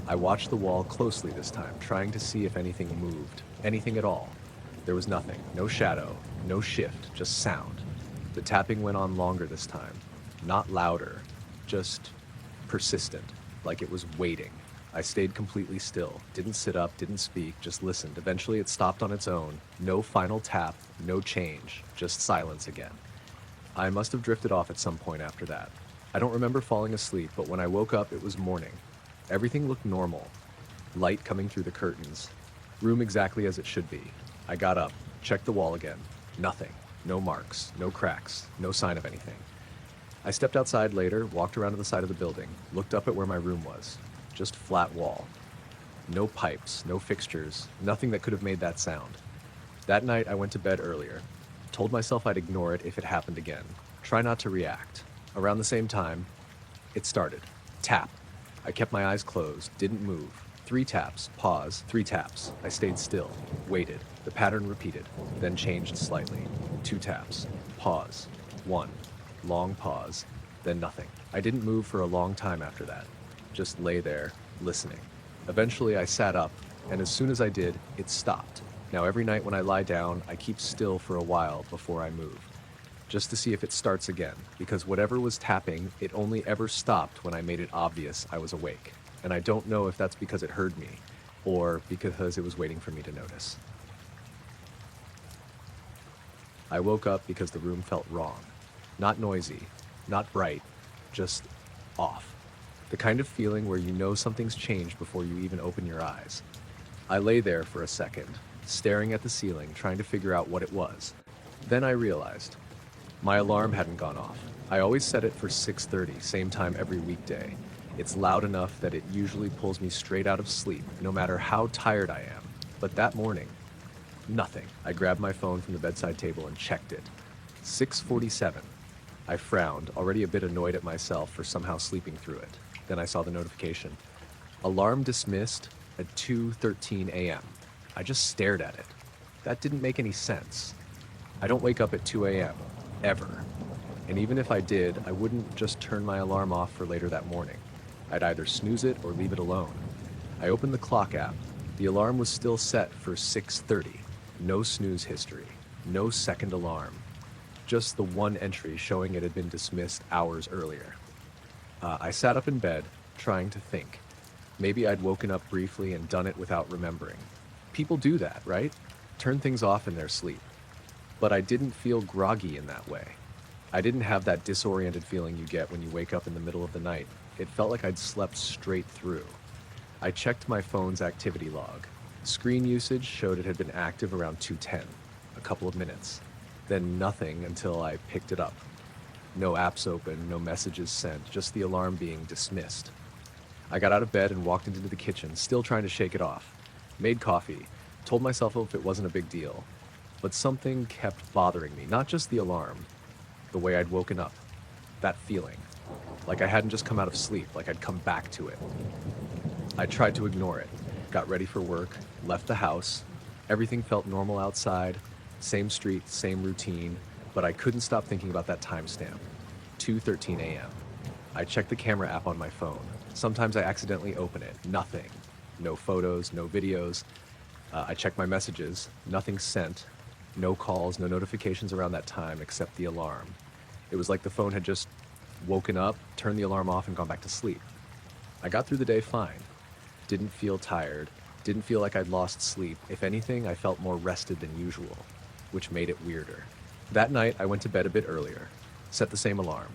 I watched the wall closely this time, trying to see if anything moved. Anything at all. There was nothing. No shadow. No shift. Just sound. The tapping went on longer this time. Not louder. Just persistent. Like it was waiting. I stayed completely still. Didn't sit up, didn't speak, just listened. Eventually it stopped on its own. No final tap. No change. Just silence again. I must have drifted off at some point after that. I don't remember falling asleep, but when I woke up, it was morning. Everything looked normal. Light coming through the curtains. Room exactly as it should be. I got up, checked the wall again. Nothing. No marks, no cracks, no sign of anything. I stepped outside later, walked around to the side of the building, looked up at where my room was. Just flat wall. No pipes, no fixtures, nothing that could have made that sound. That night I went to bed earlier. Told myself I'd ignore it if it happened again. Try not to react. Around the same time, it started. Tap. I kept my eyes closed, didn't move. 3 taps, pause, 3 taps. I stayed still, waited. The pattern repeated, then changed slightly. 2 taps, pause, 1, long pause, then nothing. I didn't move for a long time after that. Just lay there, listening. Eventually I sat up, and as soon as I did, it stopped. Now every night when I lie down, I keep still for a while before I move, just to see if it starts again, because whatever was tapping, it only ever stopped when I made it obvious I was awake. And I don't know if that's because it heard me, or because it was waiting for me to notice. I woke up because the room felt wrong. Not noisy, not bright, just off. The kind of feeling where you know something's changed before you even open your eyes. I lay there for a second, staring at the ceiling, trying to figure out what it was. Then I realized. My alarm hadn't gone off. I always set it for 6:30, same time every weekday. It's loud enough that it usually pulls me straight out of sleep, no matter how tired I am. But that morning, nothing. I grabbed my phone from the bedside table and checked it. 6:47. I frowned, already a bit annoyed at myself for somehow sleeping through it. Then I saw the notification. Alarm dismissed at 2:13 a.m. I just stared at it. That didn't make any sense. I don't wake up at 2 a.m. ever. And even if I did, I wouldn't just turn my alarm off for later that morning. I'd either snooze it or leave it alone. I opened the clock app. The alarm was still set for 6:30. No snooze history. No second alarm. Just the one entry showing it had been dismissed hours earlier. I sat up in bed, trying to think. Maybe I'd woken up briefly and done it without remembering. People do that, right? Turn things off in their sleep. But I didn't feel groggy in that way. I didn't have that disoriented feeling you get when you wake up in the middle of the night. It felt like I'd slept straight through. I checked my phone's activity log. Screen usage showed it had been active around 2:10, a couple of minutes. Then nothing until I picked it up. No apps open, no messages sent, just the alarm being dismissed. I got out of bed and walked into the kitchen, still trying to shake it off. Made coffee, told myself it wasn't a big deal. But something kept bothering me, not just the alarm, the way I'd woken up. That feeling. Like I hadn't just come out of sleep, like I'd come back to it. I tried to ignore it, got ready for work, left the house. Everything felt normal outside, same street, same routine, but I couldn't stop thinking about that timestamp, 2:13 a.m. I checked the camera app on my phone. Sometimes I accidentally open it, nothing. No photos, no videos. I checked my messages, nothing sent. No calls, no notifications around that time except the alarm. It was like the phone had just woken up, turned the alarm off, and gone back to sleep. I got through the day fine. Didn't feel tired. Didn't feel like I'd lost sleep. If anything, I felt more rested than usual, which made it weirder. That night, I went to bed a bit earlier. Set the same alarm.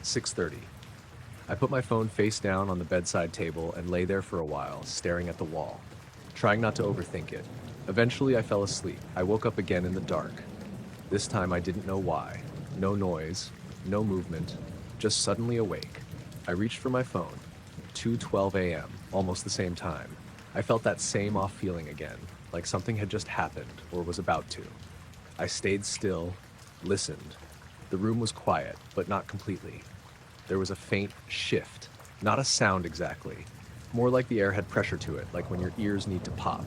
6:30. I put my phone face down on the bedside table and lay there for a while, staring at the wall, trying not to overthink it. Eventually, I fell asleep. I woke up again in the dark. This time, I didn't know why. No noise, no movement, just suddenly awake. I reached for my phone. 2:12 a.m., almost the same time. I felt that same off feeling again, like something had just happened or was about to. I stayed still, listened. The room was quiet, but not completely. There was a faint shift, not a sound exactly. More like the air had pressure to it, like when your ears need to pop.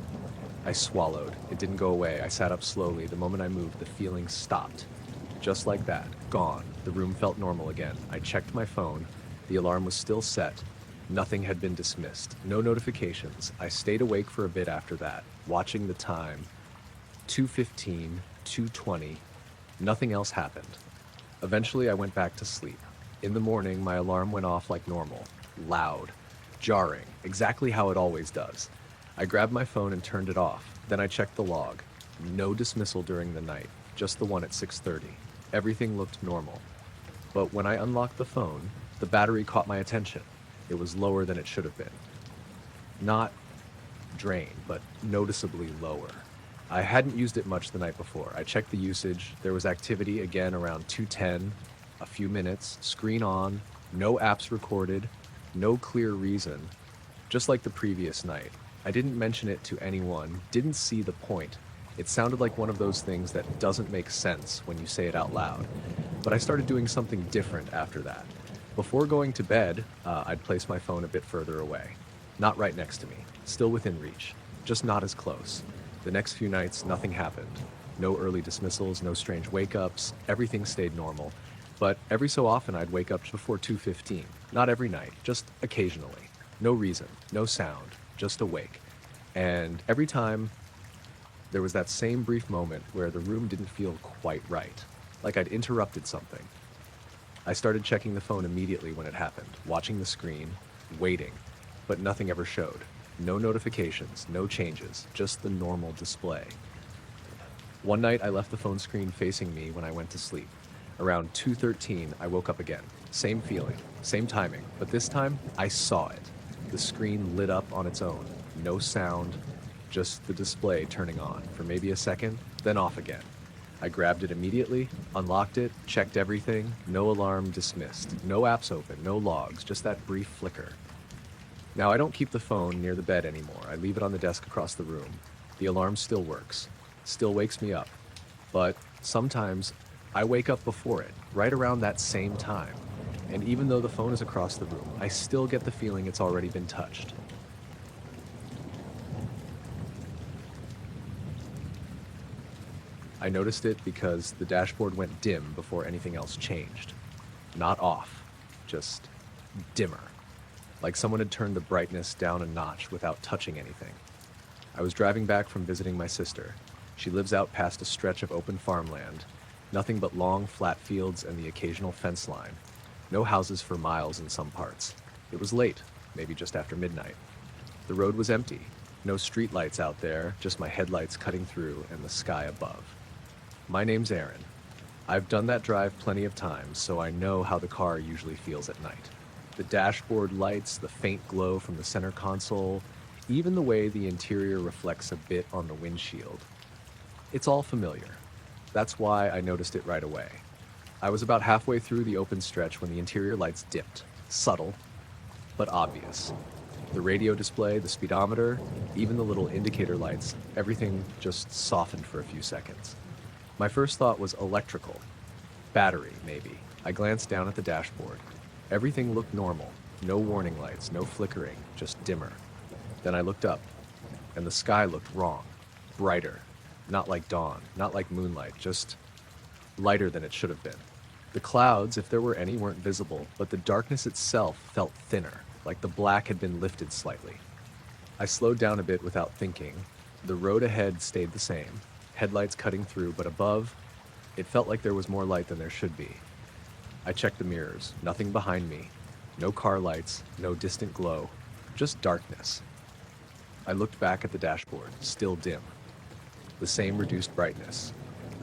I swallowed. It didn't go away. I sat up slowly. The moment I moved, the feeling stopped. Just like that, gone. The room felt normal again. I checked my phone. The alarm was still set. Nothing had been dismissed. No notifications. I stayed awake for a bit after that, watching the time. 2:15, 2:20. Nothing else happened. Eventually, I went back to sleep. In the morning, my alarm went off like normal. Loud. Jarring. Exactly how it always does. I grabbed my phone and turned it off. Then I checked the log. No dismissal during the night. Just the one at 6:30. Everything looked normal. But when I unlocked the phone, the battery caught my attention. It was lower than it should have been. Not drained, but noticeably lower. I hadn't used it much the night before. I checked the usage. There was activity again around 2:10, a few minutes, screen on, no apps recorded, no clear reason, just like the previous night. I didn't mention it to anyone, didn't see the point. It sounded like one of those things that doesn't make sense when you say it out loud. But I started doing something different after that. Before going to bed, I'd place my phone a bit further away. Not right next to me, still within reach, just not as close. The next few nights, nothing happened. No early dismissals, no strange wake-ups, everything stayed normal. But every so often I'd wake up before 2:15. Not every night, just occasionally. No reason, no sound, just awake. And every time, there was that same brief moment where the room didn't feel quite right, like I'd interrupted something. I started checking the phone immediately when it happened, watching the screen, waiting, but nothing ever showed. No notifications, no changes, just the normal display. One night I left the phone screen facing me when I went to sleep. Around 2:13, I woke up again. Same feeling, same timing, but this time I saw it. The screen lit up on its own. No sound, just the display turning on for maybe a second, then off again. I grabbed it immediately, unlocked it, checked everything, no alarm dismissed, no apps open, no logs, just that brief flicker. Now I don't keep the phone near the bed anymore. I leave it on the desk across the room. The alarm still works, still wakes me up, but sometimes I wake up before it, right around that same time. And even though the phone is across the room, I still get the feeling it's already been touched. I noticed it because the dashboard went dim before anything else changed. Not off, just dimmer. Like someone had turned the brightness down a notch without touching anything. I was driving back from visiting my sister. She lives out past a stretch of open farmland. Nothing but long, flat fields and the occasional fence line. No houses for miles in some parts. It was late, maybe just after midnight. The road was empty. No street lights out there, just my headlights cutting through and the sky above. My name's Aaron. I've done that drive plenty of times, so I know how the car usually feels at night. The dashboard lights, the faint glow from the center console, even the way the interior reflects a bit on the windshield. It's all familiar. That's why I noticed it right away. I was about halfway through the open stretch when the interior lights dipped. Subtle, but obvious. The radio display, the speedometer, even the little indicator lights, everything just softened for a few seconds. My first thought was electrical. Battery, maybe. I glanced down at the dashboard. Everything looked normal. No warning lights, no flickering, just dimmer. Then I looked up, and the sky looked wrong. Brighter. Not like dawn, not like moonlight, just lighter than it should have been. The clouds, if there were any, weren't visible, but the darkness itself felt thinner, like the black had been lifted slightly. I slowed down a bit without thinking. The road ahead stayed the same, headlights cutting through, but above, it felt like there was more light than there should be. I checked the mirrors, nothing behind me, no car lights, no distant glow, just darkness. I looked back at the dashboard, still dim. The same reduced brightness.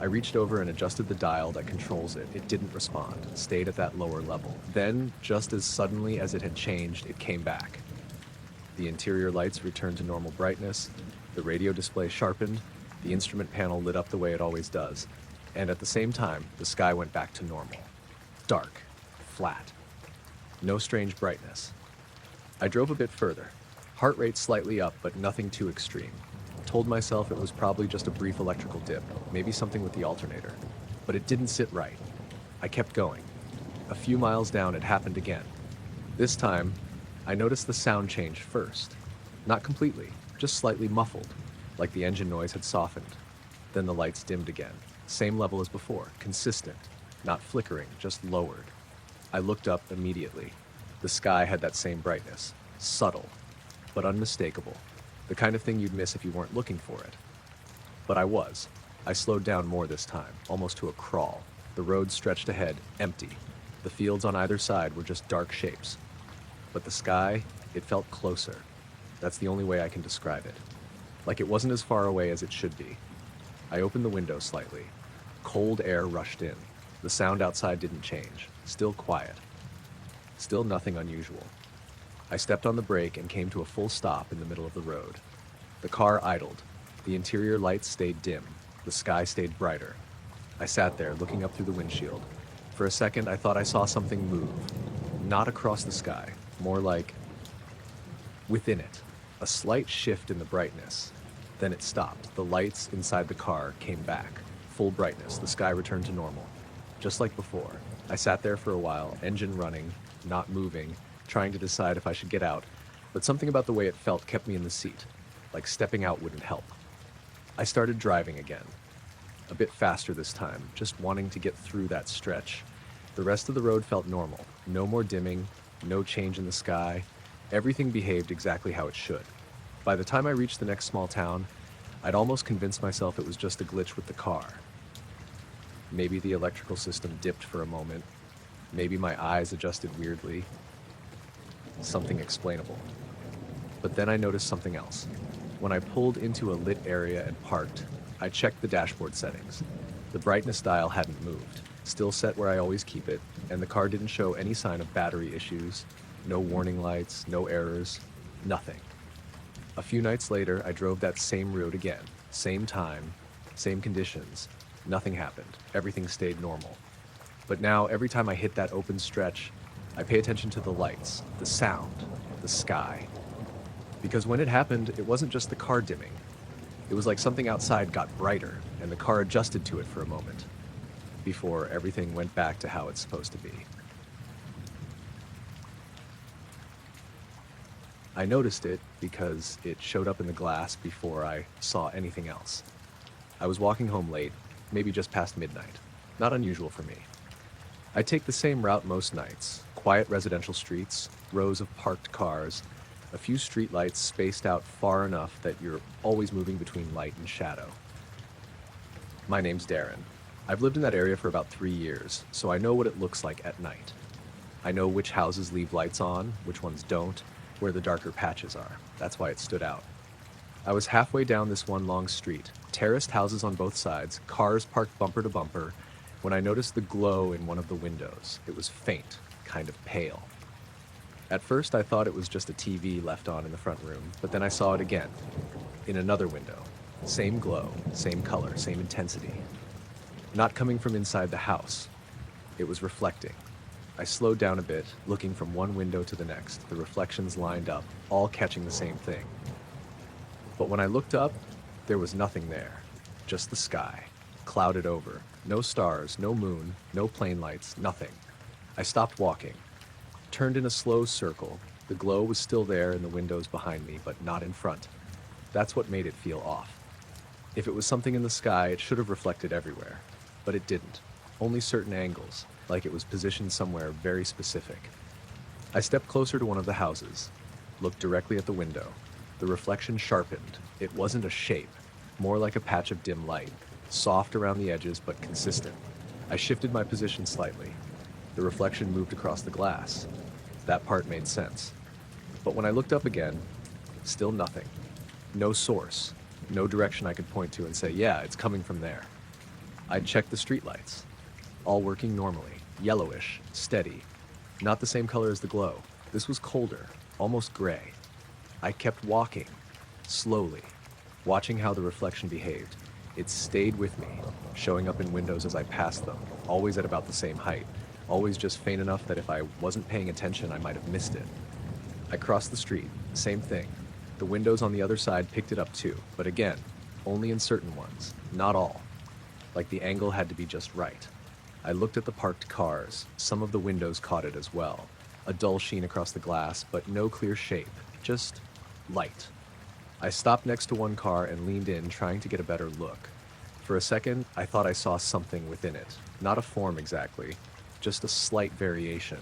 I reached over and adjusted the dial that controls it. It didn't respond, it stayed at that lower level. Then, just as suddenly as it had changed, it came back. The interior lights returned to normal brightness, the radio display sharpened, the instrument panel lit up the way it always does, and at the same time, the sky went back to normal. Dark, flat, no strange brightness. I drove a bit further, heart rate slightly up, but nothing too extreme. Told myself it was probably just a brief electrical dip, maybe something with the alternator, but it didn't sit right. I kept going. A few miles down, it happened again. This time, I noticed the sound change first. Not completely, just slightly muffled, like the engine noise had softened. Then the lights dimmed again, same level as before, consistent, not flickering, just lowered. I looked up immediately. The sky had that same brightness, subtle, but unmistakable. The kind of thing you'd miss if you weren't looking for it. But I was. I slowed down more this time, almost to a crawl. The road stretched ahead, empty. The fields on either side were just dark shapes. But the sky, it felt closer. That's the only way I can describe it. Like it wasn't as far away as it should be. I opened the window slightly. Cold air rushed in. The sound outside didn't change. Still quiet. Still nothing unusual. I stepped on the brake and came to a full stop in the middle of the road. The car idled. The interior lights stayed dim. The sky stayed brighter. I sat there, looking up through the windshield. For a second, I thought I saw something move. Not across the sky, more like within it. A slight shift in the brightness. Then it stopped. The lights inside the car came back. Full brightness. The sky returned to normal. Just like before. I sat there for a while, engine running, not moving, trying to decide if I should get out, but something about the way it felt kept me in the seat, like stepping out wouldn't help. I started driving again, a bit faster this time, just wanting to get through that stretch. The rest of the road felt normal, no more dimming, no change in the sky, everything behaved exactly how it should. By the time I reached the next small town, I'd almost convinced myself it was just a glitch with the car. Maybe the electrical system dipped for a moment, maybe my eyes adjusted weirdly, something explainable. But then I noticed something else. When I pulled into a lit area and parked, I checked the dashboard settings. The brightness dial hadn't moved, still set where I always keep it, and the car didn't show any sign of battery issues, no warning lights, no errors, nothing. A few nights later, I drove that same route again, same time, same conditions. Nothing happened. Everything stayed normal. But now, every time I hit that open stretch, I pay attention to the lights, the sound, the sky. Because when it happened, it wasn't just the car dimming. It was like something outside got brighter, and the car adjusted to it for a moment, before everything went back to how it's supposed to be. I noticed it because it showed up in the glass before I saw anything else. I was walking home late, maybe just past midnight. Not unusual for me. I take the same route most nights. Quiet residential streets, rows of parked cars, a few streetlights spaced out far enough that you're always moving between light and shadow. My name's Darren. I've lived in that area for about 3 years, so I know what it looks like at night. I know which houses leave lights on, which ones don't, where the darker patches are. That's why it stood out. I was halfway down this one long street, terraced houses on both sides, cars parked bumper to bumper, when I noticed the glow in one of the windows. It was faint, kind of pale. At first I thought it was just a TV left on in the front room, but then I saw it again, in another window. Same glow, same color, same intensity. Not coming from inside the house. It was reflecting. I slowed down a bit, looking from one window to the next, the reflections lined up, all catching the same thing. But when I looked up, there was nothing there. Just the sky, clouded over. No stars, no moon, no plane lights, nothing. I stopped walking, turned in a slow circle. The glow was still there in the windows behind me, but not in front. That's what made it feel off. If it was something in the sky, it should have reflected everywhere. But it didn't. Only certain angles, like it was positioned somewhere very specific. I stepped closer to one of the houses, looked directly at the window. The reflection sharpened. It wasn't a shape, more like a patch of dim light, soft around the edges but consistent. I shifted my position slightly. The reflection moved across the glass. That part made sense. But when I looked up again, still nothing. No source, no direction I could point to and say, yeah, it's coming from there. I checked the streetlights, all working normally, yellowish, steady, not the same color as the glow. This was colder, almost gray. I kept walking, slowly, watching how the reflection behaved. It stayed with me, showing up in windows as I passed them, always at about the same height, always just faint enough that if I wasn't paying attention, I might have missed it. I crossed the street, same thing. The windows on the other side picked it up too, but again, only in certain ones, not all. Like the angle had to be just right. I looked at the parked cars. Some of the windows caught it as well. A dull sheen across the glass, but no clear shape, just light. I stopped next to one car and leaned in, trying to get a better look. For a second, I thought I saw something within it. Not a form exactly, just a slight variation,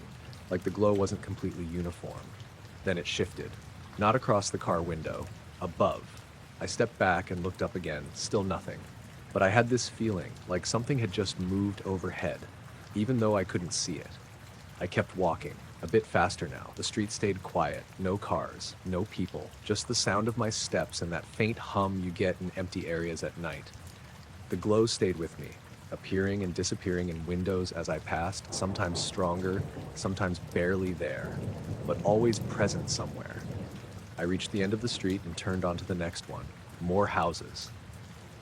like the glow wasn't completely uniform. Then it shifted. Not across the car window, above. I stepped back and looked up again, still nothing. But I had this feeling, like something had just moved overhead, even though I couldn't see it. I kept walking, a bit faster now. The street stayed quiet, no cars, no people, just the sound of my steps and that faint hum you get in empty areas at night. The glow stayed with me, appearing and disappearing in windows as I passed, sometimes stronger, sometimes barely there, but always present somewhere. I reached the end of the street and turned onto the next one. More houses.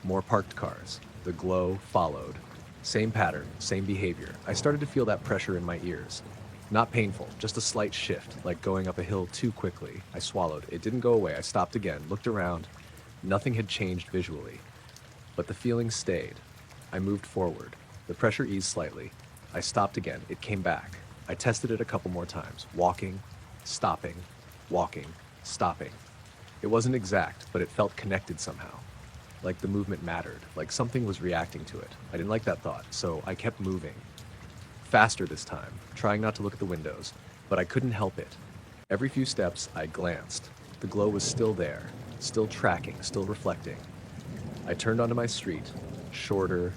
More parked cars. The glow followed. Same pattern, same behavior. I started to feel that pressure in my ears. Not painful, just a slight shift, like going up a hill too quickly. I swallowed. It didn't go away. I stopped again, looked around. Nothing had changed visually. But the feeling stayed. I moved forward. The pressure eased slightly. I stopped again. It came back. I tested it a couple more times. Walking, stopping, walking, stopping. It wasn't exact, but it felt connected somehow. Like the movement mattered, like something was reacting to it. I didn't like that thought, so I kept moving. Faster this time, trying not to look at the windows, but I couldn't help it. Every few steps, I glanced. The glow was still there, still tracking, still reflecting. I turned onto my street, shorter,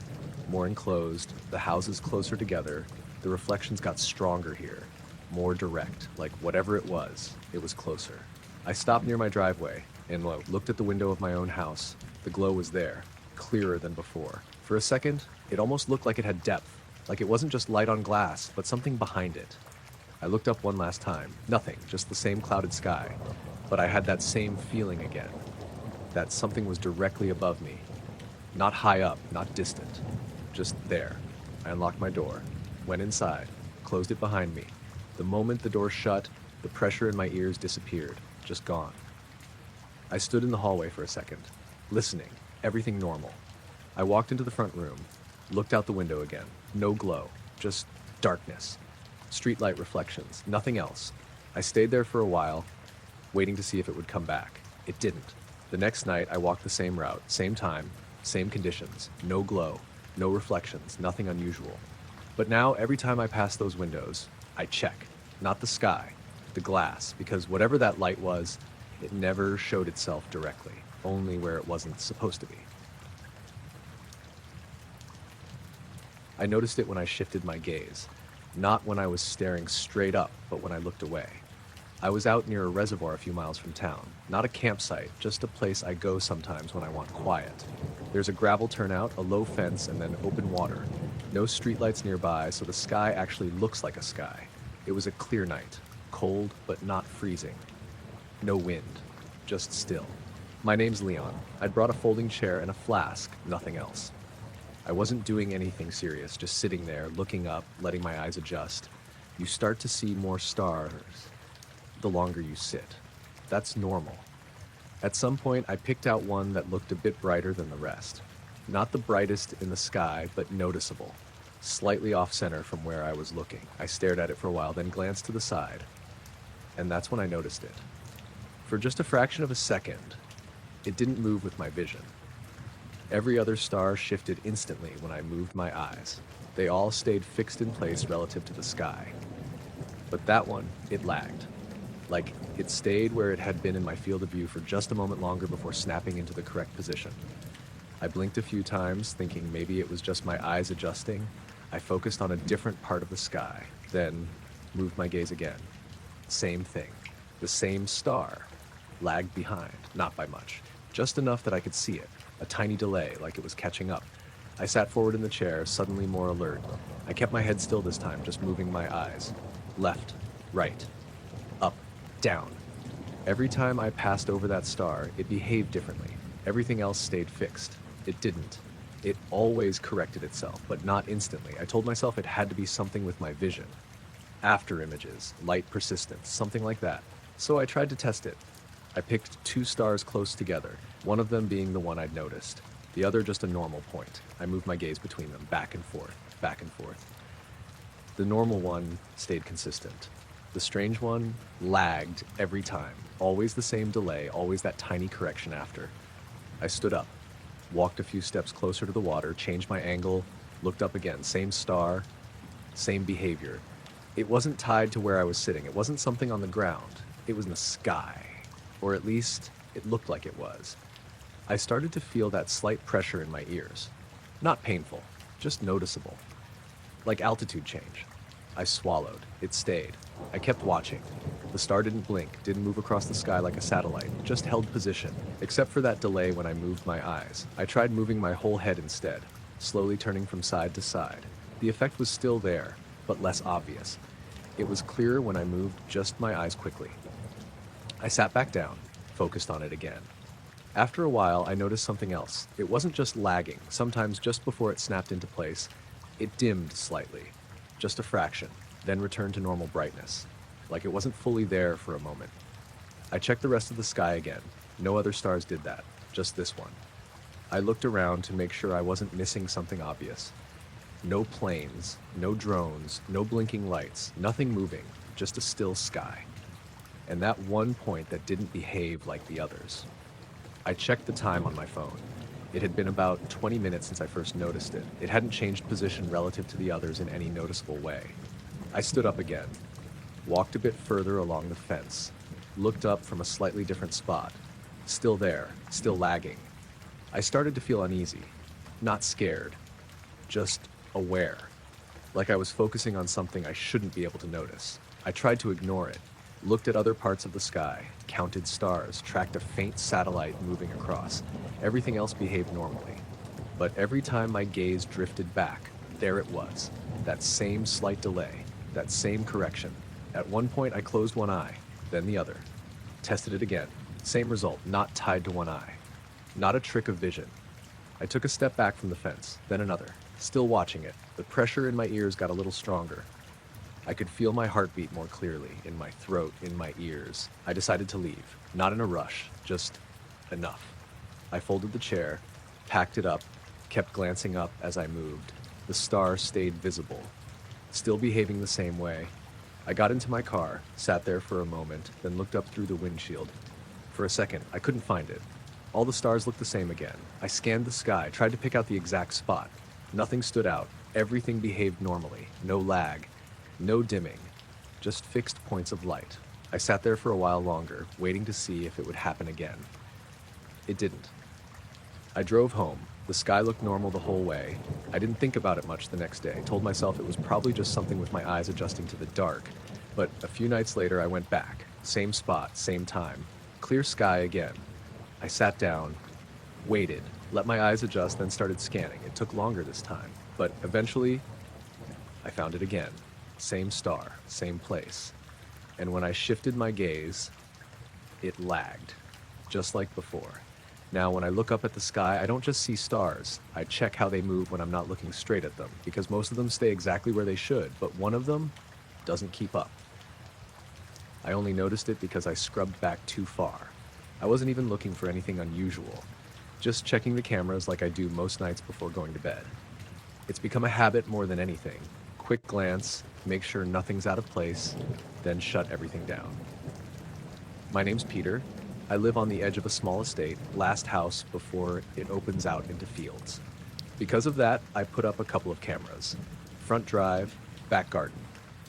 more enclosed, the houses closer together. The reflections got stronger here, more direct, like whatever it was closer. I stopped near my driveway and looked at the window of my own house. The glow was there, clearer than before. For a second, it almost looked like it had depth, like it wasn't just light on glass, but something behind it. I looked up one last time. Nothing, just the same clouded sky. But I had that same feeling again, that something was directly above me. Not high up, not distant, just there. I unlocked my door, went inside, closed it behind me. The moment the door shut, the pressure in my ears disappeared, just gone. I stood in the hallway for a second, listening, everything normal. I walked into the front room, looked out the window again. No glow, just darkness. Streetlight reflections, nothing else. I stayed there for a while, waiting to see if it would come back. It didn't. The next night, I walked the same route, same time, same conditions, no glow. No reflections, nothing unusual. But now, every time I pass those windows, I check. Not the sky, the glass, because whatever that light was, it never showed itself directly, only where it wasn't supposed to be. I noticed it when I shifted my gaze, not when I was staring straight up, but when I looked away. I was out near a reservoir a few miles from town, not a campsite, just a place I go sometimes when I want quiet. There's a gravel turnout, a low fence, and then open water. No streetlights nearby, so the sky actually looks like a sky. It was a clear night, cold but not freezing. No wind, just still. My name's Leon. I'd brought a folding chair and a flask, nothing else. I wasn't doing anything serious, just sitting there, looking up, letting my eyes adjust. You start to see more stars the longer you sit. That's normal. At some point, I picked out one that looked a bit brighter than the rest. Not the brightest in the sky, but noticeable. Slightly off-center from where I was looking. I stared at it for a while, then glanced to the side. And that's when I noticed it. For just a fraction of a second, it didn't move with my vision. Every other star shifted instantly when I moved my eyes. They all stayed fixed in place relative to the sky. But that one, it lagged. Like, it stayed where it had been in my field of view for just a moment longer before snapping into the correct position. I blinked a few times, thinking maybe it was just my eyes adjusting. I focused on a different part of the sky, then moved my gaze again. Same thing. The same star. Lagged behind, not by much. Just enough that I could see it. A tiny delay, like it was catching up. I sat forward in the chair, suddenly more alert. I kept my head still this time, just moving my eyes. Left, right, up, down. Every time I passed over that star, it behaved differently. Everything else stayed fixed. It didn't. It always corrected itself, but not instantly. I told myself it had to be something with my vision. After images, light persistence, something like that. So I tried to test it. I picked two stars close together, one of them being the one I'd noticed, the other just a normal point. I moved my gaze between them, back and forth, back and forth. The normal one stayed consistent. The strange one lagged every time, always the same delay, always that tiny correction after. I stood up, walked a few steps closer to the water, changed my angle, looked up again, same star, same behavior. It wasn't tied to where I was sitting. It wasn't something on the ground. It was in the sky. Or at least, it looked like it was. I started to feel that slight pressure in my ears. Not painful, just noticeable. Like altitude change. I swallowed. It stayed. I kept watching. The star didn't blink, didn't move across the sky like a satellite, just held position, except for that delay when I moved my eyes. I tried moving my whole head instead, slowly turning from side to side. The effect was still there, but less obvious. It was clearer when I moved just my eyes quickly. I sat back down, focused on it again. After a while, I noticed something else. It wasn't just lagging. Sometimes just before it snapped into place, it dimmed slightly, just a fraction, then returned to normal brightness, like it wasn't fully there for a moment. I checked the rest of the sky again. No other stars did that, just this one. I looked around to make sure I wasn't missing something obvious. No planes, no drones, no blinking lights, nothing moving, just a still sky. And that one point that didn't behave like the others. I checked the time on my phone. It had been about 20 minutes since I first noticed it. It hadn't changed position relative to the others in any noticeable way. I stood up again, walked a bit further along the fence, looked up from a slightly different spot. Still there, still lagging. I started to feel uneasy, not scared, just aware, like I was focusing on something I shouldn't be able to notice. I tried to ignore it, looked at other parts of the sky, counted stars, tracked a faint satellite moving across. Everything else behaved normally. But every time my gaze drifted back, there it was, that same slight delay, that same correction. At one point I closed one eye, then the other. Tested it again. Same result, not tied to one eye. Not a trick of vision. I took a step back from the fence, then another. Still watching it. The pressure in my ears got a little stronger. I could feel my heartbeat more clearly, in my throat, in my ears. I decided to leave, not in a rush, just enough. I folded the chair, packed it up, kept glancing up as I moved. The star stayed visible, still behaving the same way. I got into my car, sat there for a moment, then looked up through the windshield. For a second, I couldn't find it. All the stars looked the same again. I scanned the sky, tried to pick out the exact spot. Nothing stood out. Everything behaved normally. No lag. No dimming. Just fixed points of light. I sat there for a while longer, waiting to see if it would happen again. It didn't. I drove home. The sky looked normal the whole way. I didn't think about it much the next day. Told myself it was probably just something with my eyes adjusting to the dark. But a few nights later, I went back. Same spot, same time. Clear sky again. I sat down, waited, let my eyes adjust, then started scanning. It took longer this time, but eventually I found it again. Same star, same place. And when I shifted my gaze, it lagged, just like before. Now, when I look up at the sky, I don't just see stars. I check how they move when I'm not looking straight at them, because most of them stay exactly where they should, but one of them doesn't keep up. I only noticed it because I scrubbed back too far. I wasn't even looking for anything unusual, just checking the cameras like I do most nights before going to bed. It's become a habit more than anything. Quick glance, make sure nothing's out of place, then shut everything down. My name's Peter. I live on the edge of a small estate, last house before it opens out into fields. Because of that, I put up a couple of cameras. Front drive, back garden.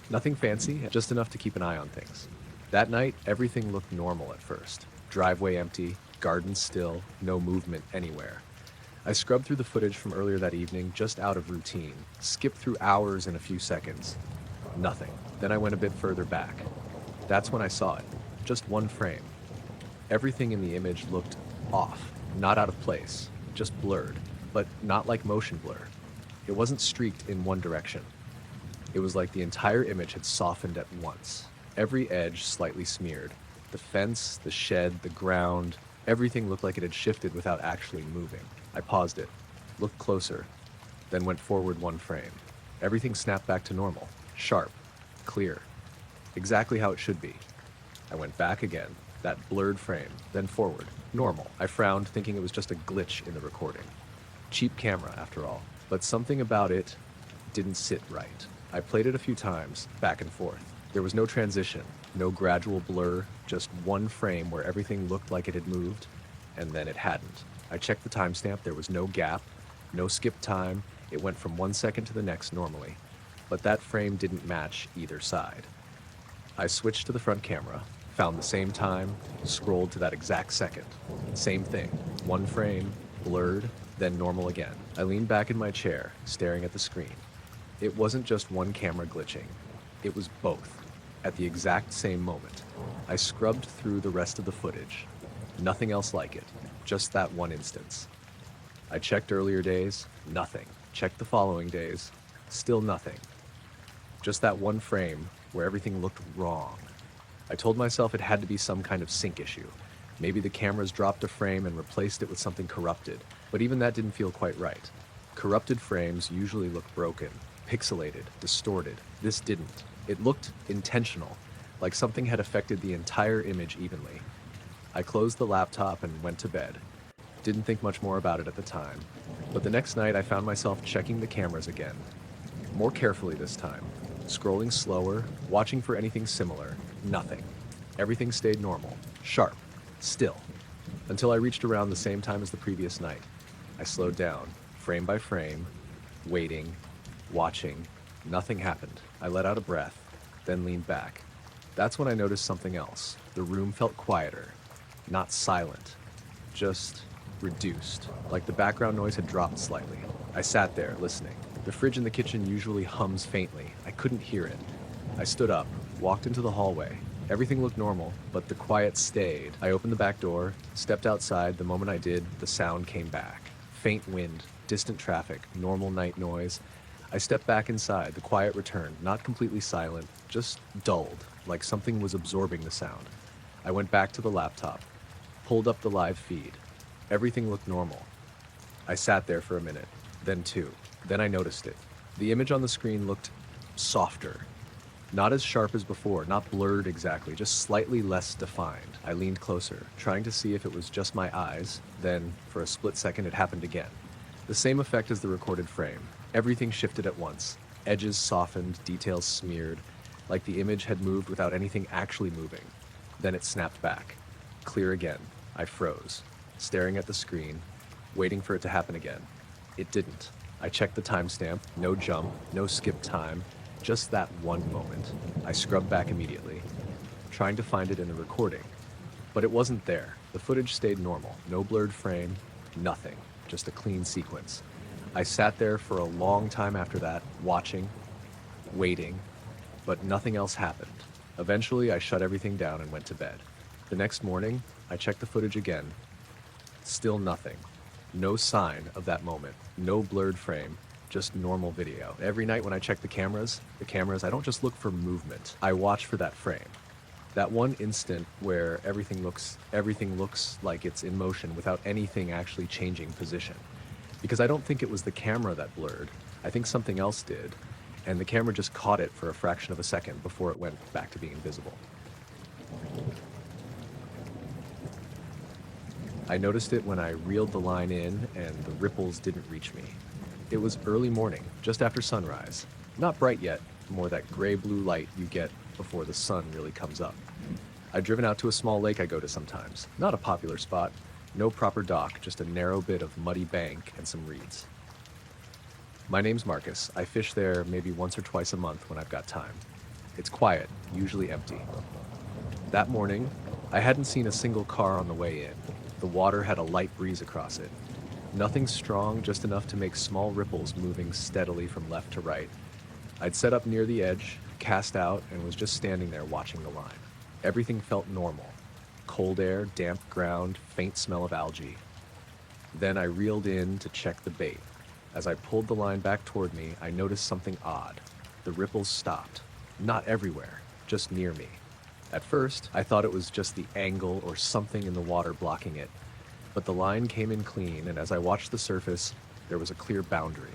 Nothing fancy, just enough to keep an eye on things. That night, everything looked normal at first. Driveway empty, garden still, no movement anywhere. I scrubbed through the footage from earlier that evening just out of routine, skipped through hours in a few seconds. Nothing. Then I went a bit further back. That's when I saw it. Just one frame. Everything in the image looked off, not out of place, just blurred, but not like motion blur. It wasn't streaked in one direction. It was like the entire image had softened at once. Every edge slightly smeared. The fence, the shed, the ground, everything looked like it had shifted without actually moving. I paused it, looked closer, then went forward one frame. Everything snapped back to normal, sharp, clear, exactly how it should be. I went back again, that blurred frame, then forward, normal. I frowned, thinking it was just a glitch in the recording. Cheap camera, after all, but something about it didn't sit right. I played it a few times, back and forth. There was no transition, no gradual blur, just one frame where everything looked like it had moved, and then it hadn't. I checked the timestamp, there was no gap, no skip time, it went from 1 second to the next normally. But that frame didn't match either side. I switched to the front camera, found the same time, scrolled to that exact second. Same thing, one frame, blurred, then normal again. I leaned back in my chair, staring at the screen. It wasn't just one camera glitching, it was both. At the exact same moment, I scrubbed through the rest of the footage. Nothing else like it, just that one instance. I checked earlier days, nothing. Checked the following days, still nothing. Just that one frame where everything looked wrong. I told myself it had to be some kind of sync issue. Maybe the cameras dropped a frame and replaced it with something corrupted, but even that didn't feel quite right. Corrupted frames usually look broken, pixelated, distorted. This didn't. It looked intentional, like something had affected the entire image evenly. I closed the laptop and went to bed. Didn't think much more about it at the time, but the next night I found myself checking the cameras again. More carefully this time, scrolling slower, watching for anything similar. Nothing. Everything stayed normal, sharp, still, until I reached around the same time as the previous night. I slowed down, frame by frame, waiting, watching. Nothing happened. I let out a breath, then leaned back. That's when I noticed something else. The room felt quieter, not silent, just reduced, like the background noise had dropped slightly. I sat there, listening. The fridge in the kitchen usually hums faintly. I couldn't hear it. I stood up, walked into the hallway. Everything looked normal, but the quiet stayed. I opened the back door, stepped outside. The moment I did, the sound came back. Faint wind, distant traffic, normal night noise. I stepped back inside. The quiet returned, not completely silent, just dulled, like something was absorbing the sound. I went back to the laptop, pulled up the live feed. Everything looked normal. I sat there for a minute, then two. Then I noticed it. The image on the screen looked softer. Not as sharp as before, not blurred exactly, just slightly less defined. I leaned closer, trying to see if it was just my eyes. Then, for a split second, it happened again. The same effect as the recorded frame. Everything shifted at once. Edges softened, details smeared, like the image had moved without anything actually moving. Then it snapped back. Clear again. I froze, staring at the screen, waiting for it to happen again. It didn't. I checked the timestamp, no jump, no skip time, just that one moment. I scrubbed back immediately, trying to find it in the recording, but it wasn't there. The footage stayed normal, no blurred frame, nothing, just a clean sequence. I sat there for a long time after that, watching, waiting, but nothing else happened. Eventually, I shut everything down and went to bed. The next morning, I checked the footage again. Still nothing. No sign of that moment. No blurred frame. Just normal video. Every night when I check the cameras, I don't just look for movement. I watch for that frame. That one instant where everything looks like it's in motion without anything actually changing position. Because I don't think it was the camera that blurred. I think something else did. And the camera just caught it for a fraction of a second before it went back to being invisible. I noticed it when I reeled the line in and the ripples didn't reach me. It was early morning, just after sunrise. Not bright yet, more that gray-blue light you get before the sun really comes up. I'd driven out to a small lake I go to sometimes. Not a popular spot, no proper dock, just a narrow bit of muddy bank and some reeds. My name's Marcus. I fish there maybe once or twice a month when I've got time. It's quiet, usually empty. That morning, I hadn't seen a single car on the way in. The water had a light breeze across it. Nothing strong, just enough to make small ripples moving steadily from left to right. I'd set up near the edge, cast out, and was just standing there watching the line. Everything felt normal. Cold air, damp ground, faint smell of algae. Then I reeled in to check the bait. As I pulled the line back toward me, I noticed something odd. The ripples stopped. Not everywhere, just near me. At first, I thought it was just the angle or something in the water blocking it. But the line came in clean, and as I watched the surface, there was a clear boundary.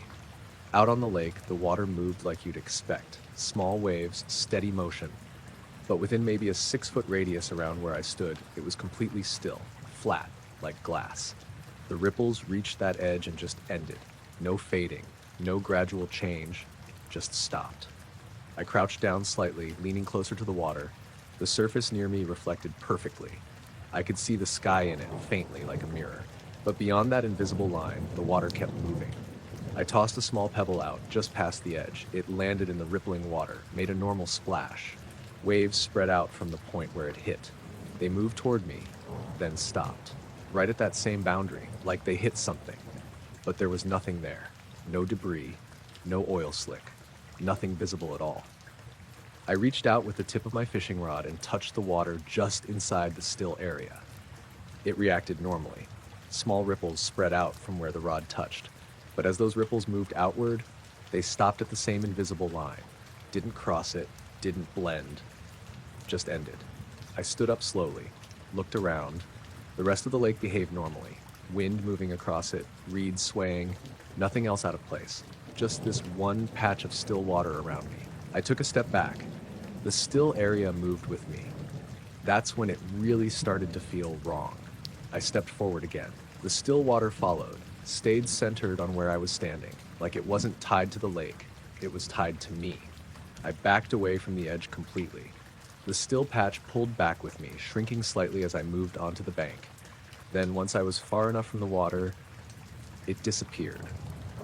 Out on the lake, the water moved like you'd expect. Small waves, steady motion. But within maybe a 6-foot radius around where I stood, it was completely still, flat, like glass. The ripples reached that edge and just ended. No fading, no gradual change, just stopped. I crouched down slightly, leaning closer to the water. The surface near me reflected perfectly. I could see the sky in it, faintly, like a mirror. But beyond that invisible line, the water kept moving. I tossed a small pebble out, just past the edge. It landed in the rippling water, made a normal splash. Waves spread out from the point where it hit. They moved toward me, then stopped. Right at that same boundary, like they hit something. But there was nothing there. No debris, no oil slick, nothing visible at all. I reached out with the tip of my fishing rod and touched the water just inside the still area. It reacted normally. Small ripples spread out from where the rod touched. But as those ripples moved outward, they stopped at the same invisible line. Didn't cross it, didn't blend, just ended. I stood up slowly, looked around. The rest of the lake behaved normally. Wind moving across it, reeds swaying, nothing else out of place. Just this one patch of still water around me. I took a step back. The still area moved with me. That's when it really started to feel wrong. I stepped forward again. The still water followed, stayed centered on where I was standing, like it wasn't tied to the lake, it was tied to me. I backed away from the edge completely. The still patch pulled back with me, shrinking slightly as I moved onto the bank. Then, once I was far enough from the water, it disappeared.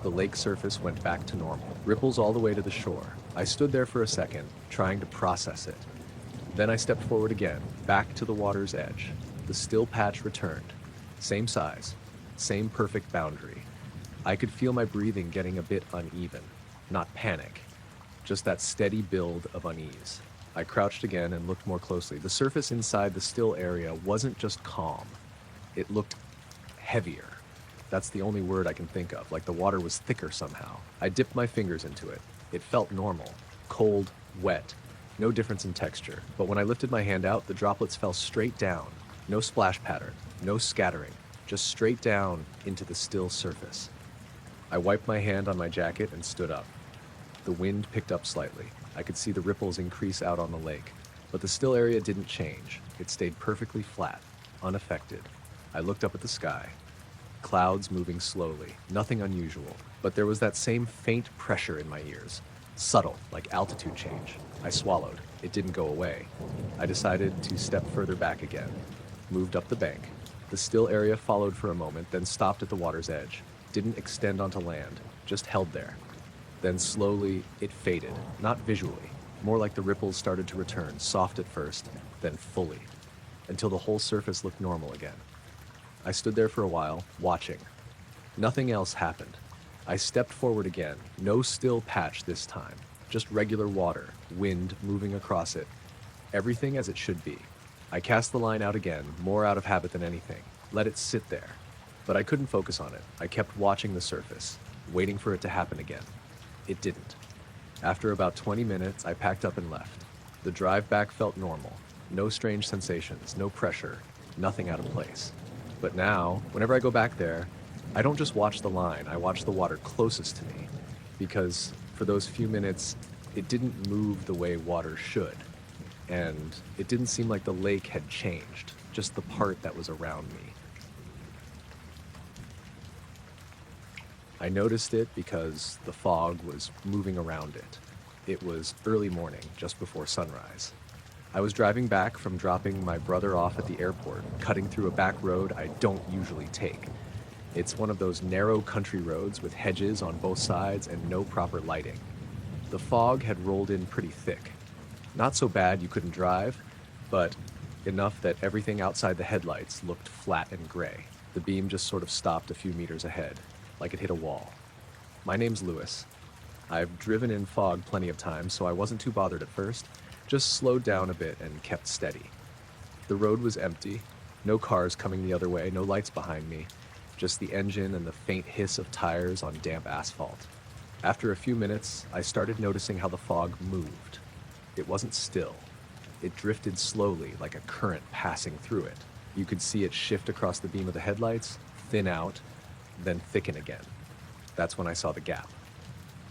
The lake surface went back to normal, ripples all the way to the shore. I stood there for a second, trying to process it. Then I stepped forward again, back to the water's edge. The still patch returned. Same size, same perfect boundary. I could feel my breathing getting a bit uneven. Not panic, just that steady build of unease. I crouched again and looked more closely. The surface inside the still area wasn't just calm. It looked heavier. That's the only word I can think of, like the water was thicker somehow. I dipped my fingers into it. It felt normal, cold, wet, no difference in texture. But when I lifted my hand out, the droplets fell straight down. No splash pattern, no scattering, just straight down into the still surface. I wiped my hand on my jacket and stood up. The wind picked up slightly. I could see the ripples increase out on the lake, but the still area didn't change. It stayed perfectly flat, unaffected. I looked up at the sky. Clouds moving slowly, nothing unusual, but there was that same faint pressure in my ears. Subtle, like altitude change. I swallowed. It didn't go away. I decided to step further back again. Moved up the bank. The still area followed for a moment, then stopped at the water's edge. didn't extend onto land, just held there. Then slowly, it faded, not visually, more like the ripples started to return, soft at first, then fully, until the whole surface looked normal again. I stood there for a while, watching. Nothing else happened. I stepped forward again, no still patch this time, just regular water, wind moving across it, everything as it should be. I cast the line out again, more out of habit than anything, let it sit there. But I couldn't focus on it. I kept watching the surface, waiting for it to happen again. It didn't. After about 20 minutes, I packed up and left. The drive back felt normal. No strange sensations, no pressure, nothing out of place. But now, whenever I go back there, I don't just watch the line, I watch the water closest to me. Because for those few minutes, it didn't move the way water should. And it didn't seem like the lake had changed, just the part that was around me. I noticed it because the fog was moving around it. It was early morning, just before sunrise. I was driving back from dropping my brother off at the airport, cutting through a back road I don't usually take. It's one of those narrow country roads with hedges on both sides and no proper lighting. The fog had rolled in pretty thick. Not so bad you couldn't drive, but enough that everything outside the headlights looked flat and gray. The beam just sort of stopped a few meters ahead, like it hit a wall. My name's Lewis. I've driven in fog plenty of times, so I wasn't too bothered at first, just slowed down a bit and kept steady. The road was empty, no cars coming the other way, no lights behind me, just the engine and the faint hiss of tires on damp asphalt. After a few minutes, I started noticing how the fog moved. It wasn't still. It drifted slowly, like a current passing through it. You could see it shift across the beam of the headlights, thin out, then thicken again. That's when I saw the gap.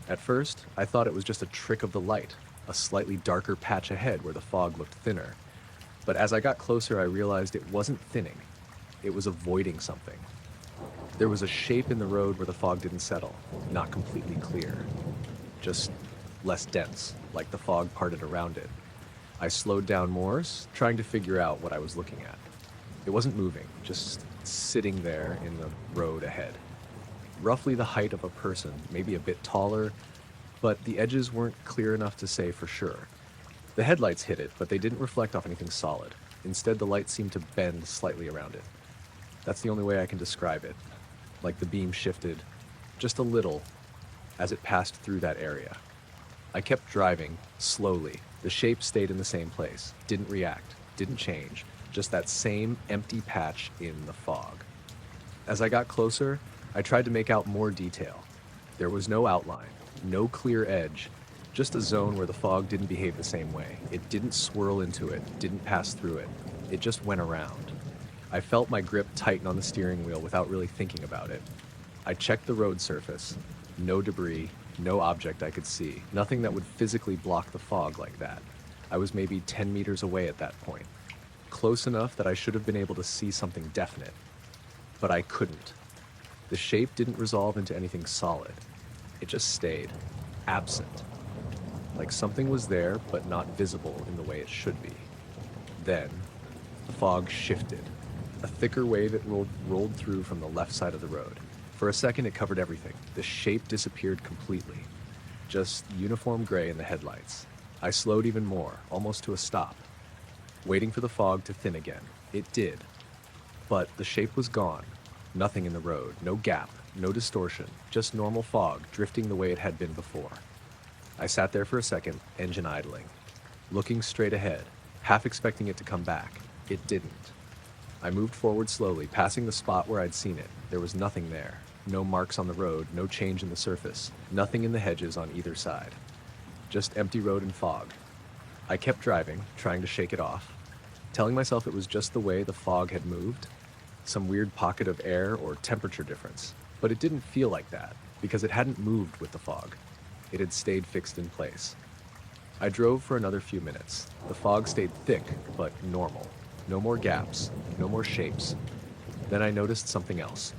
At first, I thought it was just a trick of the light, a slightly darker patch ahead where the fog looked thinner. But as I got closer, I realized it wasn't thinning. It was avoiding something. There was a shape in the road where the fog didn't settle, not completely clear. Just less dense, like the fog parted around it. I slowed down more, trying to figure out what I was looking at. It wasn't moving, just sitting there in the road ahead. Roughly the height of a person, maybe a bit taller, but the edges weren't clear enough to say for sure. The headlights hit it, but they didn't reflect off anything solid. Instead, the light seemed to bend slightly around it. That's the only way I can describe it. Like the beam shifted, just a little, as it passed through that area. I kept driving, slowly. The shape stayed in the same place, didn't react, didn't change, just that same empty patch in the fog. As I got closer, I tried to make out more detail. There was no outline, no clear edge, just a zone where the fog didn't behave the same way. It didn't swirl into it, didn't pass through it. It just went around. I felt my grip tighten on the steering wheel without really thinking about it. I checked the road surface. No debris, no object I could see, nothing that would physically block the fog like that. I was maybe 10 meters away at that point. Close enough that I should have been able to see something definite. But I couldn't. The shape didn't resolve into anything solid. It just stayed, absent. Like something was there, but not visible in the way it should be. Then, the fog shifted. A thicker wave it rolled through from the left side of the road. For a second, it covered everything. The shape disappeared completely. Just uniform gray in the headlights. I slowed even more, almost to a stop, waiting for the fog to thin again. It did. But the shape was gone. Nothing in the road, no gap, no distortion, just normal fog drifting the way it had been before. I sat there for a second, engine idling, looking straight ahead, half expecting it to come back. It didn't. I moved forward slowly, passing the spot where I'd seen it. There was nothing there. No marks on the road, no change in the surface, nothing in the hedges on either side. Just empty road and fog. I kept driving, trying to shake it off, telling myself it was just the way the fog had moved, some weird pocket of air or temperature difference. But it didn't feel like that, because it hadn't moved with the fog. It had stayed fixed in place. I drove for another few minutes. The fog stayed thick, but normal. No more gaps, no more shapes. Then I noticed something else.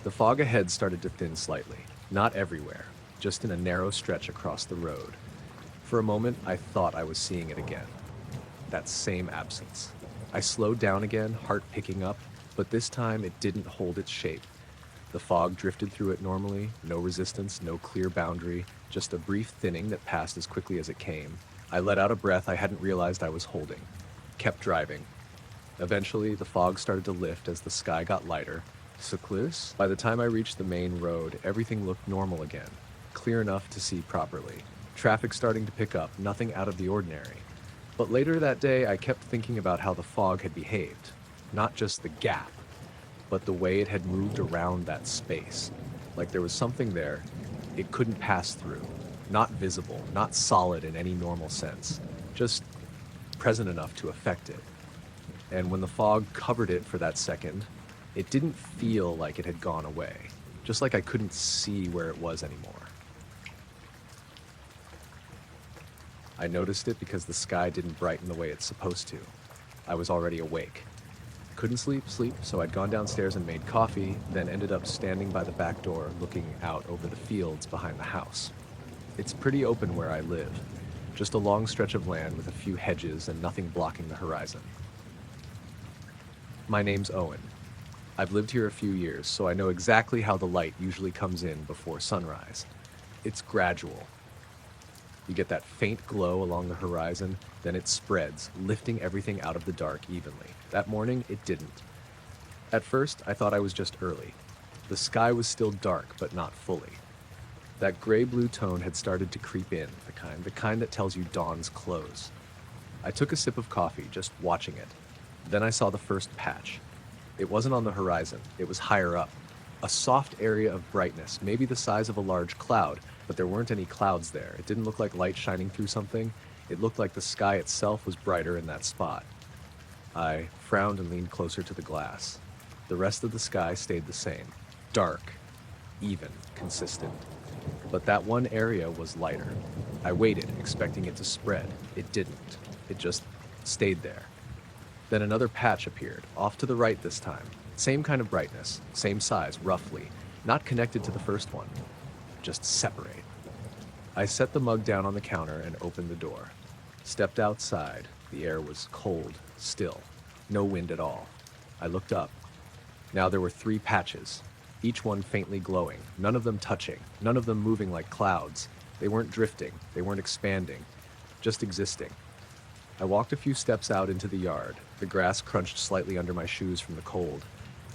The fog ahead started to thin slightly. Not everywhere, just in a narrow stretch across the road. For a moment, I thought I was seeing it again. That same absence. I slowed down again, heart picking up, but this time it didn't hold its shape. The fog drifted through it normally, no resistance, no clear boundary, just a brief thinning that passed as quickly as it came. I let out a breath I hadn't realized I was holding. Kept driving. Eventually, the fog started to lift as the sky got lighter. Seclus? By the time I reached the main road, everything looked normal again, clear enough to see properly. Traffic starting to pick up, nothing out of the ordinary. But later that day, I kept thinking about how the fog had behaved. Not just the gap, but the way it had moved around that space. Like there was something there it couldn't pass through. Not visible, not solid in any normal sense. Just present enough to affect it. And when the fog covered it for that second, it didn't feel like it had gone away. Just like I couldn't see where it was anymore. I noticed it because the sky didn't brighten the way it's supposed to. I was already awake. Couldn't sleep, so I'd gone downstairs and made coffee, then ended up standing by the back door looking out over the fields behind the house. It's pretty open where I live, just a long stretch of land with a few hedges and nothing blocking the horizon. My name's Owen. I've lived here a few years, so I know exactly how the light usually comes in before sunrise. It's gradual. You get that faint glow along the horizon, then it spreads, lifting everything out of the dark evenly. That morning, it didn't. At first, I thought I was just early. The sky was still dark, but not fully. That gray-blue tone had started to creep in, the kind that tells you dawn's close. I took a sip of coffee, just watching it. Then I saw the first patch. It wasn't on the horizon, it was higher up. A soft area of brightness, maybe the size of a large cloud, but there weren't any clouds there. It didn't look like light shining through something. It looked like the sky itself was brighter in that spot. I frowned and leaned closer to the glass. The rest of the sky stayed the same. Dark, even, consistent. But that one area was lighter. I waited, expecting it to spread. It didn't. It just stayed there. Then another patch appeared, off to the right this time. Same kind of brightness, same size, roughly. Not connected to the first one. Just separate. I set the mug down on the counter and opened the door. Stepped outside. The air was cold, still. No wind at all. I looked up. Now there were 3 patches, each one faintly glowing, none of them touching, none of them moving like clouds. They weren't drifting, they weren't expanding, just existing. I walked a few steps out into the yard. The grass crunched slightly under my shoes from the cold.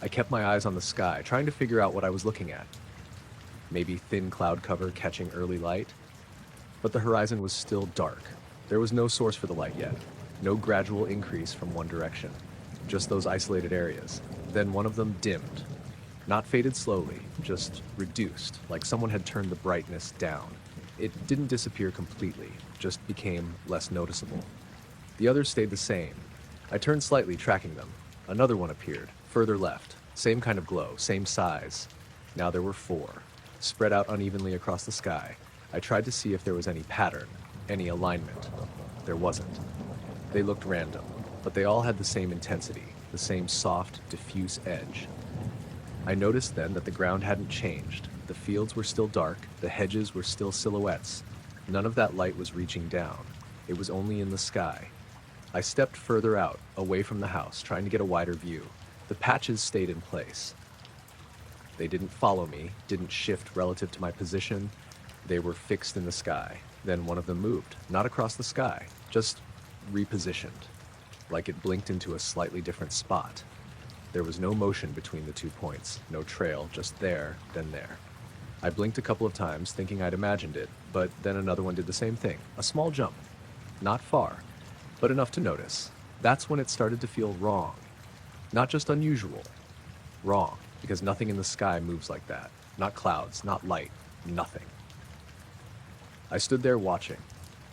I kept my eyes on the sky, trying to figure out what I was looking at. Maybe thin cloud cover catching early light? But the horizon was still dark. There was no source for the light yet. No gradual increase from one direction. Just those isolated areas. Then one of them dimmed. Not faded slowly, just reduced, like someone had turned the brightness down. It didn't disappear completely, just became less noticeable. The others stayed the same. I turned slightly, tracking them. Another one appeared, further left. Same kind of glow, same size. Now there were 4, spread out unevenly across the sky. I tried to see if there was any pattern, any alignment. There wasn't. They looked random, but they all had the same intensity, the same soft, diffuse edge. I noticed then that the ground hadn't changed. The fields were still dark, the hedges were still silhouettes. None of that light was reaching down. It was only in the sky. I stepped further out, away from the house, trying to get a wider view. The patches stayed in place. They didn't follow me, didn't shift relative to my position. They were fixed in the sky. Then one of them moved, not across the sky, just repositioned, like it blinked into a slightly different spot. There was no motion between the 2 points, no trail, just there, then there. I blinked a couple of times, thinking I'd imagined it, but then another one did the same thing. A small jump. Not far, but enough to notice. That's when it started to feel wrong. Not just unusual. Wrong, because nothing in the sky moves like that. Not clouds, not light, nothing. I stood there watching,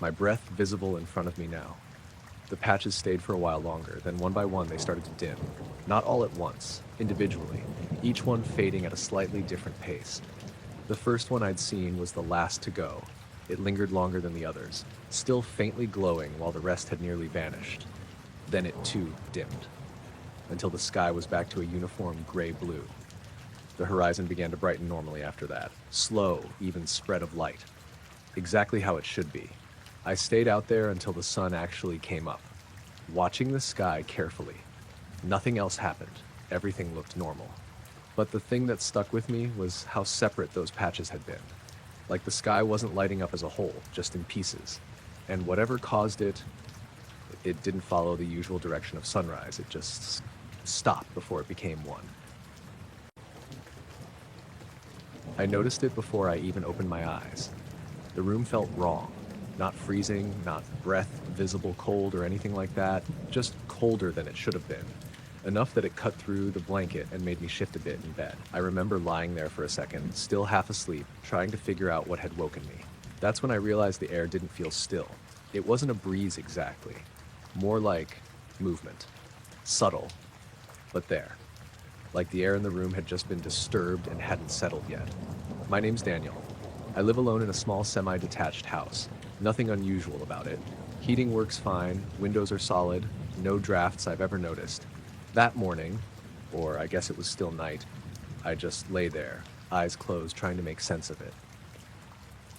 my breath visible in front of me now. The patches stayed for a while longer, then one by one they started to dim. Not all at once, individually, each one fading at a slightly different pace. The first one I'd seen was the last to go. It lingered longer than the others, still faintly glowing while the rest had nearly vanished. Then it too dimmed, until the sky was back to a uniform gray-blue. The horizon began to brighten normally after that, slow, even spread of light. Exactly how it should be. I stayed out there until the sun actually came up, watching the sky carefully. Nothing else happened. Everything looked normal. But the thing that stuck with me was how separate those patches had been. Like the sky wasn't lighting up as a whole, just in pieces. And whatever caused it, it didn't follow the usual direction of sunrise. It just stopped before it became one. I noticed it before I even opened my eyes. The room felt wrong. Not freezing, not breath visible cold or anything like that, just colder than it should have been. Enough that it cut through the blanket and made me shift a bit in bed. I remember lying there for a second, still half asleep, trying to figure out what had woken me. That's when I realized the air didn't feel still. It wasn't a breeze exactly. More like movement. Subtle, but there. Like the air in the room had just been disturbed and hadn't settled yet. My name's Daniel. I live alone in a small semi-detached house. Nothing unusual about it. Heating works fine, windows are solid, no drafts I've ever noticed. That morning, or I guess it was still night, I just lay there, eyes closed, trying to make sense of it.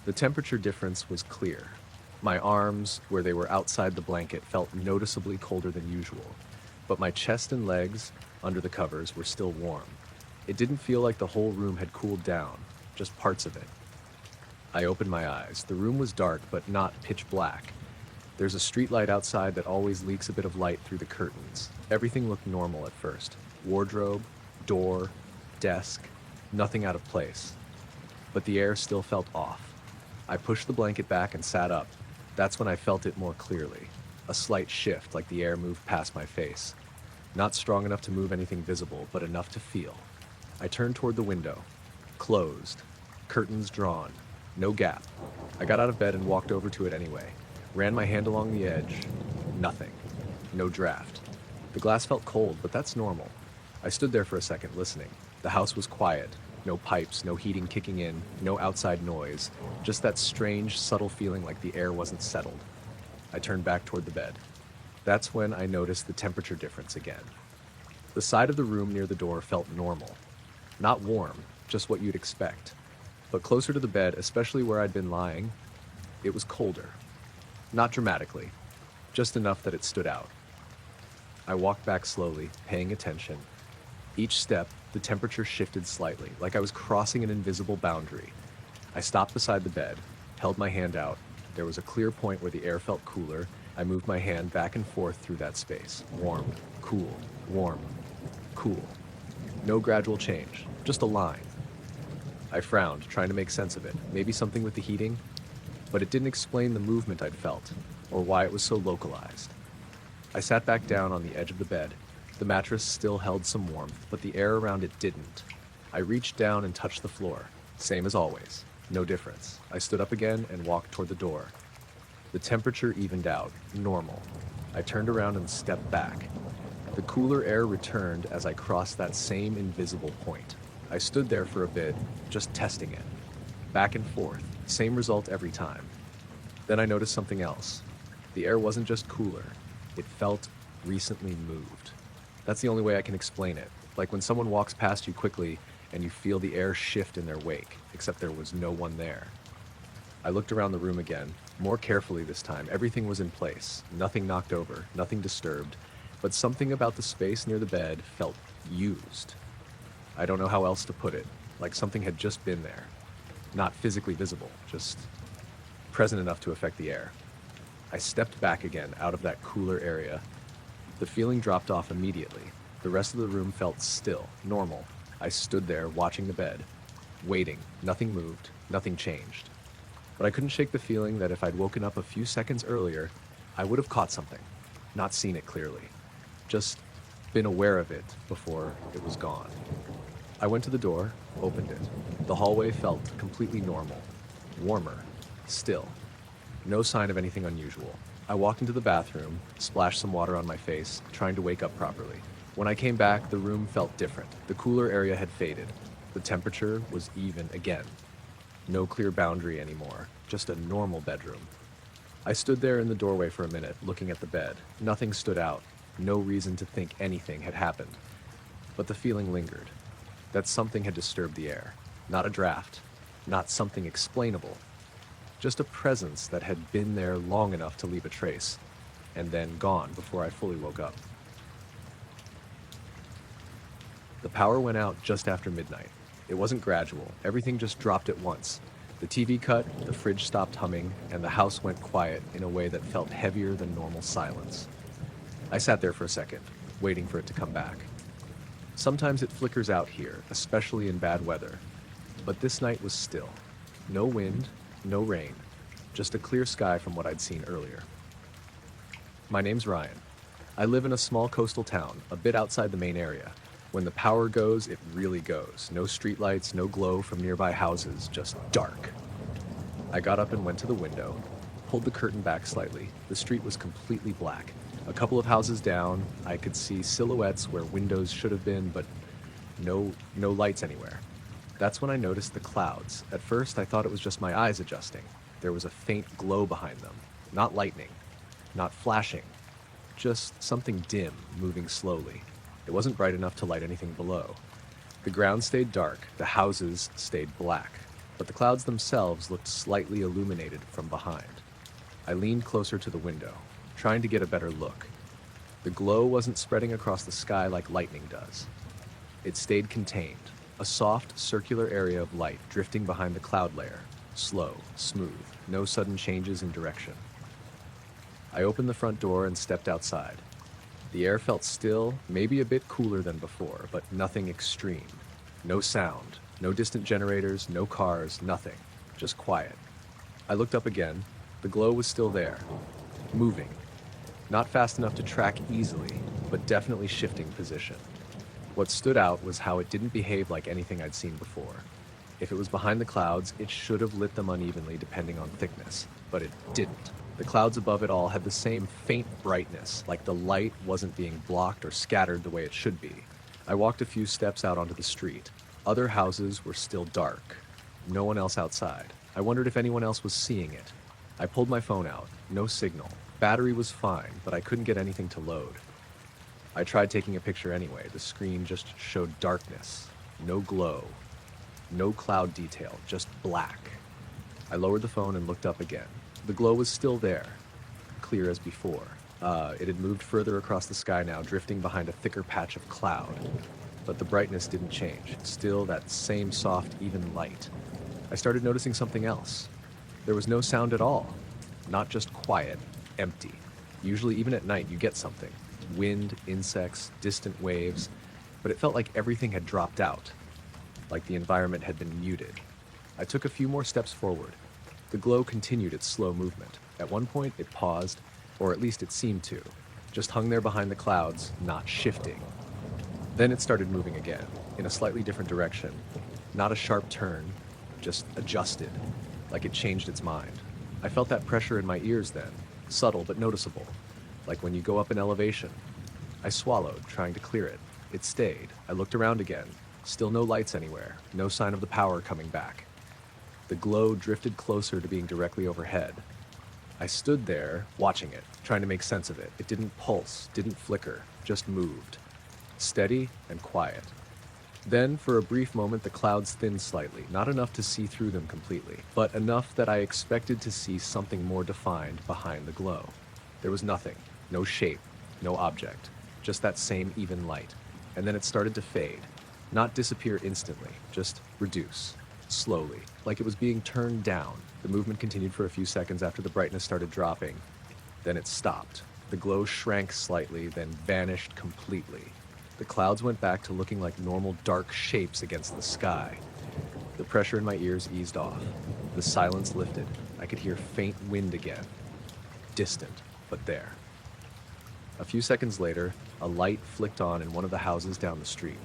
The temperature difference was clear. My arms, where they were outside the blanket, felt noticeably colder than usual, but my chest and legs, under the covers, were still warm. It didn't feel like the whole room had cooled down, just parts of it. I opened my eyes. The room was dark, but not pitch black. There's a streetlight outside that always leaks a bit of light through the curtains. Everything looked normal at first. Wardrobe, door, desk, nothing out of place. But the air still felt off. I pushed the blanket back and sat up. That's when I felt it more clearly. A slight shift, like the air moved past my face. Not strong enough to move anything visible, but enough to feel. I turned toward the window. Closed. Curtains drawn. No gap. I got out of bed and walked over to it anyway. Ran my hand along the edge. Nothing. No draft. The glass felt cold, but that's normal. I stood there for a second, listening. The house was quiet. No pipes, no heating kicking in, no outside noise. Just that strange, subtle feeling like the air wasn't settled. I turned back toward the bed. That's when I noticed the temperature difference again. The side of the room near the door felt normal. Not warm, just what you'd expect. But closer to the bed, especially where I'd been lying, it was colder. Not dramatically, just enough that it stood out. I walked back slowly, paying attention. Each step, the temperature shifted slightly, like I was crossing an invisible boundary. I stopped beside the bed, held my hand out. There was a clear point where the air felt cooler. I moved my hand back and forth through that space. Warm, cool, warm, cool. No gradual change, just a line. I frowned, trying to make sense of it. Maybe something with the heating? But it didn't explain the movement I'd felt, or why it was so localized. I sat back down on the edge of the bed. The mattress still held some warmth, but the air around it didn't. I reached down and touched the floor. Same as always. No difference. I stood up again and walked toward the door. The temperature evened out. Normal. I turned around and stepped back. The cooler air returned as I crossed that same invisible point. I stood there for a bit, just testing it. Back and forth. Same result every time. Then I noticed something else. The air wasn't just cooler. It felt recently moved. That's the only way I can explain it. Like when someone walks past you quickly and you feel the air shift in their wake, except there was no one there. I looked around the room again, more carefully this time. Everything was in place. Nothing knocked over, nothing disturbed. But something about the space near the bed felt used. I don't know how else to put it. Like something had just been there. Not physically visible, just present enough to affect the air. I stepped back again out of that cooler area. The feeling dropped off immediately. The rest of the room felt still, normal. I stood there watching the bed, waiting. Nothing moved, nothing changed. But I couldn't shake the feeling that if I'd woken up a few seconds earlier, I would have caught something, not seen it clearly. Just been aware of it before it was gone. I went to the door, opened it. The hallway felt completely normal, warmer, still. No sign of anything unusual. I walked into the bathroom, splashed some water on my face, trying to wake up properly. When I came back, the room felt different. The cooler area had faded. The temperature was even again. No clear boundary anymore, just a normal bedroom. I stood there in the doorway for a minute, looking at the bed. Nothing stood out. No reason to think anything had happened. But the feeling lingered. That something had disturbed the air. Not a draft. Not something explainable. Just a presence that had been there long enough to leave a trace, and then gone before I fully woke up. The power went out just after midnight. It wasn't gradual, everything just dropped at once. The TV cut, the fridge stopped humming, and the house went quiet in a way that felt heavier than normal silence. I sat there for a second, waiting for it to come back. Sometimes it flickers out here, especially in bad weather. But this night was still. No wind, no rain, just a clear sky from what I'd seen earlier. My name's Ryan. I live in a small coastal town, a bit outside the main area. When the power goes, it really goes. No streetlights, no glow from nearby houses, just dark. I got up and went to the window, pulled the curtain back slightly. The street was completely black. A couple of houses down, I could see silhouettes where windows should have been, but no lights anywhere. That's when I noticed the clouds. At first, I thought it was just my eyes adjusting. There was a faint glow behind them. Not lightning, not flashing, just something dim, moving slowly. It wasn't bright enough to light anything below. The ground stayed dark, the houses stayed black, but the clouds themselves looked slightly illuminated from behind. I leaned closer to the window, trying to get a better look. The glow wasn't spreading across the sky like lightning does. It stayed contained, a soft, circular area of light drifting behind the cloud layer, slow, smooth, no sudden changes in direction. I opened the front door and stepped outside. The air felt still, maybe a bit cooler than before, but nothing extreme. No sound, no distant generators, no cars, nothing. Just quiet. I looked up again. The glow was still there, moving. Not fast enough to track easily, but definitely shifting position. What stood out was how it didn't behave like anything I'd seen before. If it was behind the clouds, it should have lit them unevenly depending on thickness, but it didn't. The clouds above it all had the same faint brightness, like the light wasn't being blocked or scattered the way it should be. I walked a few steps out onto the street. Other houses were still dark. No one else outside. I wondered if anyone else was seeing it. I pulled my phone out. No signal. Battery was fine, but I couldn't get anything to load. I tried taking a picture anyway. The screen just showed darkness. No glow. No cloud detail, just black. I lowered the phone and looked up again. The glow was still there, clear as before. It had moved further across the sky now, drifting behind a thicker patch of cloud. But the brightness didn't change, still that same soft, even light. I started noticing something else. There was no sound at all. Not just quiet, empty. Usually, even at night, you get something. Wind, insects, distant waves. But it felt like everything had dropped out, like the environment had been muted. I took a few more steps forward. The glow continued its slow movement. At one point, it paused, or at least it seemed to. Just hung there behind the clouds, not shifting. Then it started moving again, in a slightly different direction. Not a sharp turn, just adjusted, like it changed its mind. I felt that pressure in my ears then, subtle but noticeable, like when you go up an elevation. I swallowed, trying to clear it. It stayed. I looked around again. Still no lights anywhere, no sign of the power coming back. The glow drifted closer to being directly overhead. I stood there, watching it, trying to make sense of it. It didn't pulse, didn't flicker, just moved. Steady and quiet. Then, for a brief moment, the clouds thinned slightly, not enough to see through them completely, but enough that I expected to see something more defined behind the glow. There was nothing, no shape, no object, just that same even light. And then it started to fade. Not disappear instantly, just reduce. Slowly, like it was being turned down. The movement continued for a few seconds after the brightness started dropping. Then it stopped. The glow shrank slightly, then vanished completely. The clouds went back to looking like normal dark shapes against the sky. The pressure in my ears eased off. The silence lifted. I could hear faint wind again. Distant, but there. A few seconds later, a light flicked on in one of the houses down the street.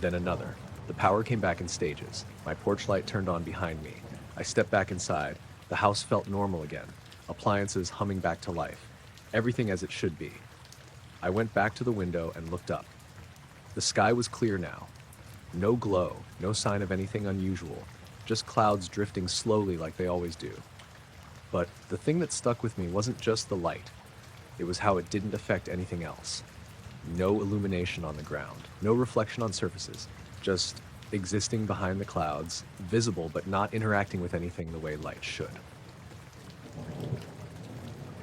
Then another. The power came back in stages. My porch light turned on behind me. I stepped back inside. The house felt normal again. Appliances humming back to life. Everything as it should be. I went back to the window and looked up. The sky was clear now. No glow, no sign of anything unusual. Just clouds drifting slowly like they always do. But the thing that stuck with me wasn't just the light. It was how it didn't affect anything else. No illumination on the ground. No reflection on surfaces. Just existing behind the clouds, visible but not interacting with anything the way light should.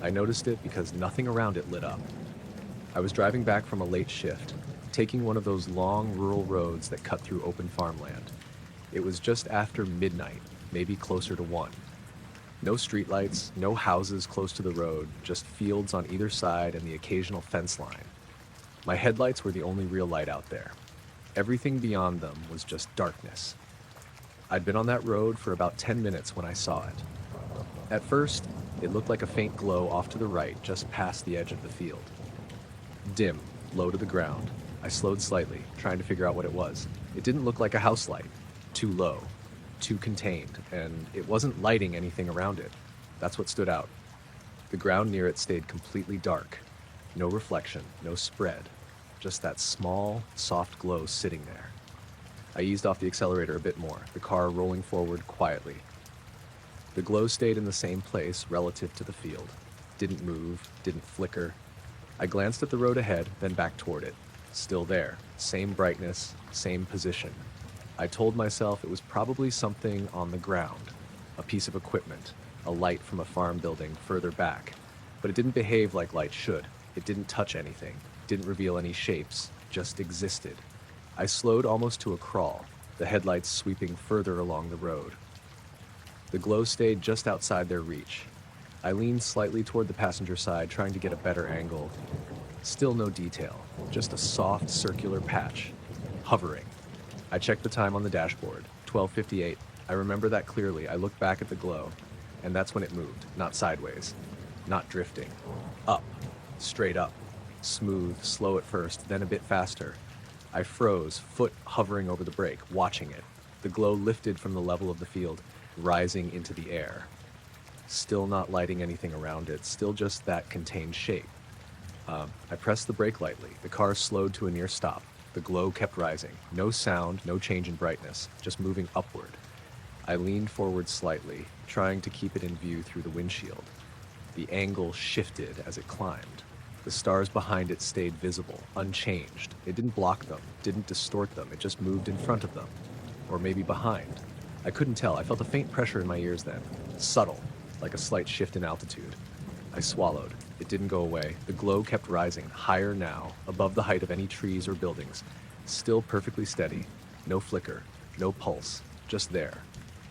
I noticed it because nothing around it lit up. I was driving back from a late shift. taking one of those long rural roads that cut through open farmland. It was just after midnight, maybe closer to 1. No streetlights, no houses close to the road, just fields on either side and the occasional fence line. My headlights were the only real light out there. Everything beyond them was just darkness. I'd been on that road for about 10 minutes when I saw it. At first, it looked like a faint glow off to the right, just past the edge of the field. Dim, low to the ground. I slowed slightly, trying to figure out what it was. It didn't look like a house light. Too low, too contained, and it wasn't lighting anything around it. That's what stood out. The ground near it stayed completely dark. No reflection, no spread. Just that small, soft glow sitting there. I eased off the accelerator a bit more, the car rolling forward quietly. The glow stayed in the same place relative to the field. Didn't move, didn't flicker. I glanced at the road ahead, then back toward it. Still there, same brightness, same position. I told myself it was probably something on the ground, a piece of equipment, a light from a farm building further back. But it didn't behave like light should. It didn't touch anything, didn't reveal any shapes, just existed. I slowed almost to a crawl, the headlights sweeping further along the road. The glow stayed just outside their reach. I leaned slightly toward the passenger side, trying to get a better angle. Still no detail, just a soft circular patch, hovering. I checked the time on the dashboard, 12:58. I remember that clearly. I looked back at the glow, and that's when it moved, not sideways, not drifting. Up, straight up, smooth, slow at first, then a bit faster. I froze, foot hovering over the brake, watching it. The glow lifted from the level of the field, rising into the air. Still not lighting anything around it, still just that contained shape. I pressed the brake lightly. The car slowed to a near stop. The glow kept rising. No sound, no change in brightness, just moving upward. I leaned forward slightly, trying to keep it in view through the windshield. The angle shifted as it climbed. The stars behind it stayed visible, unchanged. It didn't block them, didn't distort them, it just moved in front of them. Or maybe behind. I couldn't tell. I felt a faint pressure in my ears then. Subtle, like a slight shift in altitude. I swallowed. It didn't go away. The glow kept rising, higher now, above the height of any trees or buildings. Still perfectly steady. No flicker, no pulse, just there.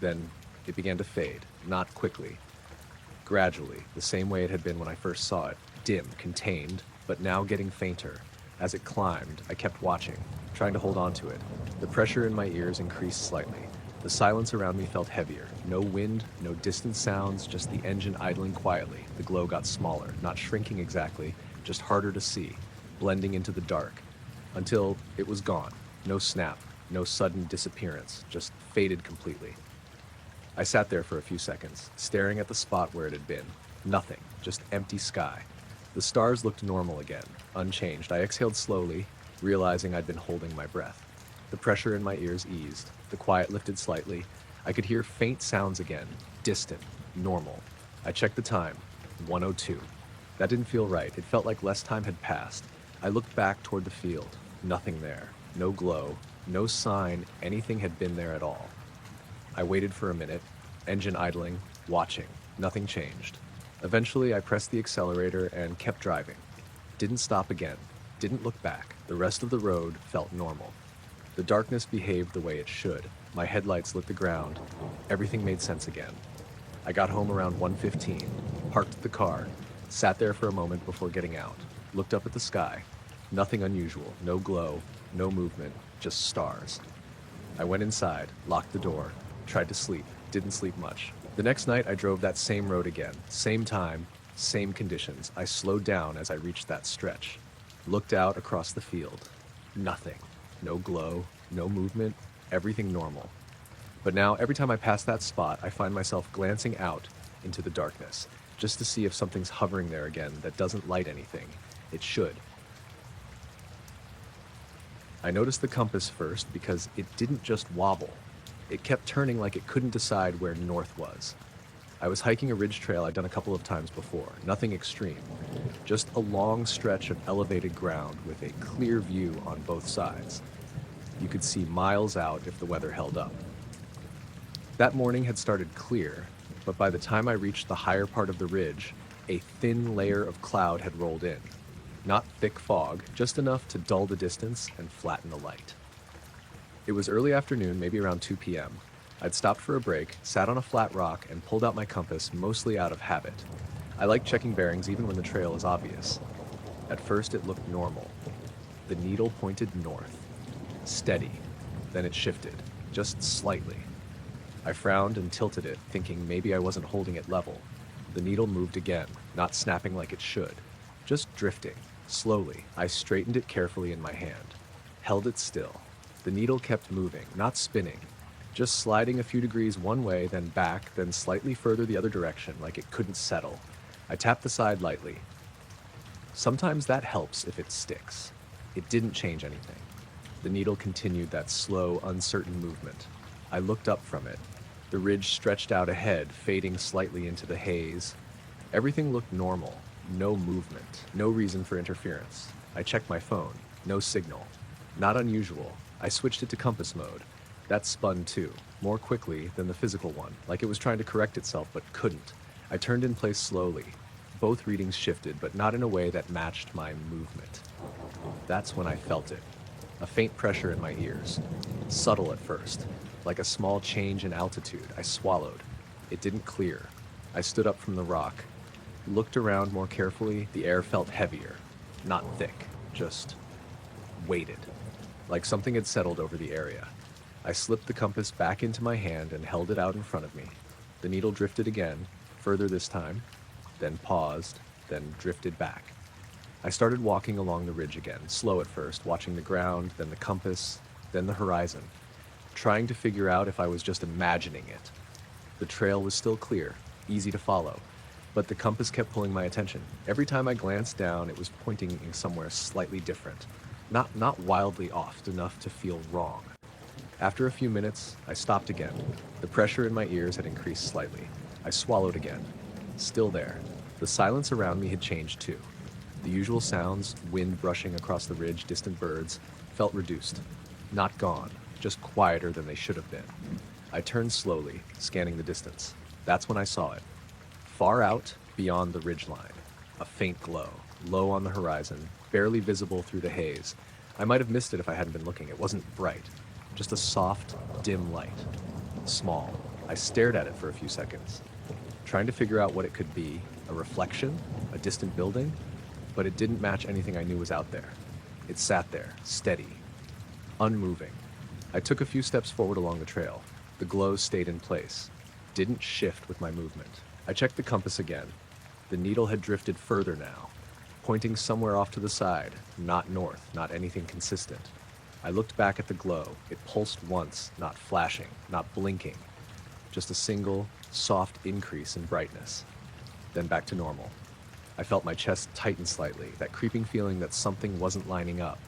Then it began to fade, not quickly. Gradually, the same way it had been when I first saw it. Dim, contained, but now getting fainter. As it climbed, I kept watching, trying to hold on to it. The pressure in my ears increased slightly. The silence around me felt heavier. No wind, no distant sounds, just the engine idling quietly. The glow got smaller, not shrinking exactly, just harder to see, blending into the dark. Until it was gone. No snap, no sudden disappearance, just faded completely. I sat there for a few seconds, staring at the spot where it had been. Nothing, just empty sky. The stars looked normal again, unchanged. I exhaled slowly, realizing I'd been holding my breath. The pressure in my ears eased. The quiet lifted slightly. I could hear faint sounds again, distant, normal. I checked the time, 1:02. That didn't feel right. It felt like less time had passed. I looked back toward the field. Nothing there. No glow. No sign anything had been there at all. I waited for a minute, engine idling, watching. Nothing changed. Eventually, I pressed the accelerator and kept driving. Didn't stop again. Didn't look back. The rest of the road felt normal. The darkness behaved the way it should. My headlights lit the ground. Everything made sense again. I got home around 1:15, parked the car, sat there for a moment before getting out, looked up at the sky. Nothing unusual, no glow, no movement, just stars. I went inside, locked the door, tried to sleep, didn't sleep much. The next night I drove that same road again, same time, same conditions. I slowed down as I reached that stretch, looked out across the field. Nothing. No glow, no movement, everything normal. But now, every time I pass that spot, I find myself glancing out into the darkness, just to see if something's hovering there again that doesn't light anything. It should. I noticed the compass first because it didn't just wobble. It kept turning like it couldn't decide where north was. I was hiking a ridge trail I'd done a couple of times before, nothing extreme. Just a long stretch of elevated ground with a clear view on both sides. You could see miles out if the weather held up. That morning had started clear, but by the time I reached the higher part of the ridge, a thin layer of cloud had rolled in. Not thick fog, just enough to dull the distance and flatten the light. It was early afternoon, maybe around 2 p.m. I'd stopped for a break, sat on a flat rock, and pulled out my compass mostly out of habit. I like checking bearings even when the trail is obvious. At first it looked normal. The needle pointed north. Steady. Then it shifted, just slightly. I frowned and tilted it, thinking maybe I wasn't holding it level. The needle moved again, not snapping like it should, just drifting, slowly. I straightened it carefully in my hand, held it still. The needle kept moving, not spinning, just sliding a few degrees one way, then back, then slightly further the other direction, like it couldn't settle. I tapped the side lightly. Sometimes that helps if it sticks. It didn't change anything. The needle continued that slow, uncertain movement. I looked up from it. The ridge stretched out ahead, fading slightly into the haze. Everything looked normal. No movement. No reason for interference. I checked my phone. No signal. Not unusual. I switched it to compass mode. That spun too, more quickly than the physical one, like it was trying to correct itself but couldn't. I turned in place slowly. Both readings shifted, but not in a way that matched my movement. That's when I felt it. A faint pressure in my ears. Subtle at first, like a small change in altitude. I swallowed. It didn't clear. I stood up from the rock, looked around more carefully. The air felt heavier, not thick, just weighted, like something had settled over the area. I slipped the compass back into my hand and held it out in front of me. The needle drifted again, further this time, then paused, then drifted back. I started walking along the ridge again, slow at first, watching the ground, then the compass, then the horizon, trying to figure out if I was just imagining it. The trail was still clear, easy to follow, but the compass kept pulling my attention. Every time I glanced down, it was pointing in somewhere slightly different, not wildly off, enough to feel wrong. After a few minutes, I stopped again. The pressure in my ears had increased slightly. I swallowed again. Still there. The silence around me had changed too. The usual sounds, wind brushing across the ridge, distant birds, felt reduced. Not gone, just quieter than they should have been. I turned slowly, scanning the distance. That's when I saw it. Far out, beyond the ridgeline. A faint glow, low on the horizon, barely visible through the haze. I might have missed it if I hadn't been looking. It wasn't bright. Just a soft, dim light. Small. I stared at it for a few seconds, trying to figure out what it could be. A reflection? A distant building? But it didn't match anything I knew was out there. It sat there, steady, unmoving. I took a few steps forward along the trail. The glow stayed in place, didn't shift with my movement. I checked the compass again. The needle had drifted further now, pointing somewhere off to the side, not north, not anything consistent. I looked back at the glow. It pulsed once, not flashing, not blinking. Just a single, soft increase in brightness. Then back to normal. I felt my chest tighten slightly, that creeping feeling that something wasn't lining up.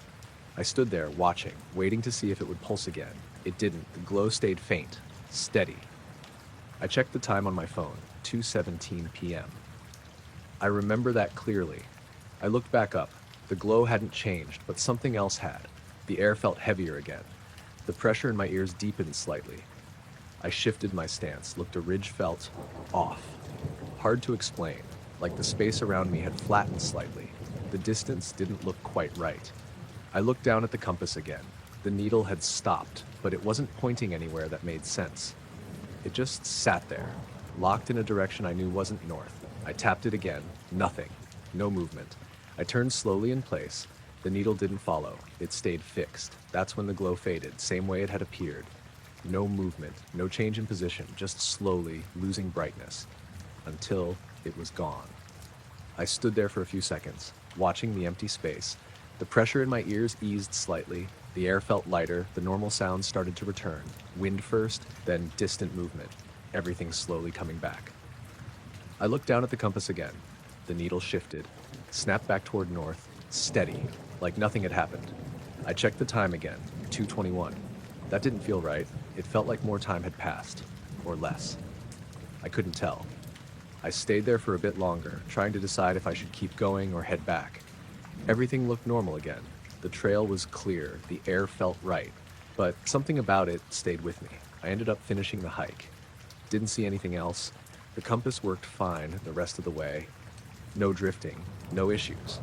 I stood there, watching, waiting to see if it would pulse again. It didn't. The glow stayed faint, steady. I checked the time on my phone, 2:17 p.m. I remember that clearly. I looked back up. The glow hadn't changed, but something else had. The air felt heavier again. The pressure in my ears deepened slightly. I shifted my stance, looked. A ridge felt off. Hard to explain, like the space around me had flattened slightly. The distance didn't look quite right. I looked down at the compass again. The needle had stopped, but it wasn't pointing anywhere that made sense. It just sat there, locked in a direction I knew wasn't north. I tapped it again. Nothing. No movement. I turned slowly in place. The needle didn't follow. It stayed fixed. That's when the glow faded, same way it had appeared. No movement, no change in position, just slowly losing brightness, until it was gone. I stood there for a few seconds, watching the empty space. The pressure in my ears eased slightly. The air felt lighter. The normal sounds started to return. Wind first, then distant movement. Everything slowly coming back. I looked down at the compass again. The needle shifted, snapped back toward north, steady, like nothing had happened. I checked the time again, 2:21. That didn't feel right. It felt like more time had passed, or less. I couldn't tell. I stayed there for a bit longer, trying to decide if I should keep going or head back. Everything looked normal again. The trail was clear, the air felt right, but something about it stayed with me. I ended up finishing the hike. Didn't see anything else. The compass worked fine the rest of the way. No drifting, no issues.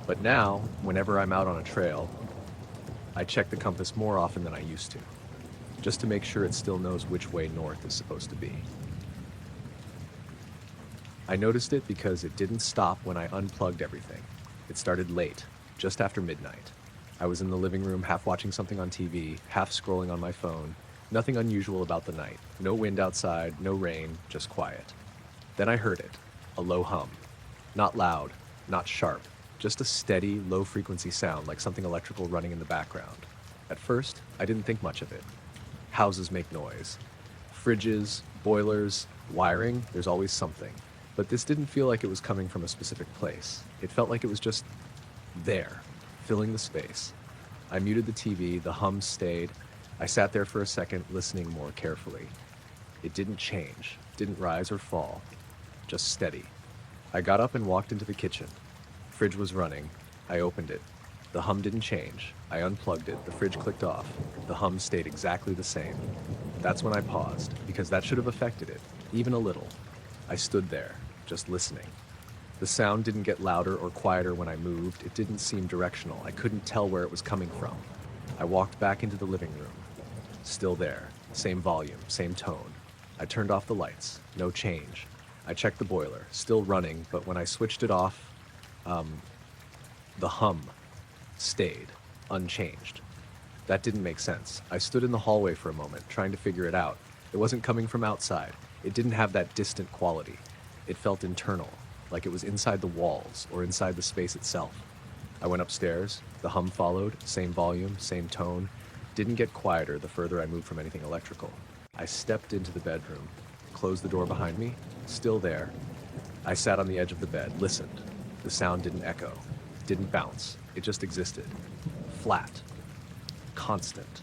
But now, whenever I'm out on a trail, I check the compass more often than I used to, just to make sure it still knows which way north is supposed to be. I noticed it because it didn't stop when I unplugged everything. It started late, just after midnight. I was in the living room half watching something on TV, half scrolling on my phone. Nothing unusual about the night. No wind outside, no rain, just quiet. Then I heard it, a low hum. Not loud, not sharp, just a steady, low-frequency sound like something electrical running in the background. At first, I didn't think much of it. Houses make noise. Fridges, boilers, wiring, there's always something. But this didn't feel like it was coming from a specific place. It felt like it was just there, filling the space. I muted the TV, the hum stayed. I sat there for a second, listening more carefully. It didn't change, didn't rise or fall, just steady. I got up and walked into the kitchen. Fridge was running. I opened it. The hum didn't change. I unplugged it. The fridge clicked off. The hum stayed exactly the same. That's when I paused, because that should have affected it, even a little. I stood there, just listening. The sound didn't get louder or quieter when I moved. It didn't seem directional. I couldn't tell where it was coming from. I walked back into the living room. Still there. Same volume, same tone. I turned off the lights. No change. I checked the boiler. Still running, but when I switched it off, the hum stayed, unchanged. That didn't make sense. I stood in the hallway for a moment, trying to figure it out. It wasn't coming from outside. It didn't have that distant quality. It felt internal, like it was inside the walls or inside the space itself. I went upstairs. The hum followed, same volume, same tone. Didn't get quieter the further I moved from anything electrical. I stepped into the bedroom, closed the door behind me, still there. I sat on the edge of the bed, listened. The sound didn't echo, didn't bounce. It just existed. Flat. Constant.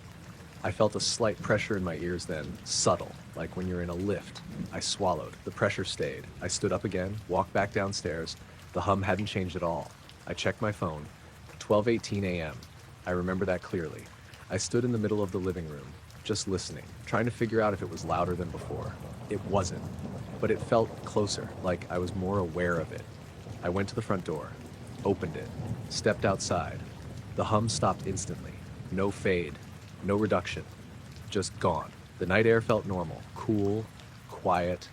I felt a slight pressure in my ears then, subtle, like when you're in a lift. I swallowed. The pressure stayed. I stood up again, walked back downstairs. The hum hadn't changed at all. I checked my phone. 12:18 a.m. I remember that clearly. I stood in the middle of the living room, just listening, trying to figure out if it was louder than before. It wasn't, but it felt closer, like I was more aware of it. I went to the front door, opened it, stepped outside. The hum stopped instantly. No fade. No reduction, just gone. The night air felt normal, cool, quiet.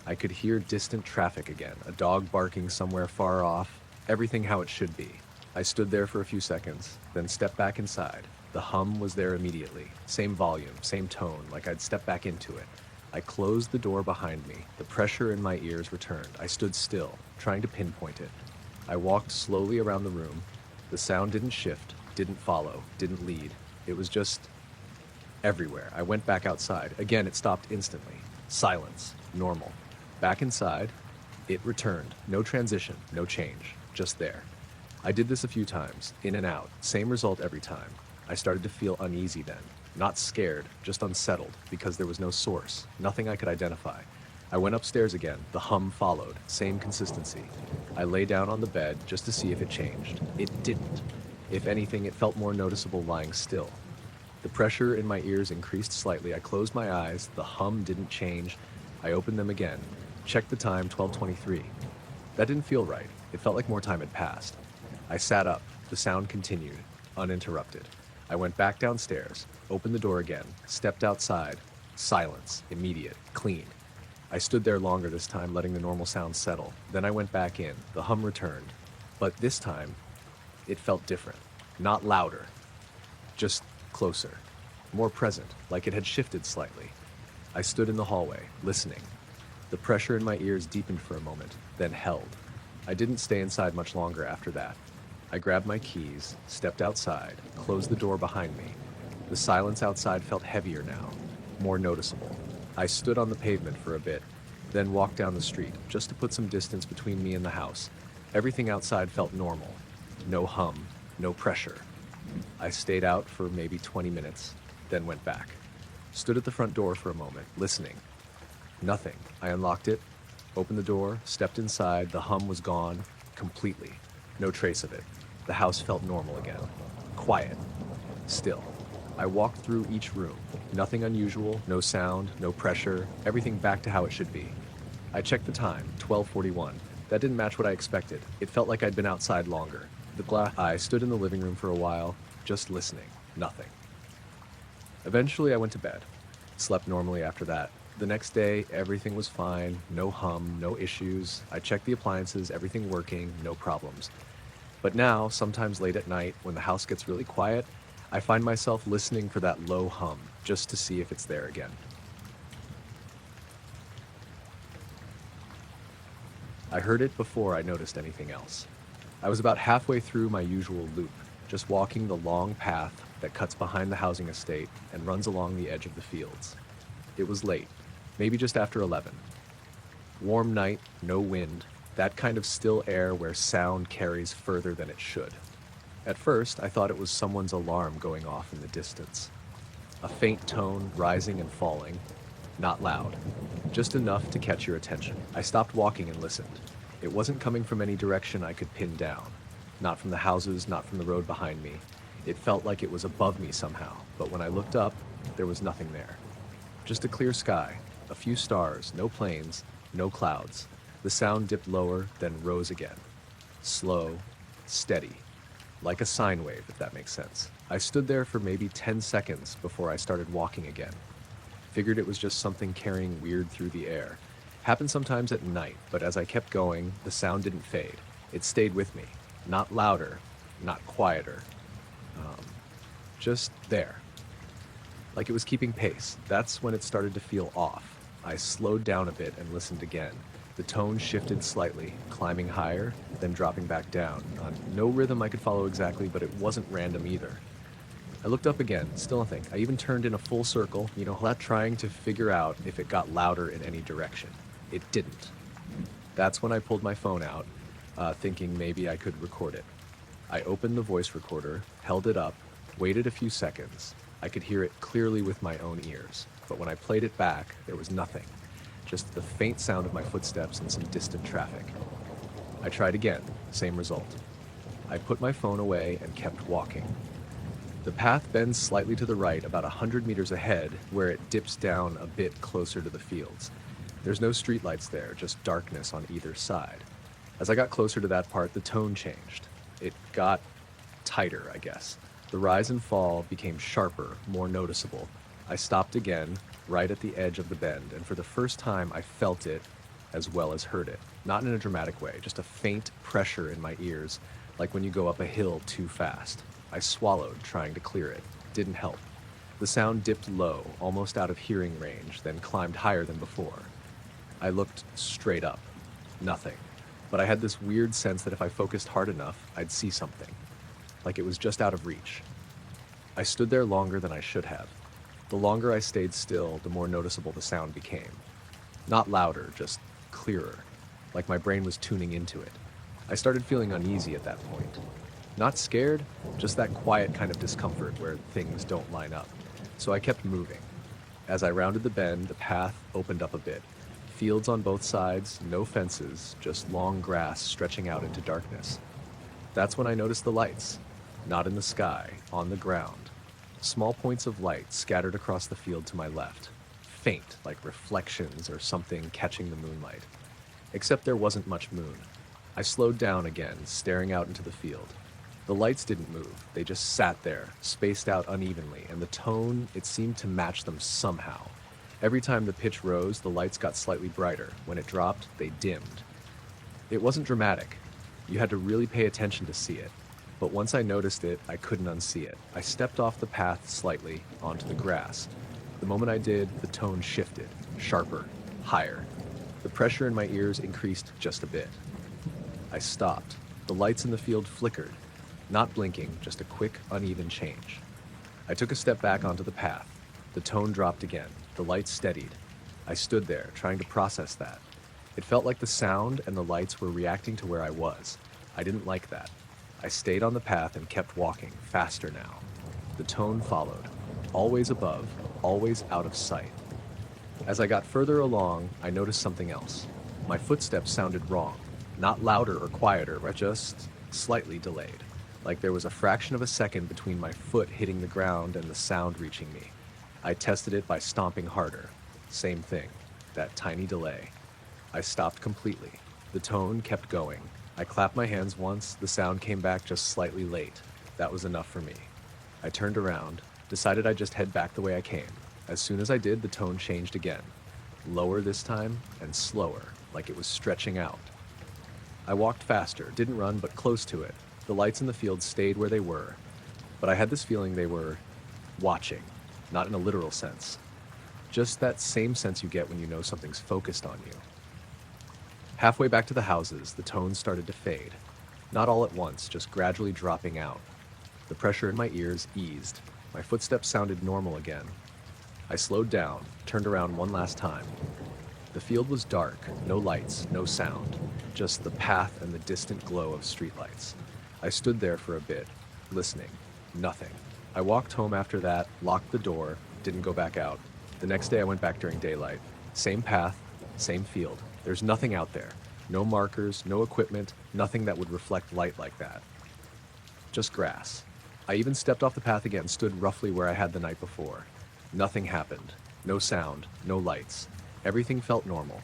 I could hear distant traffic again, a dog barking somewhere far off, everything how it should be. I stood there for a few seconds, then stepped back inside. The hum was there immediately, same volume, same tone, like I'd stepped back into it. I closed the door behind me. The pressure in my ears returned. I stood still, trying to pinpoint it. I walked slowly around the room. The sound didn't shift, didn't follow, didn't lead. It was just everywhere. I went back outside. Again, it stopped instantly. Silence. Normal. Back inside. It returned. No transition. No change. Just there. I did this a few times. In and out. Same result every time. I started to feel uneasy then. Not scared. Just unsettled. Because there was no source. Nothing I could identify. I went upstairs again. The hum followed. Same consistency. I lay down on the bed just to see if it changed. It didn't. If anything, it felt more noticeable lying still. The pressure in my ears increased slightly. I closed my eyes. The hum didn't change. I opened them again. Checked the time, 12:23. That didn't feel right. It felt like more time had passed. I sat up. The sound continued, uninterrupted. I went back downstairs, opened the door again, stepped outside. Silence, immediate, clean. I stood there longer this time, letting the normal sound settle. Then I went back in. The hum returned. But this time, it felt different. Not louder, just closer, more present, like it had shifted slightly. I stood in the hallway, listening. The pressure in my ears deepened for a moment, then held. I didn't stay inside much longer after that. I grabbed my keys, stepped outside, closed the door behind me. The silence outside felt heavier now, more noticeable. I stood on the pavement for a bit, then walked down the street, just to put some distance between me and the house. Everything outside felt normal. No hum, no pressure. I stayed out for maybe 20 minutes, then went back. Stood at the front door for a moment, listening. Nothing. I unlocked it, opened the door, stepped inside. The hum was gone, completely. No trace of it. The house felt normal again. Quiet. Still. I walked through each room. Nothing unusual, no sound, no pressure, everything back to how it should be. I checked the time, 12:41. That didn't match what I expected. It felt like I'd been outside longer. I stood in the living room for a while, just listening. Nothing. Eventually, I went to bed. Slept normally after that. The next day, everything was fine. No hum, no issues. I checked the appliances, everything working, no problems. But now, sometimes late at night, when the house gets really quiet, I find myself listening for that low hum, just to see if it's there again. I heard it before I noticed anything else. I was about halfway through my usual loop, just walking the long path that cuts behind the housing estate and runs along the edge of the fields. It was late, maybe just after 11. Warm night, no wind, that kind of still air where sound carries further than it should. At first, I thought it was someone's alarm going off in the distance. A faint tone rising and falling, not loud, just enough to catch your attention. I stopped walking and listened. It wasn't coming from any direction I could pin down. Not from the houses, not from the road behind me. It felt like it was above me somehow, but when I looked up, there was nothing there. Just a clear sky, a few stars, no planes, no clouds. The sound dipped lower, then rose again. Slow, steady, like a sine wave, if that makes sense. I stood there for maybe 10 seconds before I started walking again. Figured it was just something carrying weird through the air. Happened sometimes at night, but as I kept going, the sound didn't fade. It stayed with me. Not louder, not quieter. Just there. Like it was keeping pace. That's when it started to feel off. I slowed down a bit and listened again. The tone shifted slightly, climbing higher, then dropping back down. No rhythm I could follow exactly, but it wasn't random either. I looked up again, still nothing. I even turned in a full circle, trying to figure out if it got louder in any direction. It didn't. That's when I pulled my phone out, thinking maybe I could record it. I opened the voice recorder, held it up, waited a few seconds. I could hear it clearly with my own ears, but when I played it back, there was nothing. Just the faint sound of my footsteps and some distant traffic. I tried again, same result. I put my phone away and kept walking. The path bends slightly to the right, about 100 meters ahead, where it dips down a bit closer to the fields. There's no streetlights there, just darkness on either side. As I got closer to that part, the tone changed. It got tighter, I guess. The rise and fall became sharper, more noticeable. I stopped again, right at the edge of the bend, and for the first time I felt it as well as heard it. Not in a dramatic way, just a faint pressure in my ears, like when you go up a hill too fast. I swallowed, trying to clear it. Didn't help. The sound dipped low, almost out of hearing range, then climbed higher than before. I looked straight up. Nothing. But I had this weird sense that if I focused hard enough, I'd see something. Like it was just out of reach. I stood there longer than I should have. The longer I stayed still, the more noticeable the sound became. Not louder, just clearer, like my brain was tuning into it. I started feeling uneasy at that point. Not scared, just that quiet kind of discomfort where things don't line up. So I kept moving. As I rounded the bend, the path opened up a bit. Fields on both sides, no fences, just long grass stretching out into darkness. That's when I noticed the lights. Not in the sky, on the ground. Small points of light scattered across the field to my left. Faint, like reflections or something catching the moonlight. Except there wasn't much moon. I slowed down again, staring out into the field. The lights didn't move. They just sat there, spaced out unevenly, and the tone, it seemed to match them somehow. Every time the pitch rose, the lights got slightly brighter. When it dropped, they dimmed. It wasn't dramatic. You had to really pay attention to see it. But once I noticed it, I couldn't unsee it. I stepped off the path slightly onto the grass. The moment I did, the tone shifted, sharper, higher. The pressure in my ears increased just a bit. I stopped. The lights in the field flickered, not blinking, just a quick, uneven change. I took a step back onto the path. The tone dropped again. The lights steadied. I stood there, trying to process that. It felt like the sound and the lights were reacting to where I was. I didn't like that. I stayed on the path and kept walking, faster now. The tone followed, always above, always out of sight. As I got further along, I noticed something else. My footsteps sounded wrong, not louder or quieter, but just slightly delayed. Like there was a fraction of a second between my foot hitting the ground and the sound reaching me. I tested it by stomping harder. Same thing, that tiny delay. I stopped completely. The tone kept going. I clapped my hands once, the sound came back just slightly late. That was enough for me. I turned around, decided I'd just head back the way I came. As soon as I did, the tone changed again. Lower this time, and slower, like it was stretching out. I walked faster, didn't run, but close to it. The lights in the field stayed where they were, but I had this feeling they were watching, not in a literal sense. Just that same sense you get when you know something's focused on you. Halfway back to the houses, the tones started to fade. Not all at once, just gradually dropping out. The pressure in my ears eased. My footsteps sounded normal again. I slowed down, turned around one last time. The field was dark, no lights, no sound, just the path and the distant glow of streetlights. I stood there for a bit, listening. Nothing. I walked home after that, locked the door, didn't go back out. The next day I went back during daylight. Same path, same field. There's nothing out there. No markers, no equipment, nothing that would reflect light like that. Just grass. I even stepped off the path again, stood roughly where I had the night before. Nothing happened. No sound, no lights. Everything felt normal.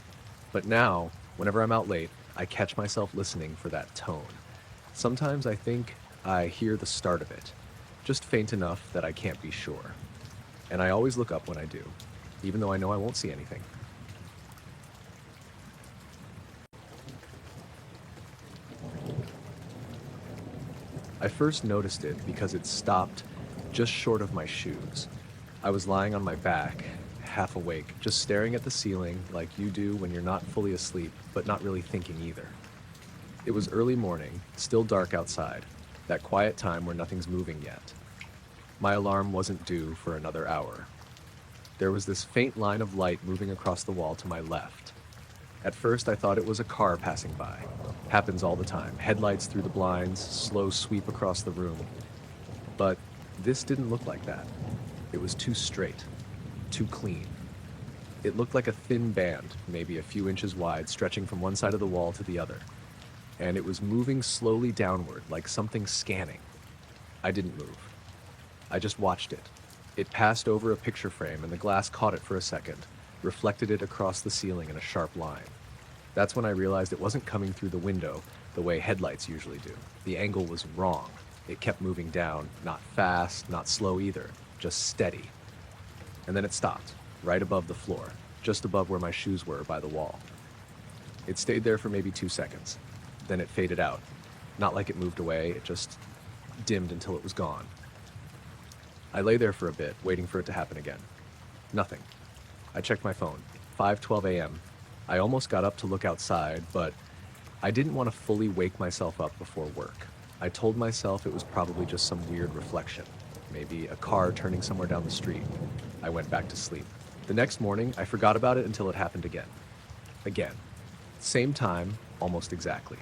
But now, whenever I'm out late, I catch myself listening for that tone. Sometimes I think I hear the start of it, just faint enough that I can't be sure. And I always look up when I do, even though I know I won't see anything. I first noticed it because it stopped just short of my shoes. I was lying on my back, half awake, just staring at the ceiling like you do when you're not fully asleep, but not really thinking either. It was early morning, still dark outside, that quiet time where nothing's moving yet. My alarm wasn't due for another hour. There was this faint line of light moving across the wall to my left. At first, I thought it was a car passing by. Happens all the time. Headlights through the blinds, slow sweep across the room. But this didn't look like that. It was too straight, too clean. It looked like a thin band, maybe a few inches wide, stretching from one side of the wall to the other. And it was moving slowly downward, like something scanning. I didn't move. I just watched it. It passed over a picture frame, and the glass caught it for a second, reflected it across the ceiling in a sharp line. That's when I realized it wasn't coming through the window the way headlights usually do. The angle was wrong. It kept moving down, not fast, not slow either, just steady. And then it stopped, right above the floor, just above where my shoes were by the wall. It stayed there for maybe 2 seconds. Then it faded out. Not like it moved away, it just dimmed until it was gone. I lay there for a bit, waiting for it to happen again. Nothing. I checked my phone. 5:12 a.m. I almost got up to look outside, but I didn't want to fully wake myself up before work. I told myself it was probably just some weird reflection. Maybe a car turning somewhere down the street. I went back to sleep. The next morning, I forgot about it until it happened again. Again. Same time, almost exactly.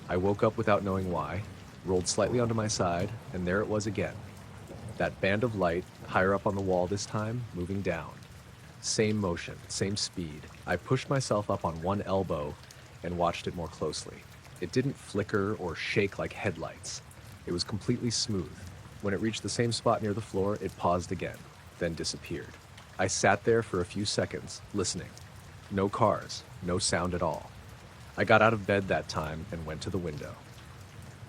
I woke up without knowing why, rolled slightly onto my side, and there it was again. That band of light, higher up on the wall this time, moving down. Same motion, same speed. I pushed myself up on one elbow and watched it more closely. It didn't flicker or shake like headlights. It was completely smooth. When it reached the same spot near the floor, it paused again, then disappeared. I sat there for a few seconds, listening. No cars, no sound at all. I got out of bed that time and went to the window.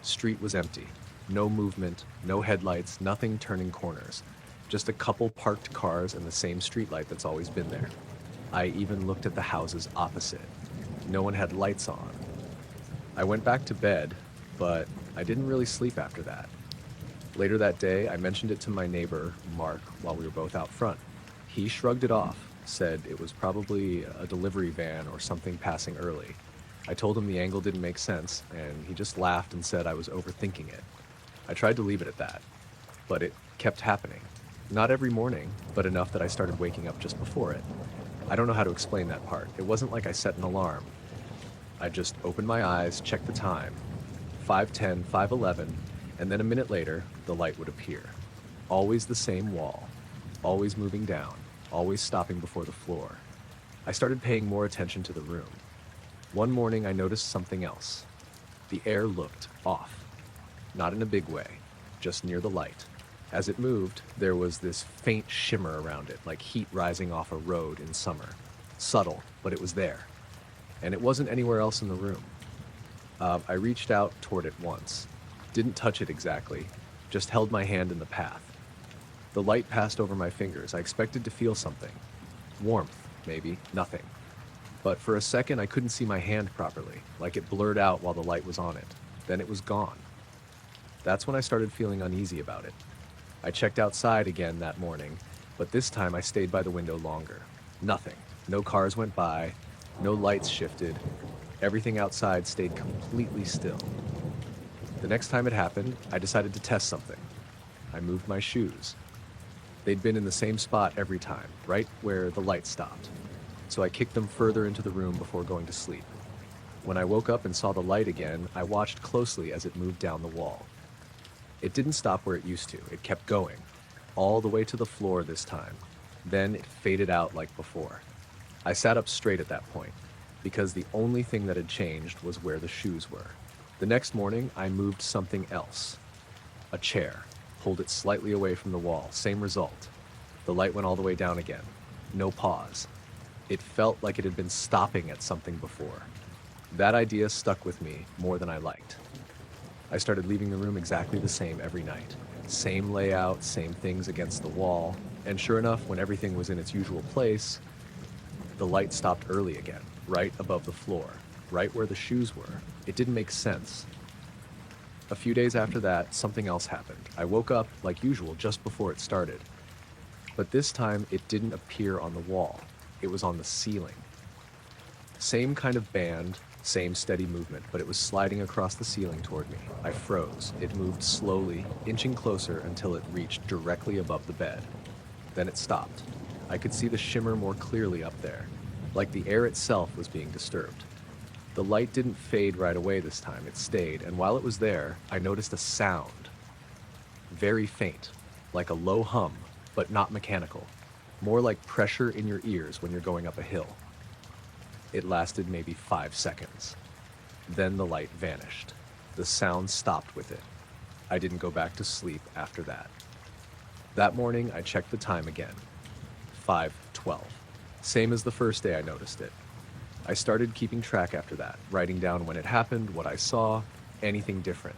Street was empty. No movement, no headlights, nothing turning corners. Just a couple parked cars and the same streetlight that's always been there. I even looked at the houses opposite. No one had lights on. I went back to bed, but I didn't really sleep after that. Later that day, I mentioned it to my neighbor, Mark, while we were both out front. He shrugged it off, said it was probably a delivery van or something passing early. I told him the angle didn't make sense, and he just laughed and said I was overthinking it. I tried to leave it at that, but it kept happening. Not every morning, but enough that I started waking up just before it. I don't know how to explain that part. It wasn't like I set an alarm. I just opened my eyes, checked the time. 5:10, 5:11, and then a minute later, the light would appear. Always the same wall, always moving down, always stopping before the floor. I started paying more attention to the room. One morning, I noticed something else. The air looked off. Not in a big way, just near the light. As it moved, there was this faint shimmer around it, like heat rising off a road in summer. Subtle, but it was there. And it wasn't anywhere else in the room. I reached out toward it once. Didn't touch it exactly, just held my hand in the path. The light passed over my fingers. I expected to feel something. Warmth, maybe, nothing. But for a second, I couldn't see my hand properly, like it blurred out while the light was on it. Then it was gone. That's when I started feeling uneasy about it. I checked outside again that morning, but this time I stayed by the window longer. Nothing. No cars went by, no lights shifted. Everything outside stayed completely still. The next time it happened, I decided to test something. I moved my shoes. They'd been in the same spot every time, right where the light stopped. So I kicked them further into the room before going to sleep. When I woke up and saw the light again, I watched closely as it moved down the wall. It didn't stop where it used to. It kept going, all the way to the floor this time. Then it faded out like before. I sat up straight at that point, because the only thing that had changed was where the shoes were. The next morning, I moved something else. A chair. Pulled it slightly away from the wall. Same result. The light went all the way down again. No pause. It felt like it had been stopping at something before. That idea stuck with me more than I liked. I started leaving the room exactly the same every night. Same layout, same things against the wall, and sure enough, when everything was in its usual place, the light stopped early again, right above the floor, right where the shoes were. It didn't make sense. A few days after that, something else happened. I woke up, like usual, just before it started. But this time, it didn't appear on the wall. It was on the ceiling. Same kind of band, same steady movement, but it was sliding across the ceiling toward me. I froze. It moved slowly, inching closer until it reached directly above the bed. Then it stopped. I could see the shimmer more clearly up there, like the air itself was being disturbed. The light didn't fade right away this time. It stayed, and while it was there, I noticed a sound. Very faint, like a low hum, but not mechanical. More like pressure in your ears when you're going up a hill. It lasted maybe 5 seconds. Then the light vanished. The sound stopped with it. I didn't go back to sleep after that. That morning, I checked the time again. 5:12. Same as the first day I noticed it. I started keeping track after that, writing down when it happened, what I saw, anything different.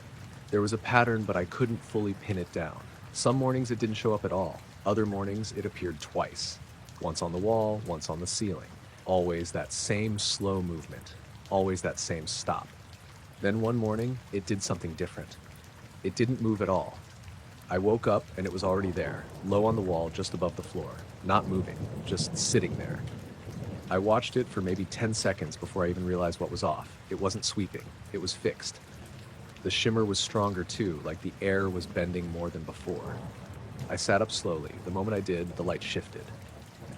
There was a pattern, but I couldn't fully pin it down. Some mornings it didn't show up at all. Other mornings it appeared twice. Once on the wall, once on the ceiling. Always that same slow movement. Always that same stop. Then one morning, it did something different. It didn't move at all. I woke up and it was already there, low on the wall just above the floor. Not moving, just sitting there. I watched it for maybe 10 seconds before I even realized what was off. It wasn't sweeping. It was fixed. The shimmer was stronger too, like the air was bending more than before. I sat up slowly. The moment I did, the light shifted.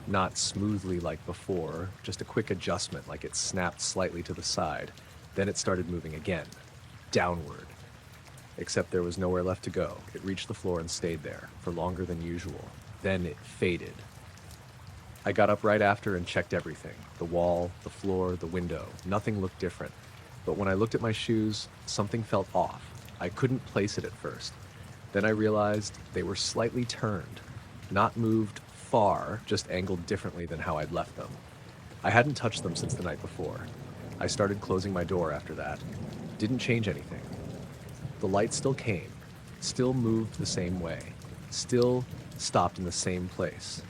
Not smoothly like before, just a quick adjustment like it snapped slightly to the side. Then it started moving again, downward. Except there was nowhere left to go. It reached the floor and stayed there, for longer than usual. Then it faded. I got up right after and checked everything. The wall, the floor, the window. Nothing looked different. But when I looked at my shoes, something felt off. I couldn't place it at first. Then I realized they were slightly turned. Not moved far, just angled differently than how I'd left them. I hadn't touched them since the night before. I started closing my door after that. Didn't change anything. The light still came. Still moved the same way. Still stopped in the same place.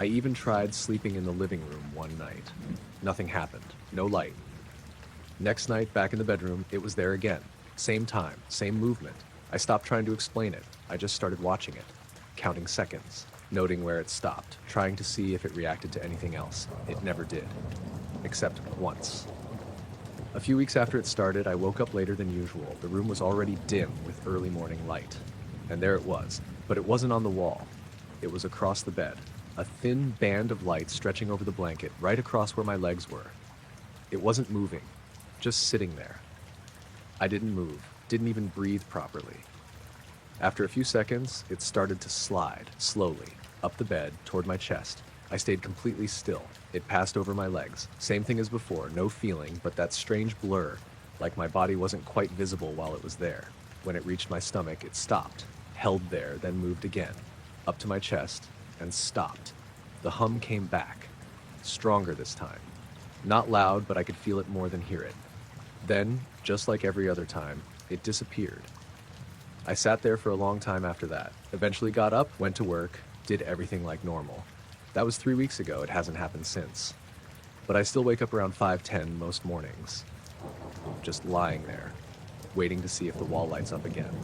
I even tried sleeping in the living room one night. Nothing happened. No light. Next night, back in the bedroom, it was there again. Same time, same movement. I stopped trying to explain it. I just started watching it, counting seconds, noting where it stopped, trying to see if it reacted to anything else. It never did, except once. A few weeks after it started, I woke up later than usual. The room was already dim with early morning light. And there it was, but it wasn't on the wall. It was across the bed. A thin band of light stretching over the blanket, right across where my legs were. It wasn't moving, just sitting there. I didn't move, didn't even breathe properly. After a few seconds, it started to slide, slowly, up the bed, toward my chest. I stayed completely still. It passed over my legs. Same thing as before, no feeling, but that strange blur, like my body wasn't quite visible while it was there. When it reached my stomach, it stopped, held there, then moved again, up to my chest, and stopped. The hum came back, stronger this time. Not loud, but I could feel it more than hear it. Then, just like every other time, it disappeared. I sat there for a long time after that, eventually got up, went to work, did everything like normal. That was 3 weeks ago, it hasn't happened since. But I still wake up around 5:10 most mornings, just lying there, waiting to see if the wall lights up again.